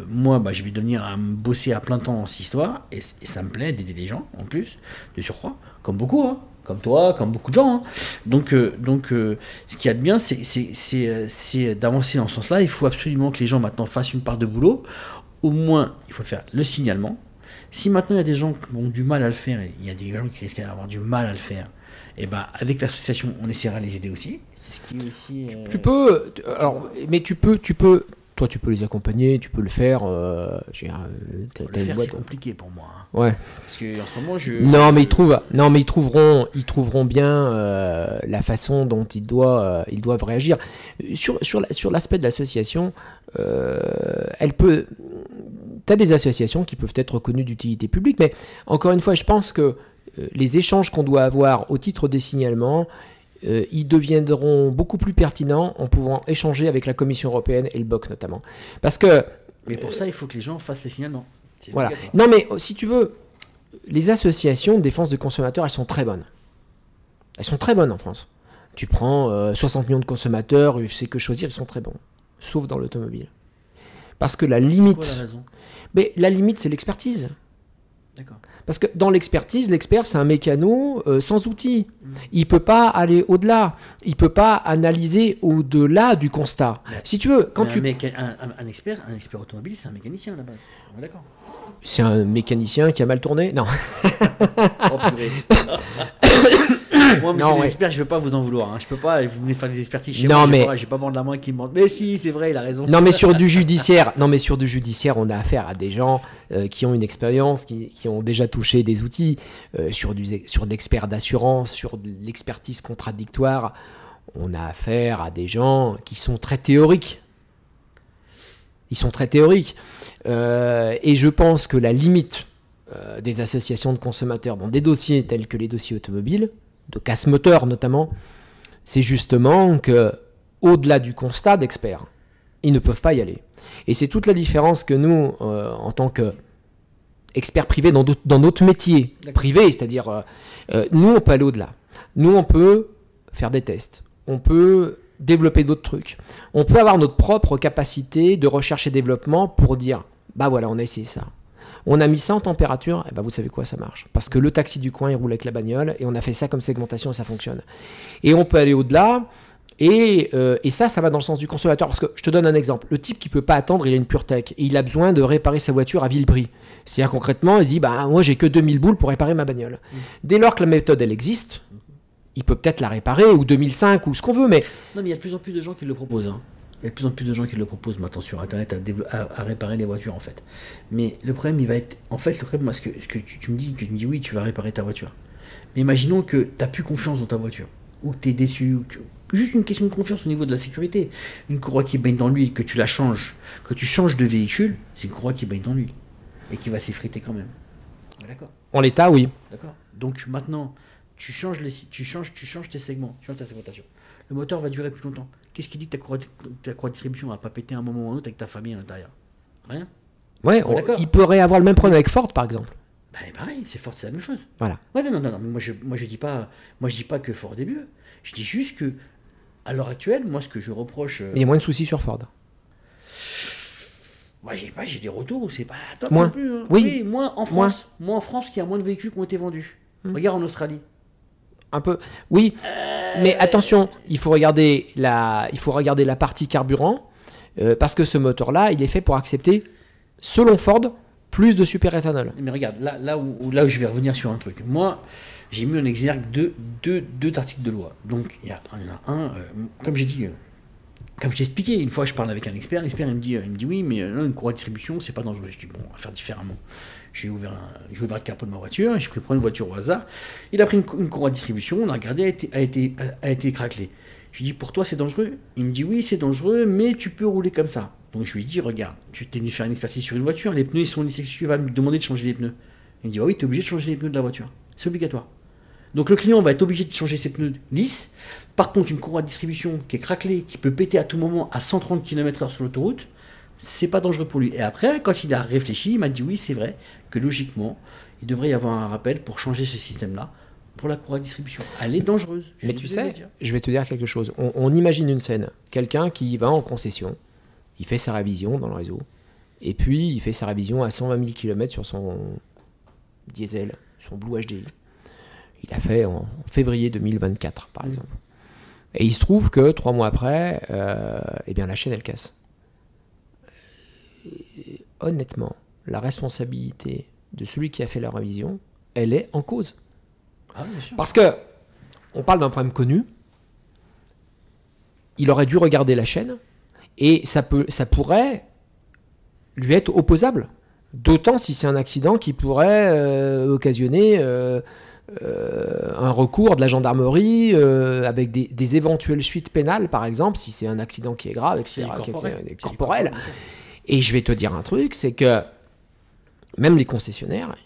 Speaker 1: moi, je vais devenir à bosser à plein temps dans cette histoire. Et ça me plaît d'aider les gens, en plus, de surcroît. Comme beaucoup, hein. Comme toi, comme beaucoup de gens. Hein. Donc, ce qu'il y a de bien, c'est d'avancer dans ce sens-là. Il faut absolument que les gens, maintenant, fassent une part de boulot. Au moins, il faut faire le signalement. Si maintenant, il y a des gens qui ont du mal à le faire, et il y a des gens qui risquent d'avoir du mal à le faire, et avec l'association, on essaiera de les aider aussi. C'est ce qui est aussi.
Speaker 2: Tu peux, mais tu peux, toi, tu peux les accompagner, tu peux le faire.
Speaker 1: Le faire, c'est compliqué pour moi. Hein.
Speaker 2: Ouais.
Speaker 1: Parce que en ce moment,
Speaker 2: ils trouveront bien la façon dont ils doivent réagir. Sur l'aspect de l'association, t'as des associations qui peuvent être reconnues d'utilité publique, mais encore une fois, je pense que les échanges qu'on doit avoir au titre des signalements, ils deviendront beaucoup plus pertinents en pouvant échanger avec la Commission européenne et le BOC notamment. Parce que...
Speaker 1: Mais pour ça, il faut que les gens fassent les signalements.
Speaker 2: Voilà. Non mais si tu veux, les associations de défense de consommateurs, elles sont très bonnes. Elles sont très bonnes en France. Tu prends 60 millions de consommateurs, UFC que choisir, ils sont très bons. Sauf dans l'automobile. Parce que la limite...
Speaker 1: C'est quoi la raison ?
Speaker 2: Mais la limite, c'est l'expertise.
Speaker 1: D'accord.
Speaker 2: Parce que dans l'expertise, l'expert, c'est un mécano sans outils. Il ne peut pas aller au-delà. Il ne peut pas analyser au-delà du constat. Mais si tu veux, quand
Speaker 1: un expert automobile, c'est un mécanicien à la base. D'accord.
Speaker 2: C'est un mécanicien qui a mal tourné ? Non.
Speaker 1: Oh, purée. Moi,
Speaker 2: Non,
Speaker 1: les
Speaker 2: ouais.
Speaker 1: experts, je ne veux pas vous en vouloir. Hein. Je peux pas, vous venez faire des expertises chez
Speaker 2: Non,
Speaker 1: moi.
Speaker 2: mais-
Speaker 1: J'ai pas vendre la main qui me demande. Mais si, c'est vrai, il a raison.
Speaker 2: Non mais sur du judiciaire, on a affaire à des gens qui ont une expérience, qui ont déjà touché des outils sur de l'expert d'assurance, sur de l'expertise contradictoire. On a affaire à des gens qui sont très théoriques. Ils sont très théoriques. Et je pense que la limite des associations de consommateurs dans des dossiers tels que les dossiers automobiles, de casse-moteur notamment, c'est justement que, au-delà du constat d'experts, ils ne peuvent pas y aller. Et c'est toute la différence que nous, en tant qu'experts privés dans notre métier privé, c'est-à-dire, nous, on peut aller au-delà. Nous, on peut faire des tests. On peut développer d'autres trucs. On peut avoir notre propre capacité de recherche et développement pour dire, bah voilà, on a essayé ça. On a mis ça en température, et ben vous savez quoi, ça marche. Parce que le taxi du coin, il roule avec la bagnole, et on a fait ça comme segmentation, et ça fonctionne. Et on peut aller au-delà, et ça va dans le sens du consommateur. Parce que je te donne un exemple. Le type qui peut pas attendre, il a une PureTech, et il a besoin de réparer sa voiture à vil prix. C'est-à-dire concrètement, il se dit, bah moi j'ai que 2000 boules pour réparer ma bagnole. Dès lors que la méthode, elle existe, il peut peut-être la réparer, ou 2005, ou ce qu'on veut, mais...
Speaker 1: Non, mais il y a de plus en plus de gens qui le proposent. Hein. Il y a de plus en plus de gens qui le proposent maintenant sur Internet à réparer les voitures, en fait. Mais le problème, il va être... En fait, le problème, moi, ce que tu me dis, oui, tu vas réparer ta voiture. Mais imaginons que tu n'as plus confiance dans ta voiture, ou que tu es déçu, ou que... Juste une question de confiance au niveau de la sécurité. Une courroie qui baigne dans l'huile, que tu la changes, que tu changes de véhicule, c'est une courroie qui baigne dans l'huile. Et qui va s'effriter quand même. Ouais, d'accord.
Speaker 2: En l'état, oui.
Speaker 1: D'accord. Donc maintenant, tu changes tes segments, tu changes ta segmentation. Le moteur va durer plus longtemps. Qu'est-ce qui dit que ta courroie de distribution va pas péter un moment ou un autre avec ta famille à l'intérieur? Rien.
Speaker 2: Ouais,
Speaker 1: D'accord.
Speaker 2: il pourrait avoir le même problème avec Ford, par exemple.
Speaker 1: Bah pareil, c'est Ford, c'est la même chose.
Speaker 2: Voilà.
Speaker 1: Ouais, non. Moi je dis pas que Ford est mieux. Je dis juste que à l'heure actuelle, moi ce que je reproche.
Speaker 2: Il y a moins de soucis sur Ford.
Speaker 1: Moi j'ai des retours où c'est pas top
Speaker 2: Moins.
Speaker 1: non plus. Hein.
Speaker 2: Oui.
Speaker 1: Moins en France. Moins en France, qu'il y a moins de véhicules qui ont été vendus. Regarde en Australie.
Speaker 2: Un peu. Oui. Mais attention, il faut regarder la partie carburant, parce que ce moteur-là, il est fait pour accepter, selon Ford, plus de superéthanol.
Speaker 1: Mais regarde, là où je vais revenir sur un truc. Moi, j'ai mis en exergue deux articles de loi. Donc, il y en a un, comme j'ai dit, comme j'ai expliqué, une fois je parle avec un expert, l'expert il me dit oui, mais une courroie de distribution, c'est pas dangereux. Je dis bon, on va faire différemment. J'ai ouvert le capot de ma voiture, et j'ai pris une voiture au hasard. Il a pris une courroie de distribution, on a regardé, a été craquelée. Je lui dis pour toi c'est dangereux? Il me dit oui, c'est dangereux, mais tu peux rouler comme ça. Donc je lui dis regarde, tu t'es venu faire une expertise sur une voiture, les pneus ils sont lissés, tu vas me demander de changer les pneus. Il me dit oui, tu es obligé de changer les pneus de la voiture. C'est obligatoire. Donc le client va être obligé de changer ses pneus lisses. Par contre, une courroie de distribution qui est craquelée, qui peut péter à tout moment à 130 km/h sur l'autoroute, c'est pas dangereux pour lui. Et après, quand il a réfléchi, il m'a dit oui, c'est vrai que logiquement, il devrait y avoir un rappel pour changer ce système-là pour la courroie de distribution. Elle est dangereuse.
Speaker 2: Mais tu sais, je vais te dire quelque chose. On imagine une scène. Quelqu'un qui va en concession, il fait sa révision dans le réseau, et puis il fait sa révision à 120 000 km sur son diesel, son Blue HDI. Il a fait en février 2024, par exemple. Et il se trouve que 3 mois après, eh bien la chaîne, elle casse. Et honnêtement, la responsabilité de celui qui a fait la révision, elle est en cause.
Speaker 1: Ah, bien sûr.
Speaker 2: Parce que on parle d'un problème connu. Il aurait dû regarder la chaîne et ça pourrait lui être opposable. D'autant si c'est un accident qui pourrait occasionner un recours de la gendarmerie avec des éventuelles suites pénales, par exemple, si c'est un accident qui est grave, etc., qui est corporel. Et je vais te dire un truc, c'est que même les concessionnaires,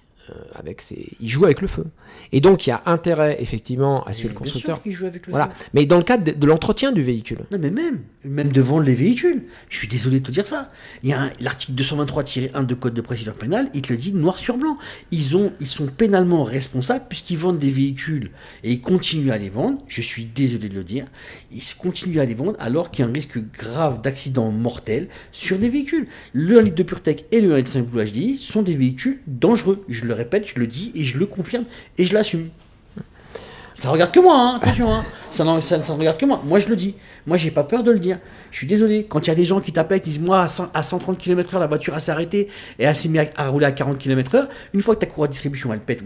Speaker 2: ils jouent avec le feu. Et donc il y a intérêt effectivement à suivre le constructeur.
Speaker 1: Qui joue avec le
Speaker 2: voilà.
Speaker 1: feu.
Speaker 2: Mais dans le cadre de l'entretien du véhicule.
Speaker 1: Non mais même de vendre les véhicules. Je suis désolé de te dire ça. Il y a l'article 223-1 de code de procédure pénale, il te le dit noir sur blanc. Ils sont pénalement responsables puisqu'ils vendent des véhicules et ils continuent à les vendre. Je suis désolé de le dire. Ils continuent à les vendre alors qu'il y a un risque grave d'accident mortel sur des véhicules. Le 1 litre de PureTech et le 1 litre 5 Blue HDI sont des véhicules dangereux. Je le répète, je le dis et je le confirme et je l'assume. Ça regarde que moi, hein, attention, hein. Ça ne regarde que moi. Moi, je le dis. Moi, j'ai pas peur de le dire. Je suis désolé. Quand il y a des gens qui t'appellent, qui disent, moi, à 130 km/h, la voiture s'est arrêtée et elle s'est mise à rouler à 40 km/h, une fois que ta courroie de distribution, elle pète,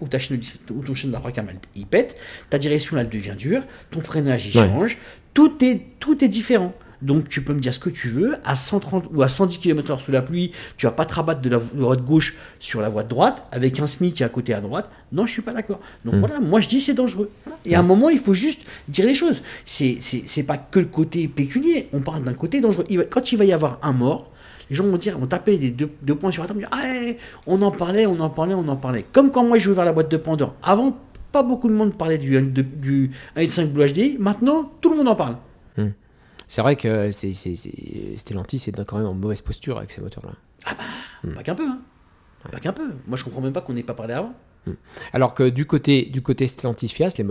Speaker 1: ou ton chaîne d'abracam, il pète, ta direction, elle devient dure, ton freinage, il change. Tout est différent. Donc tu peux me dire ce que tu veux, à 130 ou à 110 km/h sous la pluie, tu vas pas te rabattre de la voie de gauche sur la voie de droite, avec un SMI qui est à côté à droite. Non, je suis pas d'accord. Donc voilà, moi je dis c'est dangereux. Voilà. Et à un moment, il faut juste dire les choses. C'est pas que le côté pécunier, on parle d'un côté dangereux. Quand il va y avoir un mort, les gens vont dire, on tapait des deux points sur la table, on en parlait. Comme quand moi j'ai ouvert la boîte de Pandore. Avant, pas beaucoup de monde parlait du 1.5 Blue HDI, maintenant tout le monde en parle.
Speaker 2: C'est vrai que Stellantis est quand même en mauvaise posture avec ces moteurs-là.
Speaker 1: Ah bah, pas qu'un peu. Hein. Pas qu'un peu. Moi, je comprends même pas qu'on n'ait pas parlé avant.
Speaker 2: Alors que du côté Stellantis Fiat, les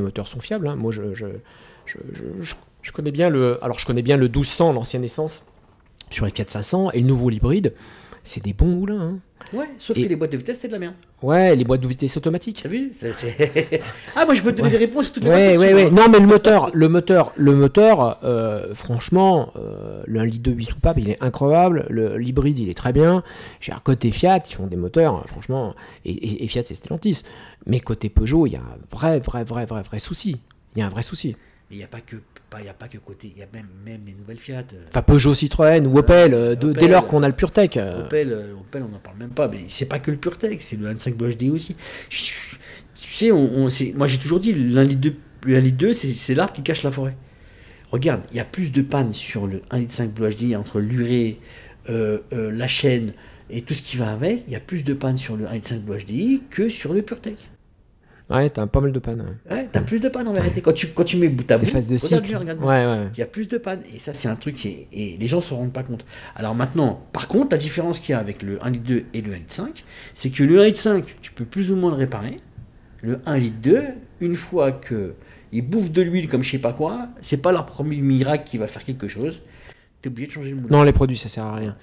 Speaker 2: moteurs sont fiables. Hein. Moi, je connais bien le 1200, l'ancienne essence, sur les 4500, et le nouveau hybride. C'est des bons moulins. Hein.
Speaker 1: Ouais, sauf que les boîtes de vitesse, c'est de la merde.
Speaker 2: Ouais, les boîtes de vitesse automatiques.
Speaker 1: T'as vu Ah, moi je peux te donner des réponses sur toutes les voitures.
Speaker 2: Ouais. Non, mais le moteur, franchement, le 1,2 litre 8 soupapes, il est incroyable. L'hybride, il est très bien. Côté Fiat, ils font des moteurs, franchement. Et Fiat, c'est Stellantis. Mais côté Peugeot, il y a un vrai souci. Il y a un vrai souci.
Speaker 1: Mais il n'y a pas que côté, il y a même les nouvelles Fiat.
Speaker 2: Enfin, Peugeot, Citroën ou Opel, dès lors qu'on a le PureTech.
Speaker 1: Opel, on n'en parle même pas, mais c'est pas que le PureTech, c'est le 1.5 Blue HD aussi. Tu sais, moi j'ai toujours dit, le 1,2 litre, c'est l'arbre qui cache la forêt. Regarde, il y a plus de pannes sur le 1,5 litre Blue HD entre l'urée, la chaîne et tout ce qui va avec. Il y a plus de pannes sur le 1,5 litre Blue HDI que sur le PureTech.
Speaker 2: Ouais, t'as pas mal de pannes.
Speaker 1: Ouais, t'as plus de pannes en vérité. Quand tu mets bout à bout,
Speaker 2: phases de cycle.
Speaker 1: Il y a plus de pannes. Et ça, c'est un truc, et les gens ne se rendent pas compte. Alors maintenant, par contre, la différence qu'il y a avec le 1,2 litre et le 1,5 litre, c'est que le 1,5 litre, tu peux plus ou moins le réparer. Le 1,2 litre, une fois qu'il bouffe de l'huile comme je sais pas quoi, c'est pas leur premier miracle qui va faire quelque chose. T'es obligé de changer le moulin.
Speaker 2: Non, les produits, ça sert à rien.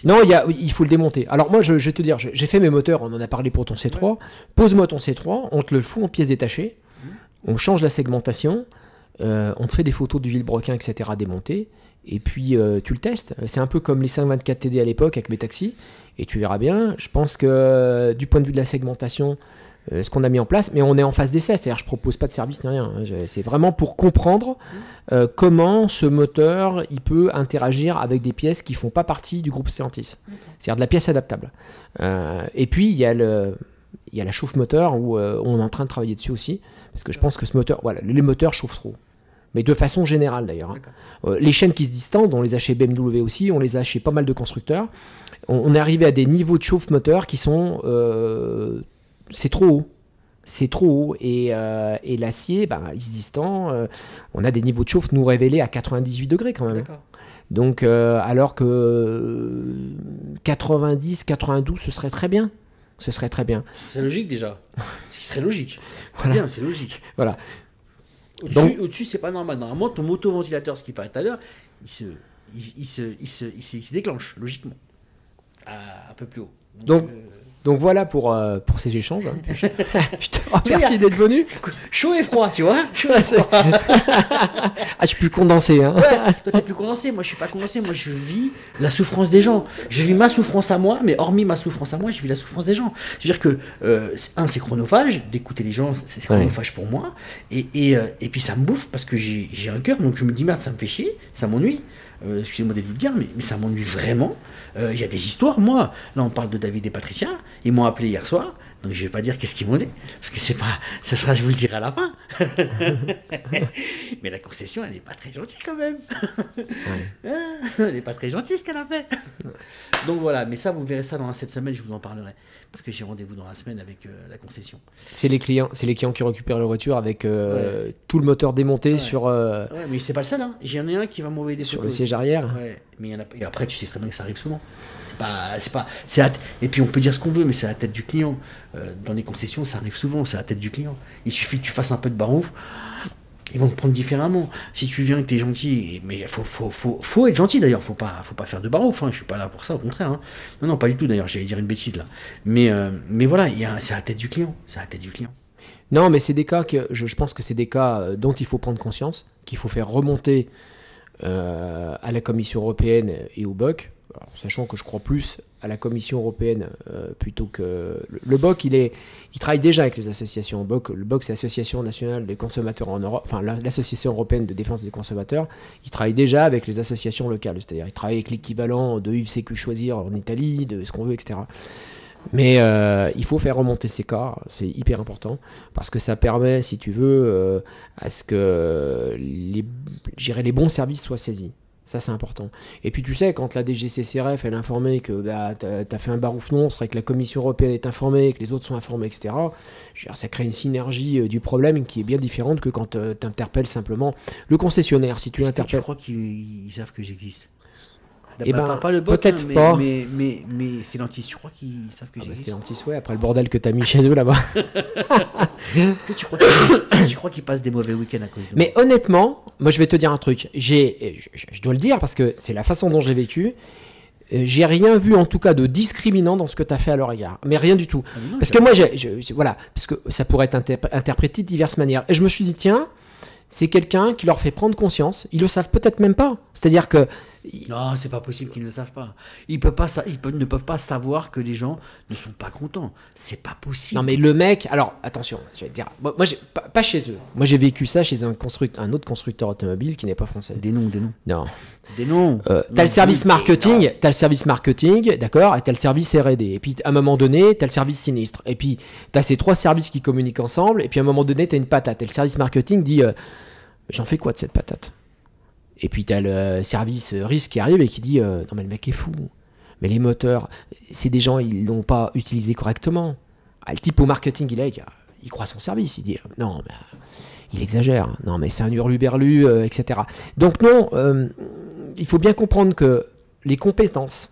Speaker 2: Non, il faut le démonter. Alors moi, je vais te dire, j'ai fait mes moteurs, on en a parlé pour ton C3. Ouais. Pose-moi ton C3, on te le fout en pièces détachées, on change la segmentation, on te fait des photos du vilebrequin, etc. démonté, et puis tu le testes. C'est un peu comme les 524 TD à l'époque avec mes taxis, et tu verras bien. Je pense que du point de vue de la segmentation, ce qu'on a mis en place, mais on est en phase d'essai, c'est-à-dire je propose pas de service ni rien, c'est vraiment pour comprendre comment ce moteur il peut interagir avec des pièces qui font pas partie du groupe Stellantis, c'est-à-dire de la pièce adaptable. Et puis il y a la chauffe moteur où on est en train de travailler dessus aussi, parce que je pense que ce moteur, voilà, les moteurs chauffent trop. Mais de façon générale d'ailleurs. Les chaînes qui se distendent, on les a chez BMW aussi, on les a chez pas mal de constructeurs. On est arrivé à des niveaux de chauffe moteur qui sont c'est trop haut. C'est trop haut. Et l'acier, il se distend. On a des niveaux de chauffe nous révélés à 98 degrés quand même. D'accord. Donc, alors que 90, 92, ce serait très bien. Ce serait très bien.
Speaker 1: C'est logique déjà. Ce qui serait logique. Voilà. Bien, c'est logique.
Speaker 2: Voilà.
Speaker 1: Au-dessus, c'est pas normal. Normalement, ton motoventilateur, ce qui paraît tout à l'heure, il se déclenche logiquement. Un peu plus haut.
Speaker 2: Donc voilà pour ces échanges. Je te remercie d'être venu.
Speaker 1: Chaud et froid, tu vois.
Speaker 2: Je suis plus condensé. Hein.
Speaker 1: Ouais, toi t'es plus condensé, moi je suis pas condensé. Moi je vis la souffrance des gens. Je vis ma souffrance à moi, mais hormis ma souffrance à moi, je vis la souffrance des gens. C'est-à-dire que, c'est chronophage, d'écouter les gens, c'est chronophage pour moi. Et puis ça me bouffe parce que j'ai un cœur, donc je me dis merde, ça me fait chier, ça m'ennuie. Excusez-moi d'être vulgaire, mais ça m'ennuie vraiment. Il y a des histoires, moi. Là, on parle de David et Patricia. Ils m'ont appelé hier soir. Donc, je vais pas dire qu'est-ce qu'ils m'ont dit. Parce que c'est pas. Ça sera, je vous le dirai à la fin. Mais la concession, elle n'est pas très gentille quand même. Elle n'est pas très gentille ce qu'elle a fait. Donc voilà. Mais ça, vous verrez ça dans cette semaine, je vous en parlerai. Parce que j'ai rendez-vous dans la semaine avec la concession.
Speaker 2: C'est les clients qui récupèrent la voiture avec tout le moteur démonté sur.
Speaker 1: Ouais, mais c'est pas le seul. Hein. J'en ai un qui va m'envoyer des
Speaker 2: sur le siège arrière.
Speaker 1: Ouais, mais il y en a. Et après, tu sais très bien que ça arrive souvent. Et puis on peut dire ce qu'on veut, mais c'est la tête du client. Dans les concessions, ça arrive souvent, c'est la tête du client. Il suffit que tu fasses un peu de barouf, ils vont te prendre différemment. Si tu viens et que tu es gentil, mais faut être gentil d'ailleurs, faut pas faire de barouf, hein. Je suis pas là pour ça, au contraire. Hein. Non, pas du tout d'ailleurs, j'allais dire une bêtise là. Mais voilà, c'est la tête du client, c'est la tête du client.
Speaker 2: Non, mais c'est des cas que je pense que c'est des cas dont il faut prendre conscience, qu'il faut faire remonter à la Commission européenne et au BOC, alors, sachant que je crois plus à la Commission européenne plutôt que... Le BOC, il travaille déjà avec les associations. Le BOC, c'est l'Association nationale des consommateurs en Europe, enfin l'Association européenne de défense des consommateurs. Il travaille déjà avec les associations locales, c'est-à-dire il travaille avec l'équivalent de UFCQ Choisir en Italie, de ce qu'on veut, etc. Mais il faut faire remonter ces cas, c'est hyper important, parce que ça permet, si tu veux, à ce que les bons services soient saisis. Ça, c'est important. Et puis, tu sais, quand la DGCCRF, elle est informée que tu as fait un barouf-monstre et que la Commission européenne est informée, que les autres sont informés, etc., je veux dire, ça crée une synergie du problème qui est bien différente que quand tu interpelles simplement le concessionnaire. Si tu l'interpelles...
Speaker 1: Tu crois qu'ils savent que j'existe?
Speaker 2: Eh ben,
Speaker 1: pas le bot,
Speaker 2: peut-être
Speaker 1: hein,
Speaker 2: pas.
Speaker 1: Mais Stellantis, je crois qu'ils savent que j'existe.
Speaker 2: Stellantis, ouais, après le bordel que t'as mis chez eux là-bas.
Speaker 1: Tu crois qu'ils passent des mauvais week-ends à cause de
Speaker 2: Mais honnêtement, moi je vais te dire un truc. Je dois le dire parce que c'est la façon dont j'ai vécu. J'ai rien vu en tout cas de discriminant dans ce que tu as fait à leur égard. Mais rien du tout.
Speaker 1: non,
Speaker 2: parce que moi, voilà, parce que ça pourrait être interprété de diverses manières. Et je me suis dit, tiens, c'est quelqu'un qui leur fait prendre conscience. Ils le savent peut-être même pas. C'est-à-dire que...
Speaker 1: Non, c'est pas possible qu'ils ne le savent pas. Ils ne peuvent pas savoir que les gens ne sont pas contents. C'est pas possible.
Speaker 2: Non, mais le mec, alors attention, je vais te dire, moi pas chez eux. Moi j'ai vécu ça chez un autre constructeur automobile qui n'est pas français.
Speaker 1: Des noms.
Speaker 2: Non.
Speaker 1: Des noms.
Speaker 2: T'as le service marketing, d'accord, et t'as le service R&D. Et puis à un moment donné, t'as le service sinistre. Et puis t'as ces trois services qui communiquent ensemble. Et puis à un moment donné, t'as une patate. Et le service marketing dit, j'en fais quoi de cette patate? Et puis tu as le service risque qui arrive et qui dit non mais le mec est fou. Mais les moteurs, c'est des gens, ils l'ont pas utilisé correctement. Le type au marketing, il croit son service. Il dit non, mais, il exagère. Non mais c'est un hurluberlu, etc. Donc non, il faut bien comprendre que les compétences,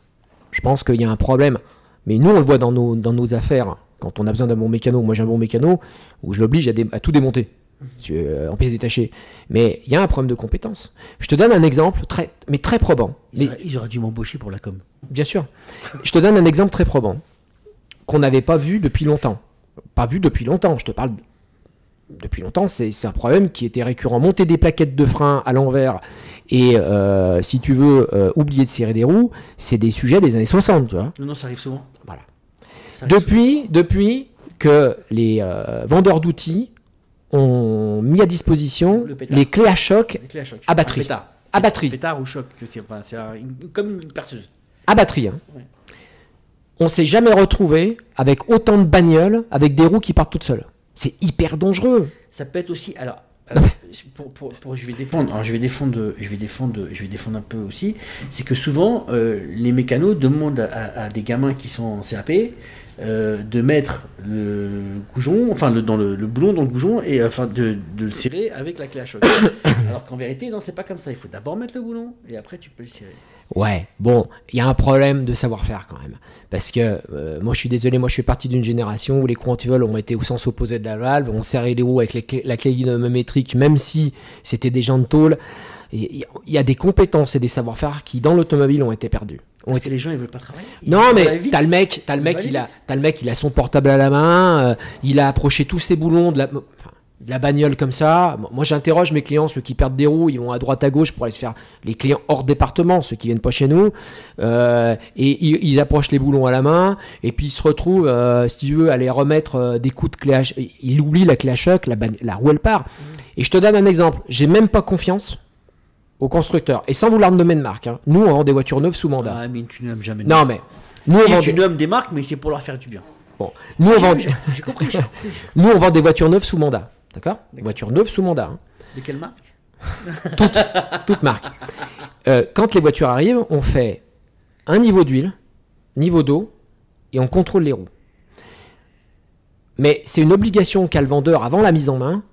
Speaker 2: je pense qu'il y a un problème. Mais nous, on le voit dans nos affaires. Quand on a besoin d'un bon mécano, moi j'ai un bon mécano, où je l'oblige à tout démonter. En pièces détachées. Mais il y a un problème de compétence. Je te donne un exemple très probant.
Speaker 1: Ils auraient dû m'embaucher pour la com.
Speaker 2: Bien sûr. Je te donne un exemple très probant qu'on n'avait pas vu depuis longtemps. Pas vu depuis longtemps, je te parle depuis longtemps, c'est un problème qui était récurrent. Monter des plaquettes de frein à l'envers et, si tu veux, oublier de serrer des roues, c'est des sujets des années 60, tu vois.
Speaker 1: Non, ça arrive souvent.
Speaker 2: Voilà. Depuis que les vendeurs d'outils ont mis à disposition les clés à choc à batterie. À batterie.
Speaker 1: Pétard ou choc, comme une perceuse.
Speaker 2: À batterie. Hein. Ouais. On s'est jamais retrouvé avec autant de bagnoles, avec des roues qui partent toutes seules. C'est hyper dangereux.
Speaker 1: Ça peut être aussi... Alors je vais défendre un peu aussi. C'est que souvent, les mécanos demandent à des gamins qui sont en CAP de mettre le goujon, enfin le boulon dans le goujon et enfin de le serrer avec la clé à choc. Alors qu'en vérité, non, c'est pas comme ça. Il faut d'abord mettre le boulon et après tu peux le serrer.
Speaker 2: Ouais, bon, il y a un problème de savoir-faire quand même. Parce que, moi je suis désolé, moi je fais partie d'une génération où les courants anti-vol ont été au sens opposé de la valve, on serrait les roues avec la clé dynamométrique, même si c'était des gens de tôle. Il y a des compétences et des savoir-faire qui, dans l'automobile, ont été perdus.
Speaker 1: Parce que les gens, ils veulent pas travailler.
Speaker 2: Non, mais t'as le mec, il a son portable à la main, il a approché tous ses boulons de la bagnole comme ça. Moi, j'interroge mes clients, ceux qui perdent des roues, ils vont à droite, à gauche pour aller se faire les clients hors département, ceux qui viennent pas chez nous. Et ils approchent les boulons à la main, et puis ils se retrouvent, si tu veux, à aller remettre des coups de clé à choc. Il oublie la clé à choc, la roue, elle part. Et je te donne un exemple. J'ai même pas confiance aux constructeurs. Et sans vouloir me nommer de marque, hein. Nous, on vend des voitures neuves sous mandat.
Speaker 1: Ah, mais tu nommes jamais de
Speaker 2: marque. Non, mais... Nous,
Speaker 1: tu nommes des marques, mais c'est pour leur faire du bien.
Speaker 2: Bon. Nous, on vend...
Speaker 1: J'ai compris.
Speaker 2: Nous, on vend des voitures neuves sous mandat. D'accord. Des voitures neuves sous mandat. Hein.
Speaker 1: De quelle marque?
Speaker 2: Toutes marques. Quand les voitures arrivent, on fait un niveau d'huile, niveau d'eau, et on contrôle les roues. Mais c'est une obligation qu'a le vendeur avant la mise en main.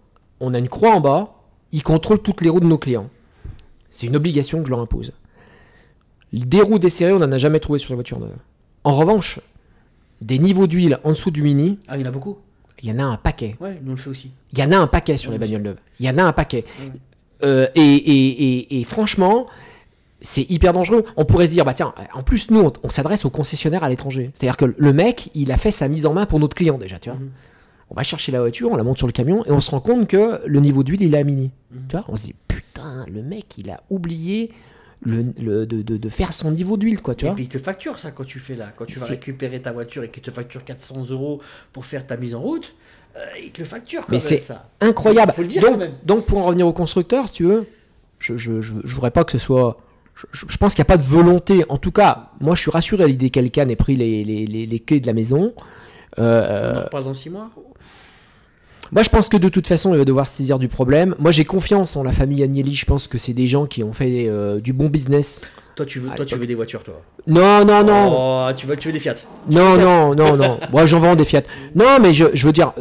Speaker 2: On a une croix en bas, il contrôle toutes les roues de nos clients. C'est une obligation que je leur impose. Des roues desserrées, on n'en a jamais trouvé sur les voitures neuves. En revanche, des niveaux d'huile en dessous du Mini...
Speaker 1: Ah, il y en a beaucoup.
Speaker 2: Il y en a un paquet.
Speaker 1: Ouais, nous on le fait aussi.
Speaker 2: Il y en a un paquet sur les bagnoles neuves. Il y en a un paquet. Ouais. Et franchement, c'est hyper dangereux. On pourrait se dire, bah tiens, en plus, nous, on s'adresse aux concessionnaires à l'étranger. C'est-à-dire que le mec, il a fait sa mise en main pour notre client déjà, tu vois.
Speaker 3: On va chercher la voiture, on la monte sur le camion et on se rend compte que le niveau d'huile, il est à mini. Tu vois, on se dit, putain, le mec, il a oublié de faire son niveau d'huile, quoi, tu vois.
Speaker 1: Et puis il te facture ça quand tu fais là. Quand tu vas récupérer ta voiture et qu'il te facture 400 € pour faire ta mise en route, il te le facture quand
Speaker 3: Mais
Speaker 1: même
Speaker 3: c'est
Speaker 1: ça.
Speaker 3: incroyable.
Speaker 1: Faut le dire quand même.
Speaker 3: Donc, pour en revenir au constructeur, si tu veux, je voudrais pas que ce soit... Je pense qu'il n'y a pas de volonté. En tout cas, moi, je suis rassuré à l'idée qu'Elkann ait pris les clés de la maison.
Speaker 1: On en reparle dans 6 mois.
Speaker 3: Moi, je pense que de toute façon, il va devoir se saisir du problème. Moi, j'ai confiance en la famille Agnelli. Je pense que c'est des gens qui ont fait du bon business.
Speaker 1: Toi, tu veux des voitures, toi.
Speaker 3: Non.
Speaker 1: Oh, tu veux des Fiat.
Speaker 3: Non. Moi, j'en vends des Fiat. Non, mais je veux dire,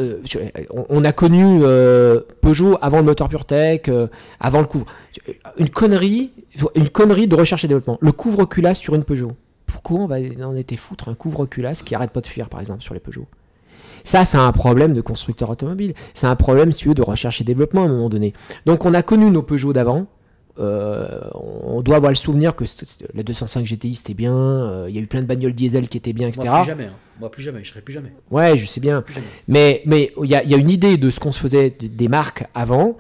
Speaker 3: on a connu Peugeot avant le moteur PureTech, avant le couvre. Une connerie de recherche et développement. Le couvre-culasse sur une Peugeot. Pourquoi on va en été foutre un couvre-culasse qui arrête pas de fuir, par exemple, sur les Peugeot? Ça, c'est un problème de constructeur automobile. C'est un problème, si tu veux, de recherche et développement à un moment donné. Donc, on a connu nos Peugeot d'avant. On doit avoir le souvenir que la 205 GTI, c'était bien. Il y a eu plein de bagnoles diesel qui étaient bien, etc.
Speaker 1: Moi, plus jamais. Je serai plus jamais.
Speaker 3: Ouais, je sais bien. Mais il y a une idée de ce qu'on se faisait des marques avant.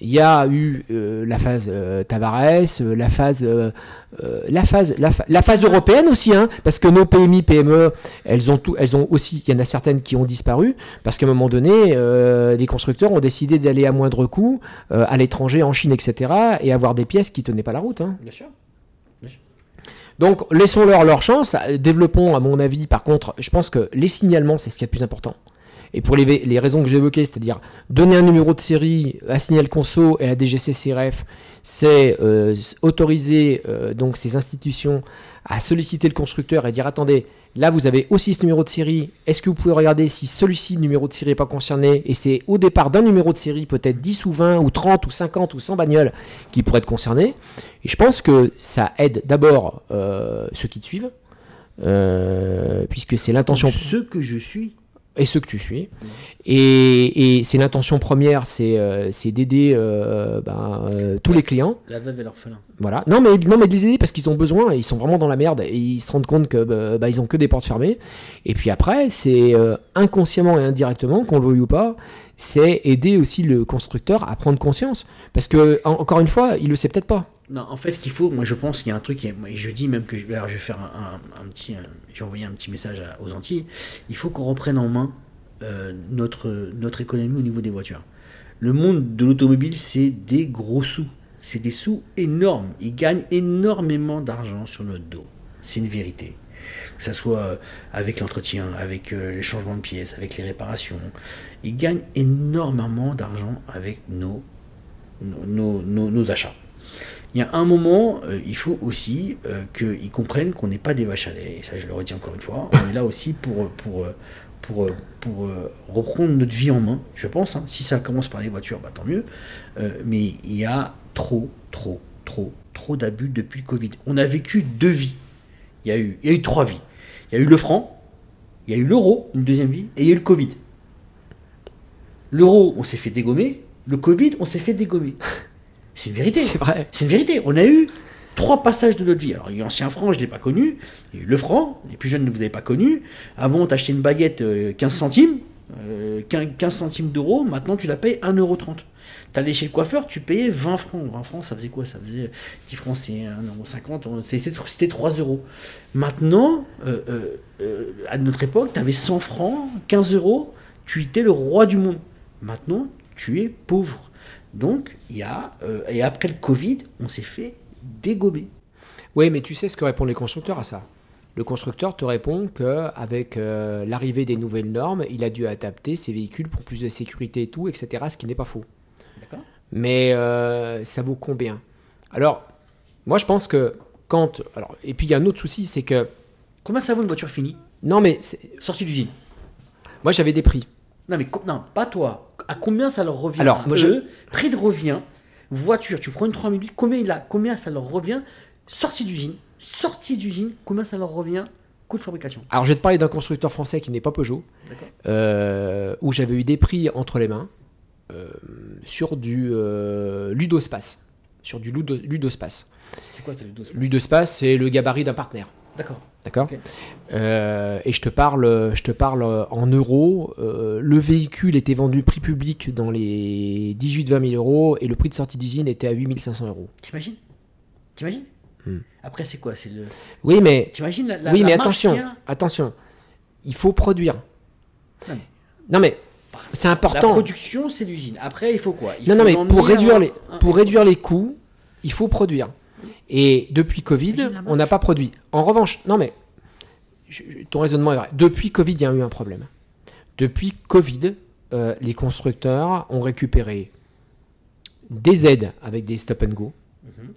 Speaker 3: Il y a eu la phase Tavares, la phase européenne aussi, hein, parce que nos PMI, PME, elles ont aussi, il y en a certaines qui ont disparu, parce qu'à un moment donné, les constructeurs ont décidé d'aller à moindre coût à l'étranger, en Chine, etc., et avoir des pièces qui tenaient pas la route. Hein.
Speaker 1: Bien sûr.
Speaker 3: Donc, laissons-leur leur chance. Développons, à mon avis, par contre, je pense que les signalements, c'est ce qui est le plus important. Et pour les raisons que j'ai évoquées, c'est-à-dire donner un numéro de série à Signal Conso et à la DGCCRF, c'est autoriser donc ces institutions à solliciter le constructeur et dire attendez, là vous avez aussi ce numéro de série, est-ce que vous pouvez regarder si celui-ci, numéro de série, n'est pas concerné? Et c'est au départ d'un numéro de série, peut-être 10 ou 20 ou 30 ou 50 ou 100 bagnoles qui pourraient être concernées. Et je pense que ça aide d'abord ceux qui te suivent, puisque c'est l'intention...
Speaker 1: Ceux que je suis.
Speaker 3: Et ceux que tu suis. Et c'est l'intention première, c'est d'aider tous les clients.
Speaker 1: La veuve et l'orphelin.
Speaker 3: Voilà. Non, mais de les aider parce qu'ils ont besoin, ils sont vraiment dans la merde et ils se rendent compte que ils ont que des portes fermées. Et puis après, c'est inconsciemment et indirectement, qu'on le veuille ou pas, c'est aider aussi le constructeur à prendre conscience. Parce que, encore une fois, il le sait peut-être pas.
Speaker 1: Non, en fait, ce qu'il faut, moi je pense qu'il y a un truc, et je dis même que je vais faire j'ai envoyé un petit message aux Antilles, il faut qu'on reprenne en main notre économie au niveau des voitures. Le monde de l'automobile, c'est des gros sous, c'est des sous énormes, ils gagnent énormément d'argent sur notre dos, c'est une vérité. Que ce soit avec l'entretien, avec les changements de pièces, avec les réparations, ils gagnent énormément d'argent avec nos achats. Il y a un moment, il faut aussi qu'ils comprennent qu'on n'est pas des vaches à lait, et ça je le redis encore une fois, on est là aussi pour reprendre notre vie en main, je pense, hein. Si ça commence par les voitures, tant mieux, mais il y a trop d'abus depuis le Covid. On a vécu 2 vies, il y a eu 3 vies, il y a eu le franc, il y a eu l'euro, une deuxième vie, et il y a eu le Covid. L'euro, on s'est fait dégommer, le Covid, on s'est fait dégommer. C'est une vérité.
Speaker 3: C'est vrai.
Speaker 1: C'est une vérité. On a eu 3 passages de notre vie. Alors, il y a eu l'ancien franc, je ne l'ai pas connu. Il y a eu le franc, les plus jeunes ne vous avez pas connu. Avant, tu achetais une baguette 15 centimes, 15 centimes d'euros. Maintenant, tu la payes 1,30 €. Tu allais chez le coiffeur, tu payais 20 francs. 20 francs, ça faisait quoi? Ça faisait 10 francs, c'est 1,50 €. C'était 3 €. Maintenant, à notre époque, tu avais 100 francs, 15 €. Tu étais le roi du monde. Maintenant, tu es pauvre. Donc, et après le Covid, on s'est fait dégommer.
Speaker 3: Oui, mais tu sais ce que répondent les constructeurs à ça. Le constructeur te répond qu'avec l'arrivée des nouvelles normes, il a dû adapter ses véhicules pour plus de sécurité et tout, etc., ce qui n'est pas faux.
Speaker 1: D'accord.
Speaker 3: Mais ça vaut combien? Alors, moi je pense que quand... Alors, et puis il y a un autre souci, c'est que...
Speaker 1: Combien ça vaut une voiture finie?
Speaker 3: Non, mais...
Speaker 1: Sortie d'usine.
Speaker 3: Moi j'avais des prix.
Speaker 1: Non, pas toi. À combien ça leur revient?
Speaker 3: Alors, moi,
Speaker 1: prix de revient, voiture, tu prends une 3 minutes, combien ça leur revient? Sortie d'usine, combien ça leur revient? Coût de fabrication.
Speaker 3: Alors, je vais te parler d'un constructeur français qui n'est pas Peugeot, où j'avais eu des prix entre les mains sur du Ludospace.
Speaker 1: C'est quoi ça, Ludospace?
Speaker 3: Ludospace, c'est le gabarit d'un partenaire.
Speaker 1: D'accord.
Speaker 3: D'accord.
Speaker 1: Ok.
Speaker 3: Et je te parle en euros. Le véhicule était vendu prix public dans les 18-20 000 euros et le prix de sortie d'usine était à 8 500 euros.
Speaker 1: T'imagines Après, c'est quoi? C'est le...
Speaker 3: Oui, mais,
Speaker 1: T'imagines la
Speaker 3: oui, mais
Speaker 1: marge
Speaker 3: attention,
Speaker 1: qu'il y a
Speaker 3: attention. Il faut produire.
Speaker 1: Non,
Speaker 3: Non, mais c'est
Speaker 1: La
Speaker 3: important.
Speaker 1: production, c'est l'usine. Après, il faut quoi? Il
Speaker 3: Non,
Speaker 1: faut
Speaker 3: non, mais
Speaker 1: l'emmener
Speaker 3: pour réduire les coûts, il faut produire. Et depuis Covid,
Speaker 1: Imagine la
Speaker 3: on n'a
Speaker 1: marge.
Speaker 3: pas produit. En revanche, non, mais ton raisonnement est vrai. Depuis Covid, il y a eu un problème. Depuis Covid, les constructeurs ont récupéré des aides avec des stop and go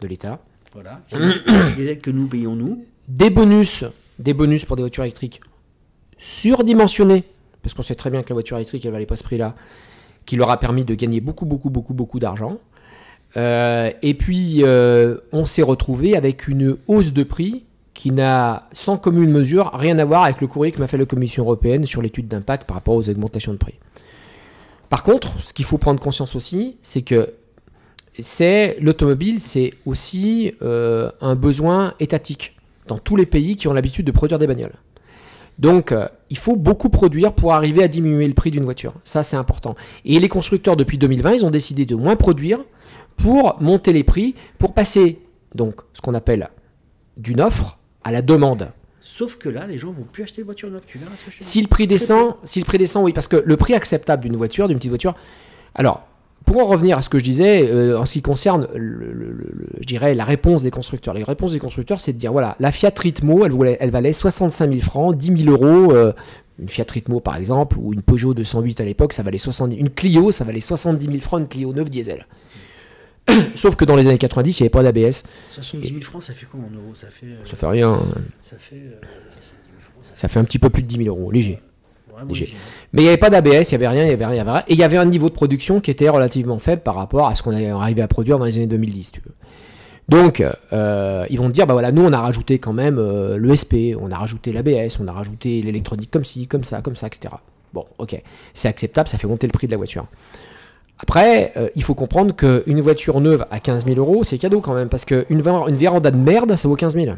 Speaker 3: de l'État,
Speaker 1: Voilà. C'est des aides que nous payons, nous.
Speaker 3: des bonus pour des voitures électriques surdimensionnées, parce qu'on sait très bien que la voiture électrique, elle valait pas ce prix-là, qui leur a permis de gagner beaucoup d'argent. Et puis, on s'est retrouvé avec une hausse de prix qui n'a, sans commune mesure, rien à voir avec le courrier que m'a fait la Commission européenne sur l'étude d'impact par rapport aux augmentations de prix. Par contre, ce qu'il faut prendre conscience aussi, c'est que l'automobile, c'est aussi un besoin étatique dans tous les pays qui ont l'habitude de produire des bagnoles. Donc, il faut beaucoup produire pour arriver à diminuer le prix d'une voiture. Ça, c'est important. Et les constructeurs, depuis 2020, ils ont décidé de moins produire pour monter les prix, pour passer, donc, ce qu'on appelle d'une offre à la demande.
Speaker 1: Sauf que là, les gens vont plus acheter de voiture neuve. Tu verras ce que je te dis.
Speaker 3: Si le prix descend, oui, parce que le prix acceptable d'une petite voiture. Alors, pour en revenir à ce que je disais, en ce qui concerne, je dirais, la réponse des constructeurs. Les réponses des constructeurs, c'est de dire, voilà, la Fiat Ritmo, elle valait 65 000 francs, 10 000 euros. Une Fiat Ritmo, par exemple, ou une Peugeot 208 à l'époque, ça valait 70. Une Clio, ça valait 70 000 francs, une Clio neuve diesel. Sauf que dans les années 90, il n'y avait pas d'ABS.
Speaker 1: 70 000 francs, ça fait quoi en euros? Ça fait
Speaker 3: rien.
Speaker 1: Ça fait 70 000 francs.
Speaker 3: Ça fait un petit peu plus de 10 000 euros, léger.
Speaker 1: Vraiment
Speaker 3: léger.
Speaker 1: léger.
Speaker 3: Mais il n'y avait pas d'ABS, il n'y avait rien. Et il y avait un niveau de production qui était relativement faible par rapport à ce qu'on est arrivé à produire dans les années 2010. Tu veux. Donc, ils vont te dire, bah voilà, nous on a rajouté quand même l'ESP, on a rajouté l'ABS, on a rajouté l'électronique comme ci, comme ça, etc. Bon, ok, c'est acceptable, ça fait monter le prix de la voiture. Après, il faut comprendre qu'une voiture neuve à 15 000 euros, c'est cadeau quand même, parce qu'une véranda de merde, ça vaut 15 000.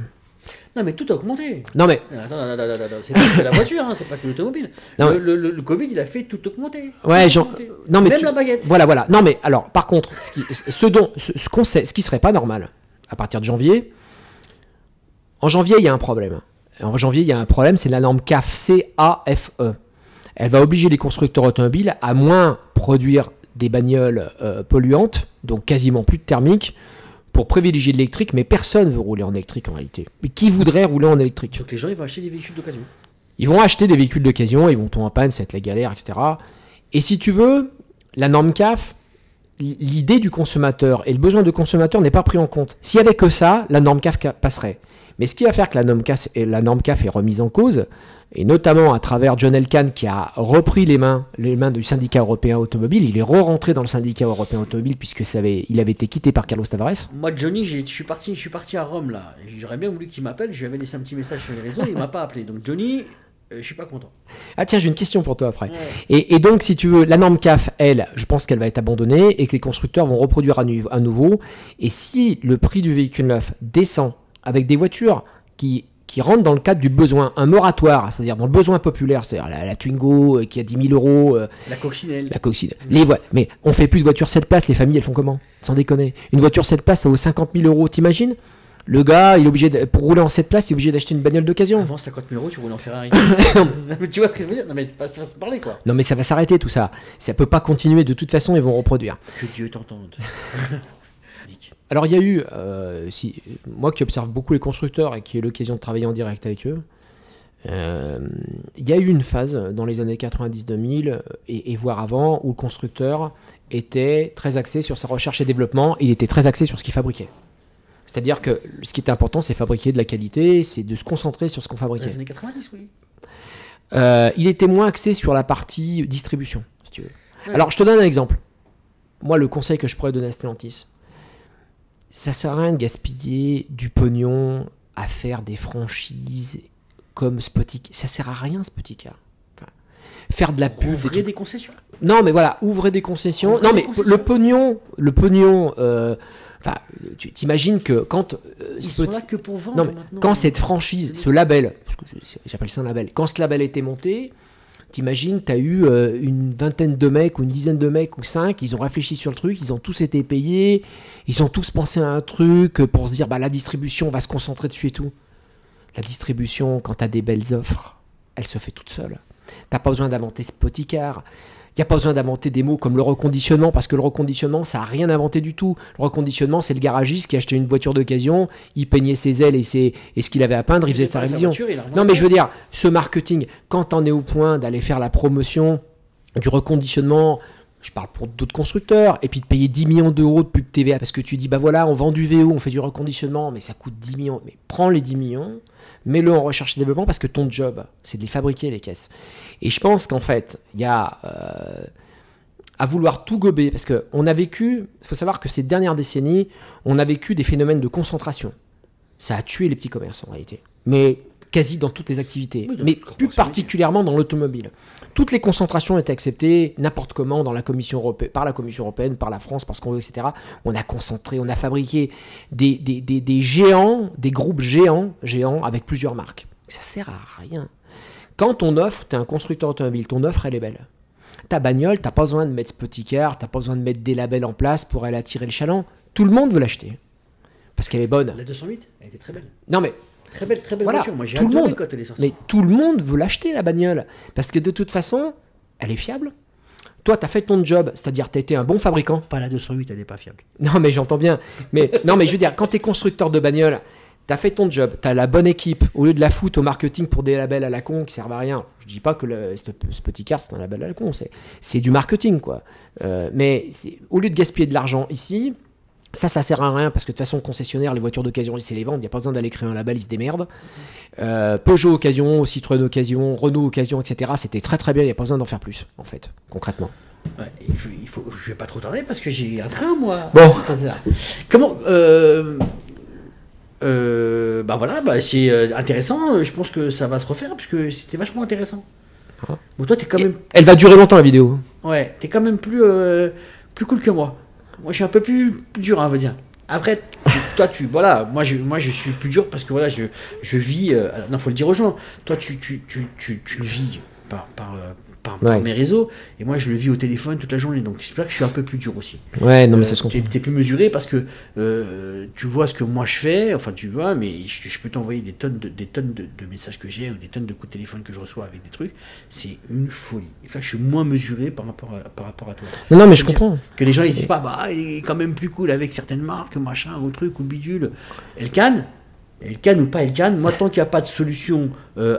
Speaker 1: Non, mais tout a augmenté.
Speaker 3: Non mais,
Speaker 1: Attends, c'est pas que la voiture, hein, c'est pas que l'automobile.
Speaker 3: Non,
Speaker 1: Le Covid, il a fait tout augmenter.
Speaker 3: ouais,
Speaker 1: Tout augmenter.
Speaker 3: non mais
Speaker 1: Même la baguette.
Speaker 3: Voilà. Non mais alors, par contre, ce qui serait pas normal, à partir de janvier, en janvier, il y a un problème. En janvier, il y a un problème, c'est la norme CAFE. Elle va obliger les constructeurs automobiles à moins produire des bagnoles polluantes, donc quasiment plus de thermique, pour privilégier l'électrique, mais personne ne veut rouler en électrique en réalité. Mais qui voudrait rouler en électrique?
Speaker 1: Donc les gens, ils vont acheter des véhicules d'occasion.
Speaker 3: Ils vont acheter des véhicules d'occasion, ils vont tomber en panne, ça va être la galère, etc. Et si tu veux, la norme CAF, l'idée du consommateur et le besoin du consommateur n'est pas pris en compte. S'il n'y avait que ça, la norme CAF passerait. Mais ce qui va faire que la norme CAF est remise en cause, et notamment à travers John Elkann qui a repris les mains du syndicat européen automobile, il est re-rentré dans le syndicat européen automobile puisque il avait été quitté par Carlos Tavares.
Speaker 1: Moi, Johnny, je suis parti à Rome là. J'aurais bien voulu qu'il m'appelle. Je lui avais laissé un petit message sur les réseaux. Il m'a pas appelé. Donc Johnny, je suis pas content.
Speaker 3: Ah tiens, j'ai une question pour toi après.
Speaker 1: Ouais.
Speaker 3: Et donc, si tu veux, la norme CAF, elle, je pense qu'elle va être abandonnée et que les constructeurs vont reproduire à nouveau. Et si le prix du véhicule neuf descend avec des voitures qui rentrent dans le cadre du besoin, un moratoire, c'est-à-dire dans le besoin populaire, c'est-à-dire la Twingo qui a 10 000 euros,
Speaker 1: La coccinelle.
Speaker 3: mais on fait plus de voitures 7 places, les familles elles font comment? Sans déconner. Une voiture 7 places ça vaut 50 000 euros, t'imagines? Le gars, il est obligé pour rouler en 7 places, il est obligé d'acheter une bagnole d'occasion.
Speaker 1: Avant 50 000 euros, tu roulais en Ferrari. Mais tu vois ce que je veux dire? Non, mais pas se parler quoi.
Speaker 3: Non mais ça va s'arrêter tout ça. Ça peut pas continuer, de toute façon ils vont reproduire.
Speaker 1: Que Dieu t'entende.
Speaker 3: Alors il y a eu, moi qui observe beaucoup les constructeurs et qui ai l'occasion de travailler en direct avec eux, il y a eu une phase dans les années 90-2000 et voire avant où le constructeur était très axé sur sa recherche et développement, il était très axé sur ce qu'il fabriquait. C'est-à-dire que ce qui était important, c'est fabriquer de la qualité, c'est de se concentrer sur ce qu'on fabriquait.
Speaker 1: Dans les années 90, oui.
Speaker 3: Il était moins axé sur la partie distribution, si tu veux.
Speaker 1: Ouais.
Speaker 3: Alors je te donne un exemple. Moi, le conseil que je pourrais donner à Stellantis, ça sert à rien de gaspiller du pognon à faire des franchises comme Spotica. Ça sert à rien, Spotica. Enfin, faire de la pub.
Speaker 1: Ouvrez des concessions.
Speaker 3: Non, mais voilà, ouvrez des concessions.
Speaker 1: Ouvrez
Speaker 3: Non,
Speaker 1: des
Speaker 3: mais
Speaker 1: concessions.
Speaker 3: le pognon. Enfin, tu t'imagines que quand
Speaker 1: Ils sont là que pour vendre
Speaker 3: Non, mais
Speaker 1: maintenant.
Speaker 3: quand cette franchise, ce label, parce que j'appelle ça un label, quand ce label était monté, t'imagines, t'as eu une vingtaine de mecs ou une dizaine de mecs ou 5, ils ont réfléchi sur le truc, ils ont tous été payés, ils ont tous pensé à un truc pour se dire bah la distribution, on va se concentrer dessus et tout. La distribution, quand t'as des belles offres, elle se fait toute seule. T'as pas besoin d'inventer Spoticar. Il n'y a pas besoin d'inventer des mots comme le reconditionnement, parce que le reconditionnement, ça n'a rien inventé du tout. Le reconditionnement, c'est le garagiste qui a acheté une voiture d'occasion, il peignait ses ailes et ce qu'il avait à peindre, il faisait sa révision. Non, mais je veux dire, ce marketing, quand on est au point d'aller faire la promotion du reconditionnement, je parle pour d'autres constructeurs, et puis de payer 10 millions d'euros de pub TVA, parce que tu dis, bah voilà, on vend du VO, on fait du reconditionnement, mais ça coûte 10 millions. Mais prends les 10 millions, mets-le en recherche et développement, parce que ton job, c'est de les fabriquer, les caisses. Et je pense qu'en fait, il y a à vouloir tout gober, parce qu'on a vécu, il faut savoir que ces dernières décennies, on a vécu des phénomènes de concentration. Ça a tué les petits commerces en réalité, mais quasi dans toutes les activités,
Speaker 1: Oui,
Speaker 3: mais plus particulièrement dans l'automobile. Toutes les concentrations étaient acceptées n'importe comment dans la Commission européenne, par la Commission européenne, par la France, parce qu'on veut, etc. On a concentré, on a fabriqué des géants, des groupes géants avec plusieurs marques. Ça sert à rien. Quand ton offre, tu es un constructeur automobile, ton offre, elle est belle. Ta bagnole, tu n'as pas besoin de mettre Spoticar, tu n'as pas besoin de mettre des labels en place pour aller attirer le chaland. Tout le monde veut l'acheter. Parce qu'elle est bonne.
Speaker 1: La 208, elle était très belle.
Speaker 3: Non mais,
Speaker 1: Très belle
Speaker 3: voilà,
Speaker 1: voiture. Moi, j'ai
Speaker 3: tout le
Speaker 1: adoré
Speaker 3: monde.
Speaker 1: quand elle est sortie.
Speaker 3: Mais tout le monde veut l'acheter, la bagnole. Parce que de toute façon, elle est fiable. Toi, tu as fait ton job, c'est-à-dire tu as été un bon fabricant.
Speaker 1: Pas la 208, elle n'est pas fiable.
Speaker 3: Non, mais j'entends bien. Mais non, mais je veux dire, quand tu es constructeur de bagnole, tu as fait ton job, tu as la bonne équipe, au lieu de la foutre au marketing pour des labels à la con qui servent à rien. Je dis pas que ce petit car, c'est un label à la con, c'est du marketing, quoi. Mais au lieu de gaspiller de l'argent ici, ça sert à rien parce que de toute façon, concessionnaire, les voitures d'occasion, ils se les vendent, il n'y a pas besoin d'aller créer un label, ils se démerdent. Peugeot occasion, Citroën occasion, Renault occasion, etc. C'était très très bien, il n'y a pas besoin d'en faire plus, en fait, concrètement.
Speaker 1: Ouais, je vais pas trop tarder parce que j'ai un train, moi.
Speaker 3: Bon.
Speaker 1: Comment bah voilà, bah c'est intéressant. Je pense que ça va se refaire parce que c'était vachement intéressant.
Speaker 3: Ah.
Speaker 1: Bon, toi, t'es quand même,
Speaker 3: Elle va durer longtemps, la vidéo.
Speaker 1: ouais, t'es quand même plus cool que moi. Moi, je suis un peu plus dur, hein, on va dire. Après, toi, voilà, moi, je suis plus dur parce que voilà, je vis. Non, faut le dire aux gens. Toi, tu le vis par
Speaker 3: Ouais.
Speaker 1: mes réseaux, et moi, je le vis au téléphone toute la journée. Donc, j'espère que je suis un peu plus dur aussi.
Speaker 3: Ouais, non, mais c'est ce qu'on
Speaker 1: t'es plus mesuré parce que tu vois ce que moi je fais, enfin tu vois, mais je peux t'envoyer des tonnes de messages que j'ai ou des tonnes de coups de téléphone que je reçois avec des trucs, c'est une folie. Et là, je suis moins mesuré par rapport à toi.
Speaker 3: Non, mais je
Speaker 1: C'est-à-dire
Speaker 3: comprends.
Speaker 1: Que les gens ils disent pas, bah il est quand même plus cool avec certaines marques, machin, ou truc, ou bidule. Elkann ou pas Elkann, moi tant qu'il n'y a pas de solution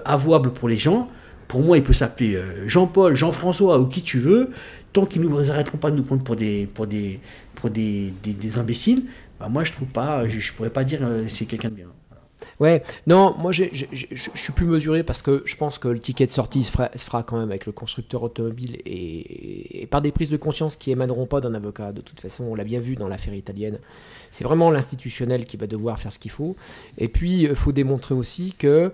Speaker 1: avouable pour les gens, pour moi il peut s'appeler Jean-Paul, Jean-François ou qui tu veux, tant qu'ils nous arrêteront pas de nous prendre pour des imbéciles, bah moi je trouve pas, je pourrais pas dire c'est quelqu'un de bien.
Speaker 3: Ouais, non, moi je suis plus mesuré parce que je pense que le ticket de sortie se fera quand même avec le constructeur automobile et par des prises de conscience qui émaneront pas d'un avocat. De toute façon, on l'a bien vu dans l'affaire italienne. C'est vraiment l'institutionnel qui va devoir faire ce qu'il faut. Et puis, il faut démontrer aussi que,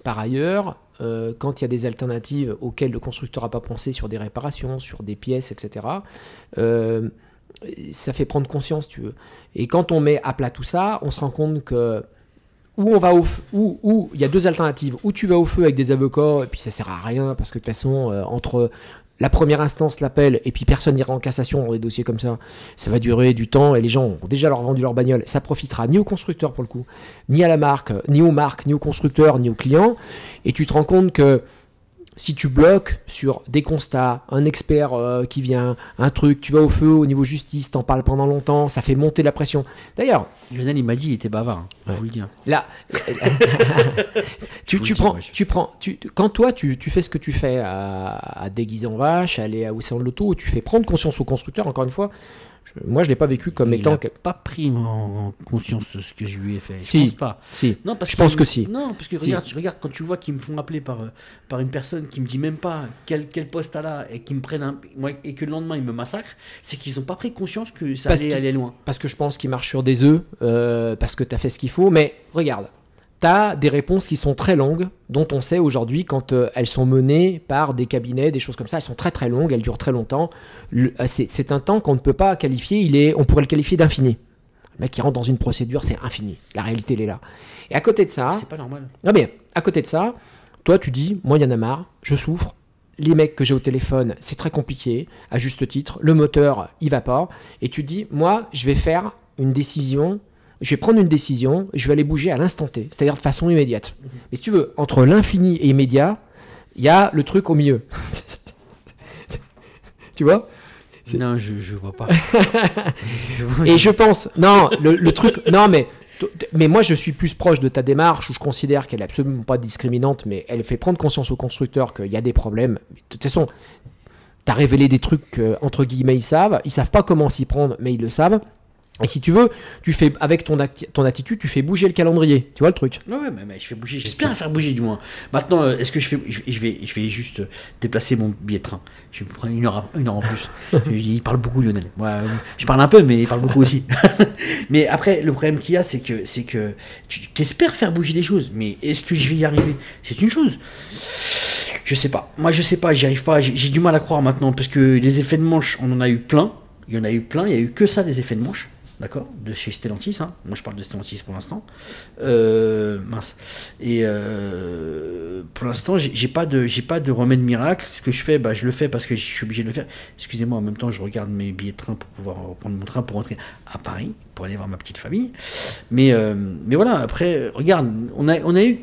Speaker 3: par ailleurs, quand il y a des alternatives auxquelles le constructeur n'a pas pensé sur des réparations, sur des pièces, etc., ça fait prendre conscience, tu veux. Et quand on met à plat tout ça, on se rend compte que où il y a deux alternatives. Ou tu vas au feu avec des avocats, et puis ça sert à rien, parce que de toute façon, entre la première instance, l'appel, et puis personne n'ira en cassation dans des dossiers comme ça, ça va durer du temps, et les gens ont déjà leur vendu leur bagnole. Ça profitera ni au constructeur, pour le coup, ni à la marque, ni aux marques, ni au constructeur, ni aux clients. Et tu te rends compte que si tu bloques sur des constats, un expert qui vient, un truc, tu vas au feu au niveau justice, t'en parles pendant longtemps, ça fait monter la pression. D'ailleurs,
Speaker 1: Lionel, il m'a dit, il était bavard, hein, je vous le dis. Hein.
Speaker 3: là, quand toi tu fais ce que tu fais à déguiser en vache, à aller à Océan de l'Auto, tu fais prendre conscience au constructeur, encore une fois. Moi, je l'ai pas vécu comme
Speaker 1: Il
Speaker 3: étant.
Speaker 1: n'a pas pris en conscience ce que je lui ai fait.
Speaker 3: Si.
Speaker 1: Je pense pas.
Speaker 3: Si.
Speaker 1: Non, parce
Speaker 3: Je pense que si.
Speaker 1: Non, parce que
Speaker 3: Si.
Speaker 1: regarde, quand tu vois qu'ils me font appeler par une personne qui me dit même pas quel poste t'as là et qui me prennent et que le lendemain ils me massacrent, c'est qu'ils ont pas pris conscience que ça allait aller loin.
Speaker 3: Parce que je pense qu'ils marchent sur des œufs, parce que tu as fait ce qu'il faut. Mais regarde, tu as des réponses qui sont très longues, dont on sait aujourd'hui quand elles sont menées par des cabinets, des choses comme ça. Elles sont très très longues, elles durent très longtemps. C'est un temps qu'on ne peut pas qualifier, on pourrait le qualifier d'infini. Le mec qui rentre dans une procédure, c'est infini. La réalité, elle est là. Et à côté de ça...
Speaker 1: C'est pas normal.
Speaker 3: Non mais, à côté de ça, toi tu dis, moi il y en a marre, je souffre. Les mecs que j'ai au téléphone, c'est très compliqué, à juste titre. Le moteur, il va pas. Et tu dis, moi, je vais faire une décision, je vais prendre une décision, je vais aller bouger à l'instant T, c'est-à-dire de façon immédiate. Mais si tu veux, entre l'infini et immédiat, il y a le truc au milieu. Tu vois ?
Speaker 1: Non, je vois pas.
Speaker 3: Et je pense, non, le truc, non mais moi je suis plus proche de ta démarche où je considère qu'elle est absolument pas discriminante, mais elle fait prendre conscience aux constructeurs qu'il y a des problèmes. De toute façon, tu as révélé des trucs qu'entre guillemets ils savent pas comment s'y prendre, mais ils le savent. Et si tu veux, tu fais avec ton attitude, tu fais bouger le calendrier. Tu vois le truc ?
Speaker 1: Ouais, mais je fais bouger. J'espère faire bouger du moins. Maintenant, est-ce que je vais juste déplacer mon billet de train. Je vais prendre une heure en plus. Il parle beaucoup, Lionel. Moi, je parle un peu, mais il parle beaucoup aussi. Mais après, le problème qu'il y a, c'est que tu espères faire bouger les choses. Mais est-ce que je vais y arriver ? C'est une chose. Je sais pas. Moi, je sais pas. J'y arrive pas. J'ai du mal à croire maintenant parce que les effets de manche, on en a eu plein. Il y en a eu plein. Il y a eu que ça des effets de manche. D'accord, de chez Stellantis, hein. Moi je parle de Stellantis pour l'instant. Mince. Et pour l'instant, j'ai pas de remède miracle. Ce que je fais, je le fais parce que je suis obligé de le faire. Excusez-moi, en même temps, je regarde mes billets de train pour pouvoir reprendre mon train pour rentrer à Paris, pour aller voir ma petite famille. Mais voilà, après, regarde, on a eu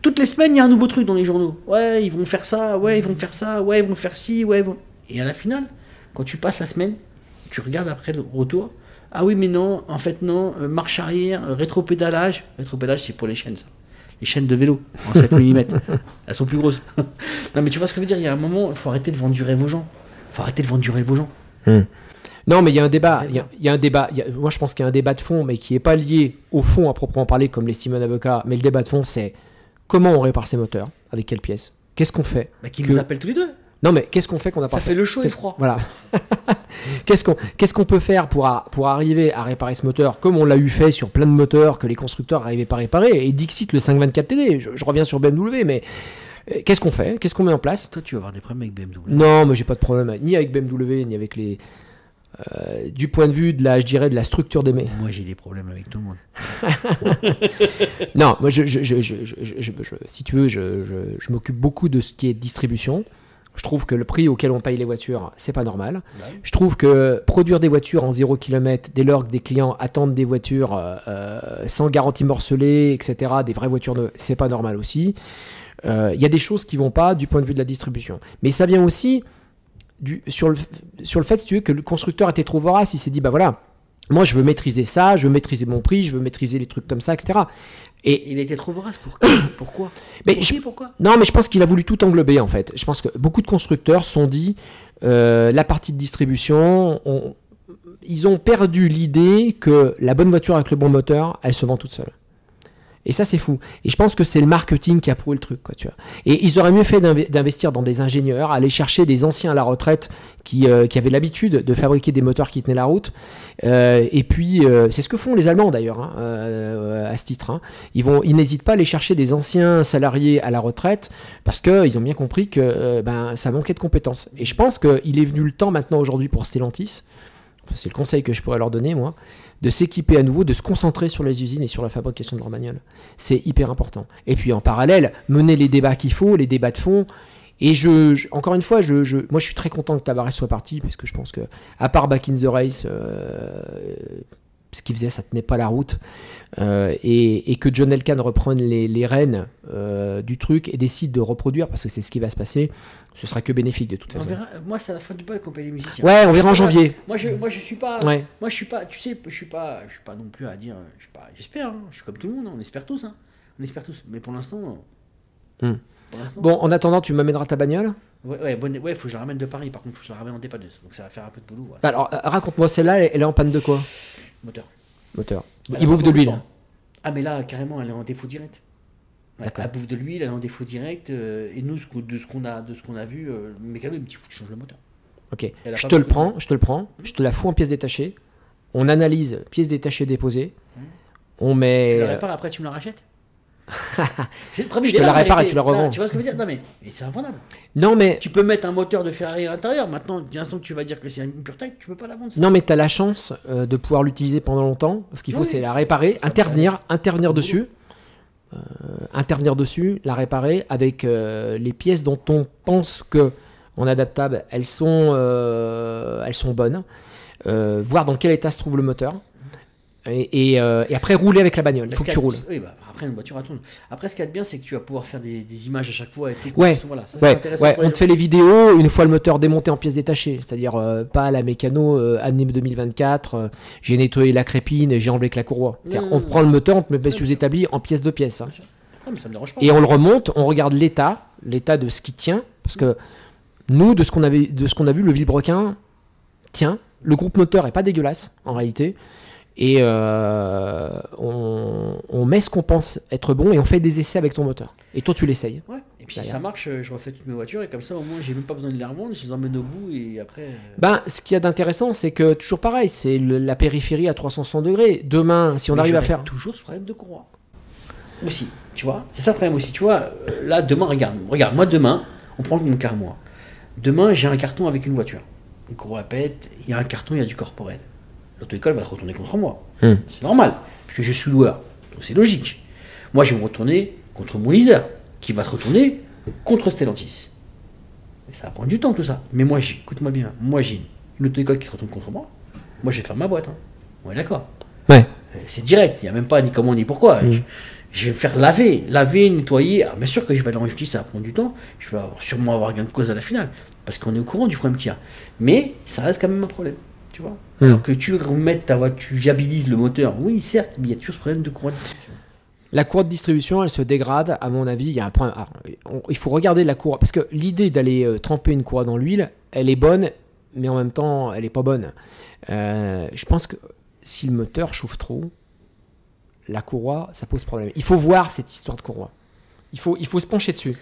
Speaker 1: toutes les semaines, il y a un nouveau truc dans les journaux. Ouais, ils vont faire ça, ouais, ils vont faire ça, ouais, ils vont faire ci, ouais. Et à la finale, quand tu passes la semaine, tu regardes après le retour. Ah oui, mais non, en fait, non. Marche arrière, rétropédalage. Rétropédalage, c'est pour les chaînes, ça. Les chaînes de vélo, en 7 mm. Elles sont plus grosses. Non, mais tu vois ce que je veux dire ? Il y a un moment, il faut arrêter de vendre du rêve aux gens.
Speaker 3: Non, mais il y a un débat. Il y a un débat. Moi, je pense qu'il y a un débat de fond, mais qui n'est pas lié au fond à proprement parler, comme l'estime un avocat. Mais le débat de fond, c'est comment on répare ces moteurs ? Avec quelle pièce ? Qu'est-ce qu'on fait ?
Speaker 1: Qu'ils nous appellent tous les deux.
Speaker 3: Non, mais qu'est-ce qu'on fait qu'on n'a pas
Speaker 1: fait ? Ça fait le chaud et froid.
Speaker 3: Voilà. Qu'est-ce qu'on peut faire pour arriver à réparer ce moteur, comme on l'a eu fait sur plein de moteurs que les constructeurs n'arrivaient pas à réparer, et Dixit le 524 TD, je reviens sur BMW, mais qu'est-ce qu'on fait ? Qu'est-ce qu'on met en place ?
Speaker 1: Toi, tu vas avoir des problèmes avec BMW.
Speaker 3: Non, mais j'ai pas de problème, ni avec BMW, ni avec les... du point de vue de la, je dirais, de la structure des...
Speaker 1: Moi, j'ai des problèmes avec tout le monde.
Speaker 3: Non, moi, si tu veux, je m'occupe beaucoup de ce qui est distribution. Je trouve que le prix auquel on paye les voitures, c'est pas normal. Ouais. Je trouve que produire des voitures en 0 km, dès lors que des clients attendent des voitures sans garantie morcelée, etc., des vraies voitures neuves, c'est pas normal aussi. Il y a des choses qui vont pas du point de vue de la distribution. Mais ça vient aussi sur le fait, si tu veux, que le constructeur était trop vorace. Il s'est dit, bah voilà, moi je veux maîtriser ça, je veux maîtriser mon prix, je veux maîtriser les trucs comme ça, etc.
Speaker 1: Et il a été trop vorace. Pourquoi ? Pourquoi ?
Speaker 3: Non, mais je pense qu'il a voulu tout englober, en fait. Je pense que beaucoup de constructeurs se sont dit, la partie de distribution, ils ont perdu l'idée que la bonne voiture avec le bon moteur, elle se vend toute seule. Et ça, c'est fou. Et je pense que c'est le marketing qui a prouvé le truc, quoi, tu vois. Et ils auraient mieux fait d'investir dans des ingénieurs, aller chercher des anciens à la retraite qui avaient l'habitude de fabriquer des moteurs qui tenaient la route. Et puis, c'est ce que font les Allemands, d'ailleurs, à ce titre. Hein. Ils n'hésitent pas à aller chercher des anciens salariés à la retraite parce qu'ils ont bien compris que ça manquait de compétences. Et je pense qu'il est venu le temps maintenant, aujourd'hui, pour Stellantis, c'est le conseil que je pourrais leur donner, moi, de s'équiper à nouveau, de se concentrer sur les usines et sur la fabrication de leurs bagnoles. C'est hyper important. Et puis en parallèle, mener les débats qu'il faut, les débats de fond. Et encore une fois, moi je suis très content que Tavares soit parti, parce que je pense que, à part Back in the Race, ce qu'il faisait, ça tenait pas la route. Et que John Elkann reprenne les rênes du truc et décide de reproduire, parce que c'est ce qui va se passer, ce sera que bénéfique de toute façon.
Speaker 1: Moi, c'est à la fin du bal qu'on paye les musiciens.
Speaker 3: Ouais, on verra en janvier.
Speaker 1: Moi, je suis pas.
Speaker 3: Ouais.
Speaker 1: Moi, je suis pas. Tu sais, je suis pas non plus à dire. J'espère. Hein, je suis comme tout le monde. Hein, on espère tous. Hein, on espère tous. Mais pour l'instant.
Speaker 3: Bon, en attendant, tu m'amèneras ta bagnole.
Speaker 1: Ouais, faut que je la ramène de Paris. Par contre, faut que je la ramène en dépanneuse. Donc ça va faire un peu de boulot. Ouais.
Speaker 3: Alors, raconte-moi, celle-là, elle est en panne de quoi ? Moteur. Il bouffe de l'huile.
Speaker 1: Ah, mais là, carrément, elle est en défaut direct. Ouais, elle bouffe de l'huile, elle est en défaut direct. Et nous, de ce qu'on a vu, le mécano, il me dit, faut que tu changes le moteur.
Speaker 3: Ok, je te le prends, je te la fous en pièces détachées. On analyse pièces détachées déposées. On met.
Speaker 1: Tu la répares, après tu me la rachètes ? C'est le premier
Speaker 3: Je te la répare et tu la revends.
Speaker 1: Tu vois ce que je veux dire? Non, mais c'est invendable.
Speaker 3: Non, mais,
Speaker 1: Tu peux mettre un moteur de Ferrari à l'intérieur. Maintenant, dès l'instant que tu vas dire que c'est une pure taille, tu peux pas la vendre. Ça.
Speaker 3: non, mais tu as la chance de pouvoir l'utiliser pendant longtemps. Ce qu'il faut,
Speaker 1: Oui.
Speaker 3: c'est la réparer, intervenir dessus. Intervenir dessus, la réparer avec les pièces dont on pense que en adaptable, elles sont bonnes. Voir dans quel état se trouve le moteur. Et après rouler avec la bagnole. Il faut que tu roules.
Speaker 1: Oui, bah, après une voiture à tourner. Après, ce qu'il y a de bien, c'est que tu vas pouvoir faire des images à chaque fois. Avec tes
Speaker 3: Ouais,
Speaker 1: courses, voilà. Ça, c'est
Speaker 3: ouais,
Speaker 1: intéressant
Speaker 3: ouais.
Speaker 1: pour
Speaker 3: On
Speaker 1: les
Speaker 3: te fait les vidéos une fois le moteur démonté en pièces détachées, c'est-à-dire pas la mécano année 2024. J'ai nettoyé la crépine et j'ai enlevé que la courroie. C'est-à-dire, on te prend le moteur, on te met sous-établi en pièces de pièces. Hein.
Speaker 1: Non, mais ça me dérange pas.
Speaker 3: Et on le remonte, on regarde l'état de ce qui tient, parce que nous, de ce qu'on a vu, le vilebrequin tient. Le groupe moteur est pas dégueulasse en réalité. Et on met ce qu'on pense être bon et on fait des essais avec ton moteur. Et toi, tu l'essayes.
Speaker 1: Ouais. Et puis si
Speaker 3: Derrière.
Speaker 1: ça marche, je refais toutes mes voitures et comme ça, au moins, j'ai même pas besoin de les revendre. Je les emmène au bout et après.
Speaker 3: Ben, ce qu'il y a d'intéressant, c'est que toujours pareil, c'est la périphérie à 360 degrés. Demain, si on
Speaker 1: Mais
Speaker 3: arrive à
Speaker 1: j'aurai
Speaker 3: faire.
Speaker 1: toujours ce problème de courroie. Aussi, tu vois. C'est ça le problème aussi. Tu vois, là, demain, regarde, moi, demain, on prend mon cas, moi. Demain, j'ai un carton avec une voiture. Une courroie pète, il y a un carton, il y a du corporel. L'auto-école va se retourner contre moi. C'est normal, puisque je suis loueur. Donc c'est logique. Moi, je vais me retourner contre mon leaser, qui va se retourner contre Stellantis. Et ça va prendre du temps, tout ça. Mais moi, écoute-moi bien, moi, j'ai une auto-école qui se retourne contre moi. Moi, je vais faire ma boîte. Hein. Ouais, d'accord.
Speaker 3: Ouais.
Speaker 1: C'est direct, il n'y a même pas ni comment ni pourquoi. Je vais me faire laver, nettoyer. Alors, bien sûr que je vais aller en justice, ça va prendre du temps. Je vais sûrement avoir gain de cause à la finale. Parce qu'on est au courant du problème qu'il y a. Mais ça reste quand même un problème. Tu vois. Alors que tu remettes ta voiture, tu viabilises le moteur. Oui, certes, mais il y a toujours ce problème de courroie de distribution.
Speaker 3: La courroie de distribution, elle se dégrade, à mon avis. Il y a un problème. Alors, il faut regarder la courroie. Parce que l'idée d'aller tremper une courroie dans l'huile, elle est bonne, mais en même temps, elle n'est pas bonne. Je pense que si le moteur chauffe trop, la courroie, ça pose problème. Il faut voir cette histoire de courroie. Il faut se pencher dessus.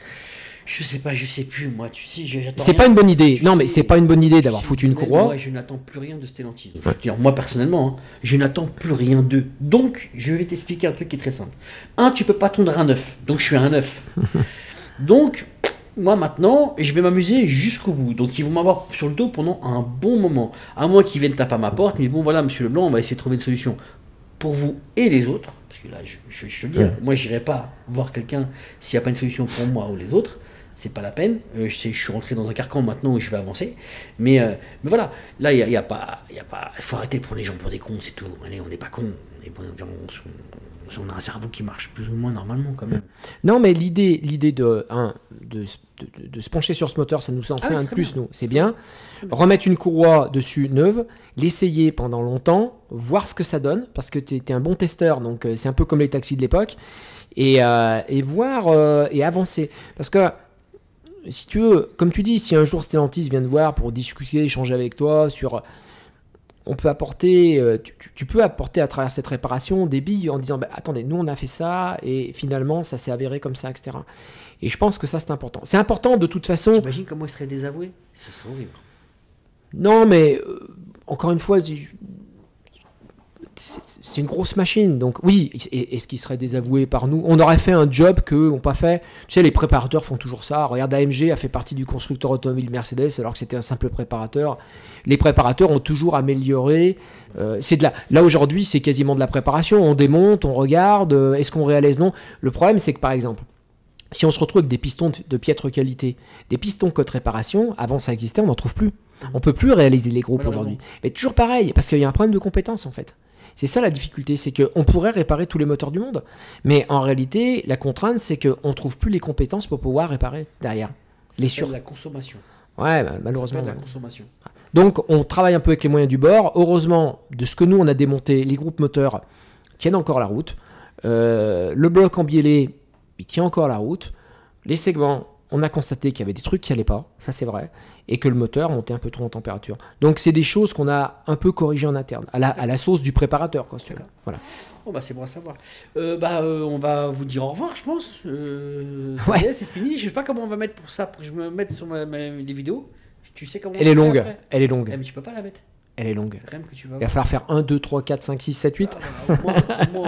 Speaker 1: Je sais pas, je sais plus, moi, tu sais, j'attends
Speaker 3: C'est
Speaker 1: rien.
Speaker 3: pas une bonne idée.
Speaker 1: Tu
Speaker 3: Non,
Speaker 1: sais,
Speaker 3: mais c'est pas une bonne idée d'avoir
Speaker 1: je
Speaker 3: foutu une
Speaker 1: sais,
Speaker 3: courroie.
Speaker 1: Moi, je n'attends plus rien de Stellantis. Je veux dire, moi, personnellement, hein, je n'attends plus rien d'eux. Donc, je vais t'expliquer un truc qui est très simple. Tu peux pas tondre un œuf. Donc, je suis un œuf. Donc, moi, maintenant, je vais m'amuser jusqu'au bout. Donc, ils vont m'avoir sur le dos pendant un bon moment. À moins qu'ils viennent taper à ma porte, mais bon, voilà, monsieur Leblanc, on va essayer de trouver une solution pour vous et les autres. Parce que là, je te le dis, moi, j'irai pas voir quelqu'un s'il n'y a pas une solution pour moi ou les autres. C'est pas la peine. Je suis rentré dans un carcan maintenant où je vais avancer. Mais voilà, là, il y a pas. Il faut arrêter de prendre les gens pour des cons, c'est tout. Allez, on n'est pas cons. On a un cerveau qui marche plus ou moins normalement quand même.
Speaker 3: Non, mais l'idée de se pencher sur ce moteur, ça nous en fait un de
Speaker 1: c'est
Speaker 3: plus,
Speaker 1: bien.
Speaker 3: nous. C'est bien. Remettre une courroie dessus neuve, l'essayer pendant longtemps, voir ce que ça donne, parce que tu es un bon testeur, donc c'est un peu comme les taxis de l'époque, et voir et avancer. Parce que, si tu veux, comme tu dis, si un jour Stellantis vient te voir pour discuter, échanger avec toi sur... On peut apporter, tu peux apporter à travers cette réparation des billes en disant attendez, nous on a fait ça et finalement ça s'est avéré comme ça, etc. Et je pense que ça c'est important. C'est important de toute façon.
Speaker 1: T'imagines comment il serait désavoué? Ça serait horrible.
Speaker 3: Non, mais encore une fois, c'est une grosse machine. Donc oui, est-ce qu'il serait désavoué par nous? On aurait fait un job qu'eux n'ont pas fait. Tu sais, les préparateurs font toujours ça. Regarde, AMG a fait partie du constructeur automobile Mercedes alors que c'était un simple préparateur. Les préparateurs ont toujours amélioré. Là aujourd'hui, c'est quasiment de la préparation. On démonte, on regarde. Est-ce qu'on réalise? Non. Le problème, c'est que par exemple, si on se retrouve avec des pistons de piètre qualité, des pistons côte réparation, avant ça existait, on n'en trouve plus. On peut plus réaliser les groupes aujourd'hui. Mais toujours pareil, parce qu'il y a un problème de compétence en fait. C'est ça la difficulté, c'est qu'on pourrait réparer tous les moteurs du monde. Mais en réalité, la contrainte, c'est qu'on ne trouve plus les compétences pour pouvoir réparer derrière.
Speaker 1: C'est la consommation.
Speaker 3: Ouais, malheureusement.
Speaker 1: La consommation.
Speaker 3: Donc, on travaille un peu avec les moyens du bord. Heureusement, de ce que nous, on a démonté, les groupes moteurs tiennent encore la route. Le bloc en biellé, il tient encore la route. Les segments, on a constaté qu'il y avait des trucs qui n'allaient pas, ça c'est vrai, et que le moteur montait un peu trop en température. Donc c'est des choses qu'on a un peu corrigées en interne, à la sauce du préparateur, quoi, si tu veux. Voilà.
Speaker 1: Bon c'est bon à savoir. On va vous dire au revoir, je pense.
Speaker 3: Ouais.
Speaker 1: C'est fini. Je sais pas comment on va mettre pour ça, pour que je me mette sur des vidéos. Tu sais comment
Speaker 3: Elle est longue, elle est longue.
Speaker 1: Mais tu peux pas la mettre.
Speaker 3: Elle est longue.
Speaker 1: REM que tu vas
Speaker 3: Il va falloir faire 1, 2, 3, 4, 5, 6, 7, 8.
Speaker 1: Au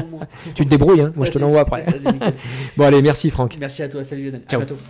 Speaker 1: moins.
Speaker 3: Tu te débrouilles, hein. Moi je te l'envoie après.
Speaker 1: Vas-y, nickel.
Speaker 3: Bon allez, merci Franck.
Speaker 1: Merci à toi, salut Lionel.
Speaker 3: Ciao.
Speaker 1: À bientôt.